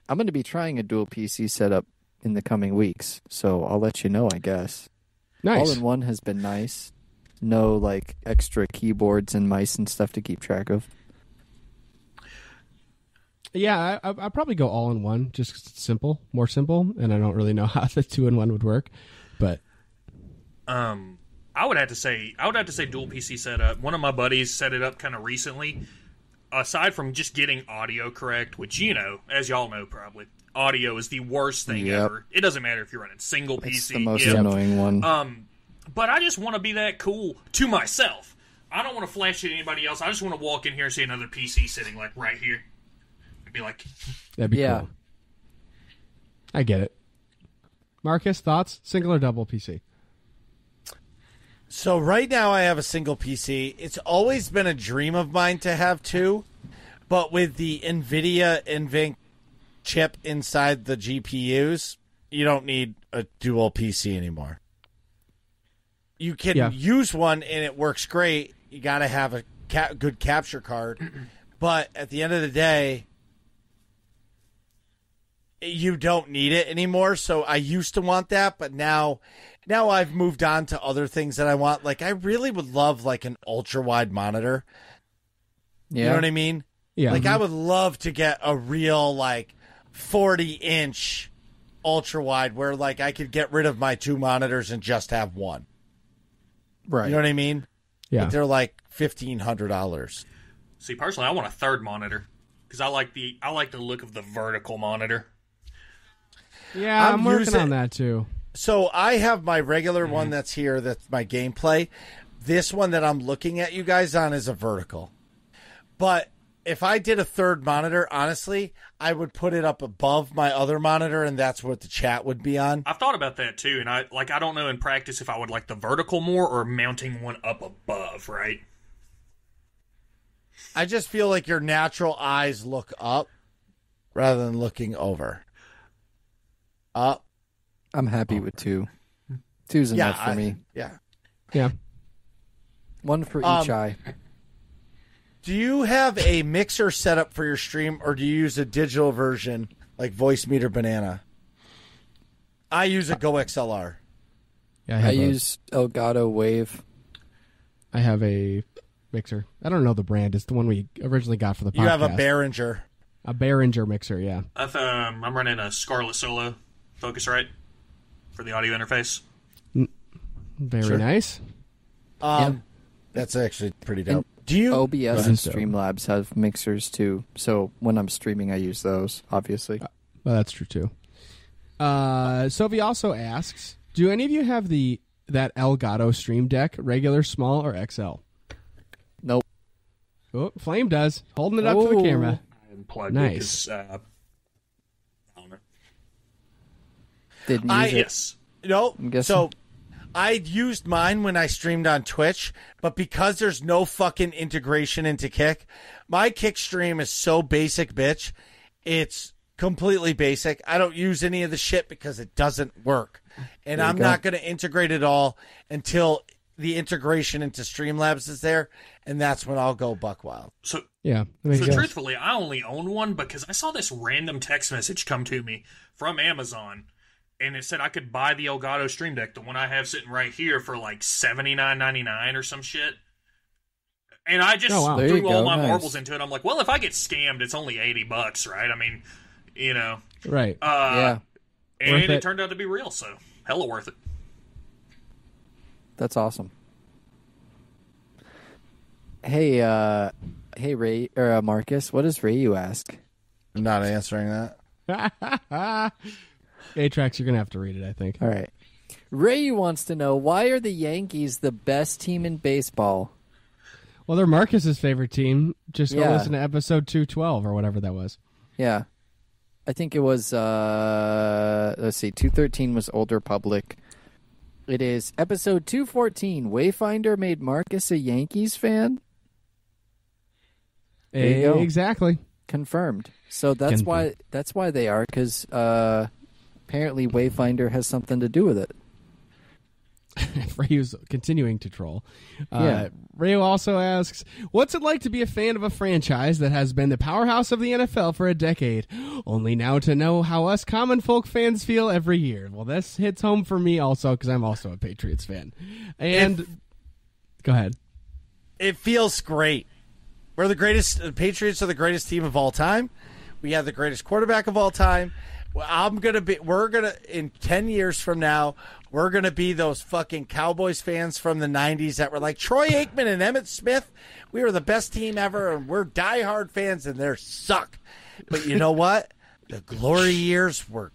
I'm going to be trying a dual PC setup in the coming weeks, so I'll let you know, I guess. Nice. All-in-one has been nice. No, like, extra keyboards and mice and stuff to keep track of. Yeah, I'd probably go all in one, just more simple, and I don't really know how the 2-in-1 would work, but I would have to say dual PC setup. One of my buddies set it up kind of recently. Aside from just getting audio correct, which as y'all know probably, audio is the worst thing Yep. ever. It doesn't matter if you're running single PC. It's the most Yep. annoying one. But I just want to be that cool to myself. I don't want to flash it to anybody else. I just want to walk in here and see another PC sitting like right here. And be like, that'd be Yeah. cool. I get it. Marcus, thoughts? Single or double PC? So right now I have a single PC. It's always been a dream of mine to have two, but with the NVIDIA NVENC chip inside the GPUs, you don't need a dual PC anymore. You can use one and it works great. You got to have a good capture card, but at the end of the day, you don't need it anymore. So I used to want that, but now I've moved on to other things that I want. Like I really would love like an ultra wide monitor. Yeah. You know what I mean? Yeah. Like I would love to get a real like 40-inch ultra wide where like I could get rid of my two monitors and just have one. Right. You know what I mean? Yeah. But they're like $1,500. see, personally, I want a third monitor because I like the look of the vertical monitor. Yeah, I'm working using- on that too. So I have my regular one that's here. That's my gameplay. This one that I'm looking at you guys on is a vertical. But if I did a third monitor, honestly, I would put it up above my other monitor, and that's what the chat would be on. I've thought about that too, and I don't know in practice if I would like the vertical more or mounting one up above, right? I just feel like your natural eyes look up rather than looking over. Up. I'm happy with two. Two's enough for me. Yeah. Yeah. One for each eye. Do you have a mixer set up for your stream, or do you use a digital version like Voice Meter Banana? I use a Go XLR. Yeah, I use Elgato Wave. I have a mixer. I don't know the brand. It's the one we originally got for the podcast. You have a Behringer. A Behringer mixer, yeah. I'm running a Scarlett Solo Focusrite for the audio interface. Very nice. That's actually pretty dope. Do you? OBS and Streamlabs have mixers too, so when I'm streaming, I use those. Obviously, Well, that's true too. Sophie also asks, do any of you have that Elgato Stream Deck, regular, small, or XL? nope. Oh, Flame does. Holding it up to the camera. Plugged Nice. it 'cause, I don't know. Didn't use it. Yes. No. I'm guessing. So I used mine when I streamed on Twitch, but because there's no fucking integration into Kick, my Kick stream is so basic, bitch. It's completely basic. I don't use any of the shit because it doesn't work. And I'm not going to integrate it all until the integration into Streamlabs is there, and that's when I'll go buck wild. So Yeah. that makes So sense. truthfully, I only own one because I saw this random text message come to me from Amazon, and it said I could buy the Elgato Stream Deck, the one I have sitting right here, for like $79.99 or some shit. And I just Oh, wow. There you threw all go, my nice. marbles into it. I'm like, well, if I get scammed, it's only $80, right? I mean, Right. Yeah, and Worth it it. turned out to be real, so hella worth it. that's awesome. Hey, Ray or Marcus, what does Rayu ask? I'm not answering that. A-Trax, you're going to have to read it, I think. All right. Ray wants to know, why are the Yankees the best team in baseball? Well, they're Marcus's favorite team. Just go Yeah. listen to episode 212 or whatever that was. Yeah. I think it was, let's see, 213 was Old Republic. It is episode 214. Wayfinder made Marcus a Yankees fan? There you go. Exactly. Confirmed. So that's why they are, because apparently Wayfinder has something to do with it. Rayu's continuing to troll. Yeah. Rayu also asks, what's it like to be a fan of a franchise that has been the powerhouse of the NFL for a decade, only now to know how us common folk fans feel every year? Well, this hits home for me also, because I'm also a Patriots fan. And go ahead. It feels great. We're the greatest. The Patriots are the greatest team of all time. We have the greatest quarterback of all time. We're gonna in 10 years from now, we're gonna be those fucking Cowboys fans from the 90s that were like Troy Aikman and Emmitt Smith. We were the best team ever, and we're diehard fans, and they suck. But you know what? The glory years were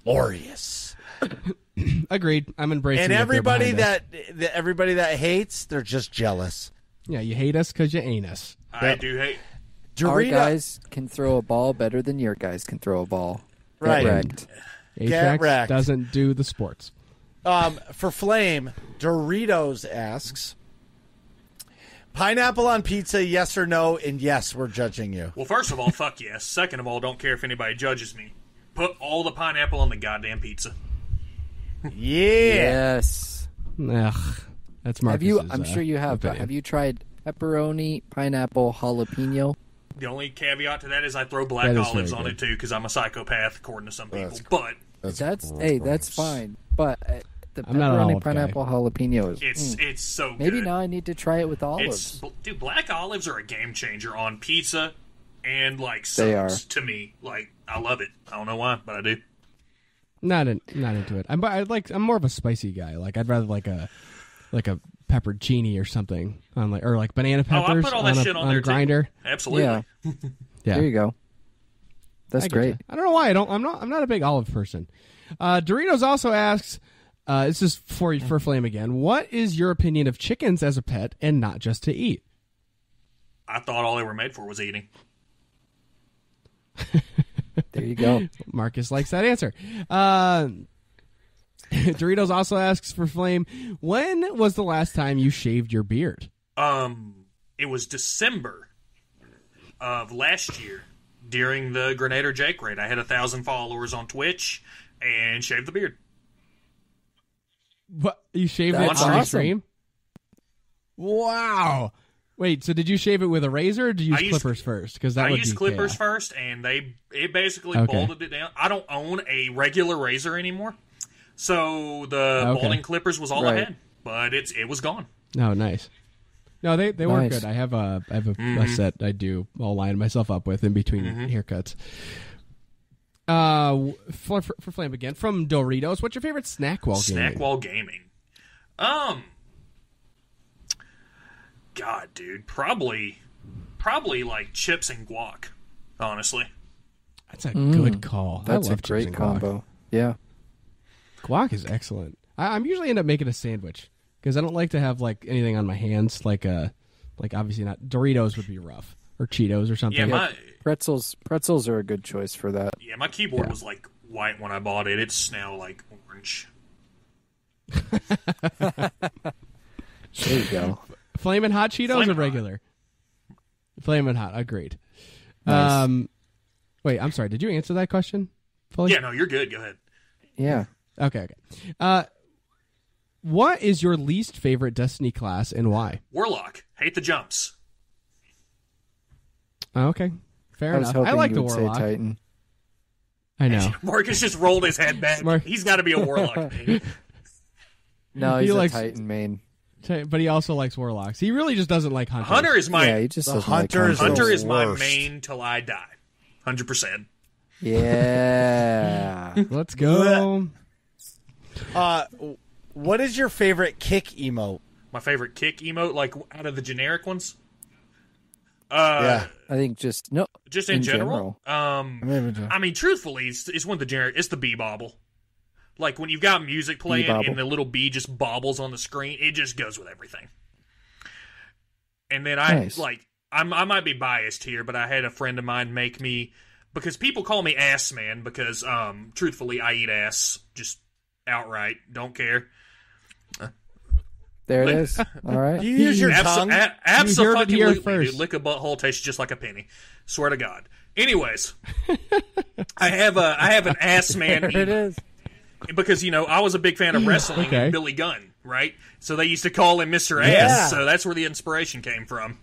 glorious. Agreed. I'm embracing. And it. everybody that hates, they're just jealous. Yeah, you hate us because you ain't us. I do hate. Our guys can throw a ball better than your guys can throw a ball. Right. Get wrecked. A-Trax wrecked. doesn't do the sports. For Flame, Doritos asks, pineapple on pizza, yes or no? And yes, we're judging you. Well, first of all, fuck yes. Second of all, don't care if anybody judges me. Put all the pineapple on the goddamn pizza. Yeah. Yes. Ugh, that's Marcus's. Have you? I'm sure you have. But opinion. have you tried pepperoni, pineapple, jalapeno? The only caveat to that is I throw black That is olives very on good. it too because I'm a psychopath, according to some people. But That's fine. But the I'm not an pepperoni, olive guy. pineapple, jalapeno is. it's so good. Maybe now I need to try it with olives. Dude, black olives are a game changer on pizza and like They are. subs to me. Like I love it. I don't know why, but I do. Not into it. I'm more of a spicy guy. Like I'd rather like a pepperoncini or something on like banana Oh, I peppers put all that shit on a there grinder. too. Absolutely. Yeah. Yeah, There you go. That's I get great. ya. I don't know why I'm not a big olive person. Doritos also asks, this is for Flame again. What is your opinion of chickens as a pet and not just to eat? I thought all they were made for was eating. There you go. Marcus likes that answer. Doritos also asks for Flame, when was the last time you shaved your beard? It was December of last year during the Grenader Jake raid. I had 1,000 followers on Twitch and shaved the beard. What, you shaved That's it on awesome. stream? Wow. Wait, so did you shave it with a razor or did you use clippers first? Because that I would used be clippers chaos. first, and it basically Okay. balded it down. I don't own a regular razor anymore, so the Okay. balding clippers was all I Right. had, but it was gone. Oh, nice. No, they work Nice. good. I have a set I do. I'll line myself up with in between haircuts. For Flame again from Doritos. What's your favorite snack while gaming? Snack while gaming. God, dude, probably like chips and guac. Honestly, That's a good call. That's I a love chips great and combo. Yeah. Guac is excellent. I'm usually end up making a sandwich because I don't like to have like anything on my hands. Like obviously not Doritos would be rough or Cheetos or something. yeah, Pretzels are a good choice for that. my keyboard was like white when I bought it. It's now like orange. There you go. Flamin' Hot Cheetos Flamin' or Hot. regular? Flamin' Hot. Agreed. Nice. Wait, I'm sorry. Did you answer that question? Fully? Yeah, no, you're good. Go ahead. Yeah. Okay. What is your least favorite Destiny class and why? Warlock. Hate the jumps. Okay. Fair I was enough. hoping I like you the would say Warlock. Titan. I know. Marcus just rolled his head back. He's got to be a warlock. No, He he's likes- a Titan main. But he also likes Warlocks. He really just doesn't like Hunters. Hunter is my Yeah, he just doesn't like Hunter is hunters. Hunter the is my worst. main till I die. 100%. Yeah. Let's go. What is your favorite kick emote? My favorite kick emote, like out of the generic ones. Yeah. I think just in general. I mean, truthfully, it's one of the generic. It's the bee bobble. Like when you've got music playing and the little bee just bobbles on the screen, it just goes with everything. And then I might be biased here, but I had a friend of mine make me, because people call me Ass Man because, truthfully, I eat ass just outright. Don't care. There it is. All right. Do you use your tongue? Absolutely. Lick a butthole tastes just like a penny. Swear to God. Anyways, I have an Ass Man. There it is. Because, I was a big fan of wrestling and Billy Gunn, right? So they used to call him Mr. Ass, so that's where the inspiration came from.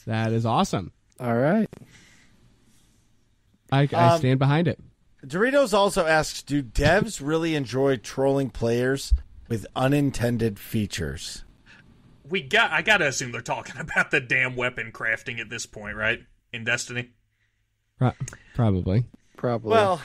That is awesome. All right. I stand behind it. Doritos also asks, do devs really enjoy trolling players with unintended features? I gotta assume they're talking about the damn weapon crafting at this point, right? In Destiny? Probably. Well,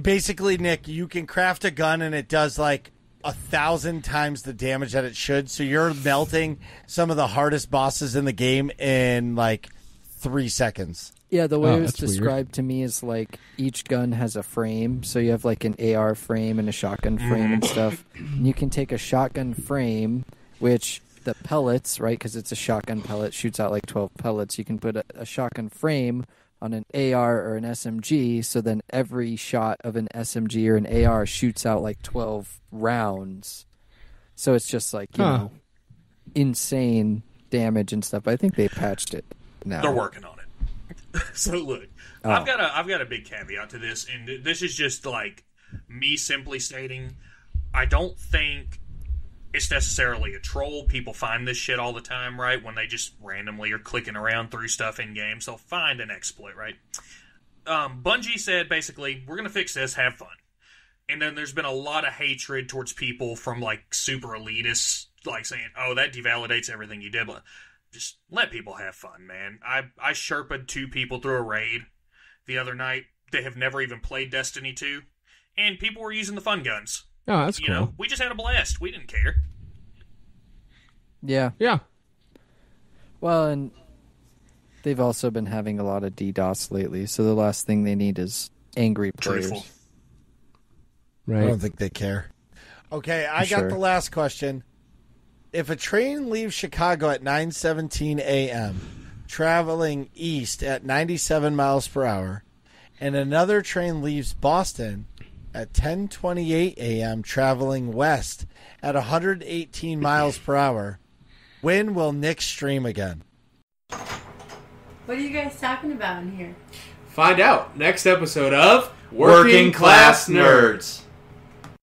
basically, Nick, you can craft a gun and it does like 1,000 times the damage that it should. So you're melting some of the hardest bosses in the game in like 3 seconds. Yeah, the way it was described to me is like each gun has a frame. So you have like an AR frame and a shotgun frame and stuff. And you can take a shotgun frame, which the pellets, right, because it's a shotgun pellet, shoots out like 12 pellets. You can put a shotgun frame on an AR or an SMG, so then every shot of an SMG or an AR shoots out like 12 rounds. So it's just like, insane damage and stuff. I think they patched it now. They're working on it. So look, I've got a big caveat to this, and this is just like me simply stating, I don't think it's necessarily a troll. People find this shit all the time, right? When they just randomly are clicking around through stuff in games, they'll find an exploit, right? Bungie said, basically, we're going to fix this, have fun. And then there's been a lot of hatred towards people from, like, super elitists, like, saying, oh, that devalidates everything you did. But just let people have fun, man. I Sherpa'd 2 people through a raid the other night. They have never even played Destiny 2. And people were using the fun guns. Oh, that's cool. We just had a blast. We didn't care. Yeah. Yeah. Well, and they've also been having a lot of DDoS lately, so the last thing they need is angry players. Truthful. Right. I don't think they care. Okay, I got the last question. If a train leaves Chicago at 9:17 a.m., traveling east at 97 miles per hour, and another train leaves Boston at 10:28 a.m., traveling west at 118 miles per hour, when will Nick stream again? What are you guys talking about in here? Find out next episode of Working Class Nerds.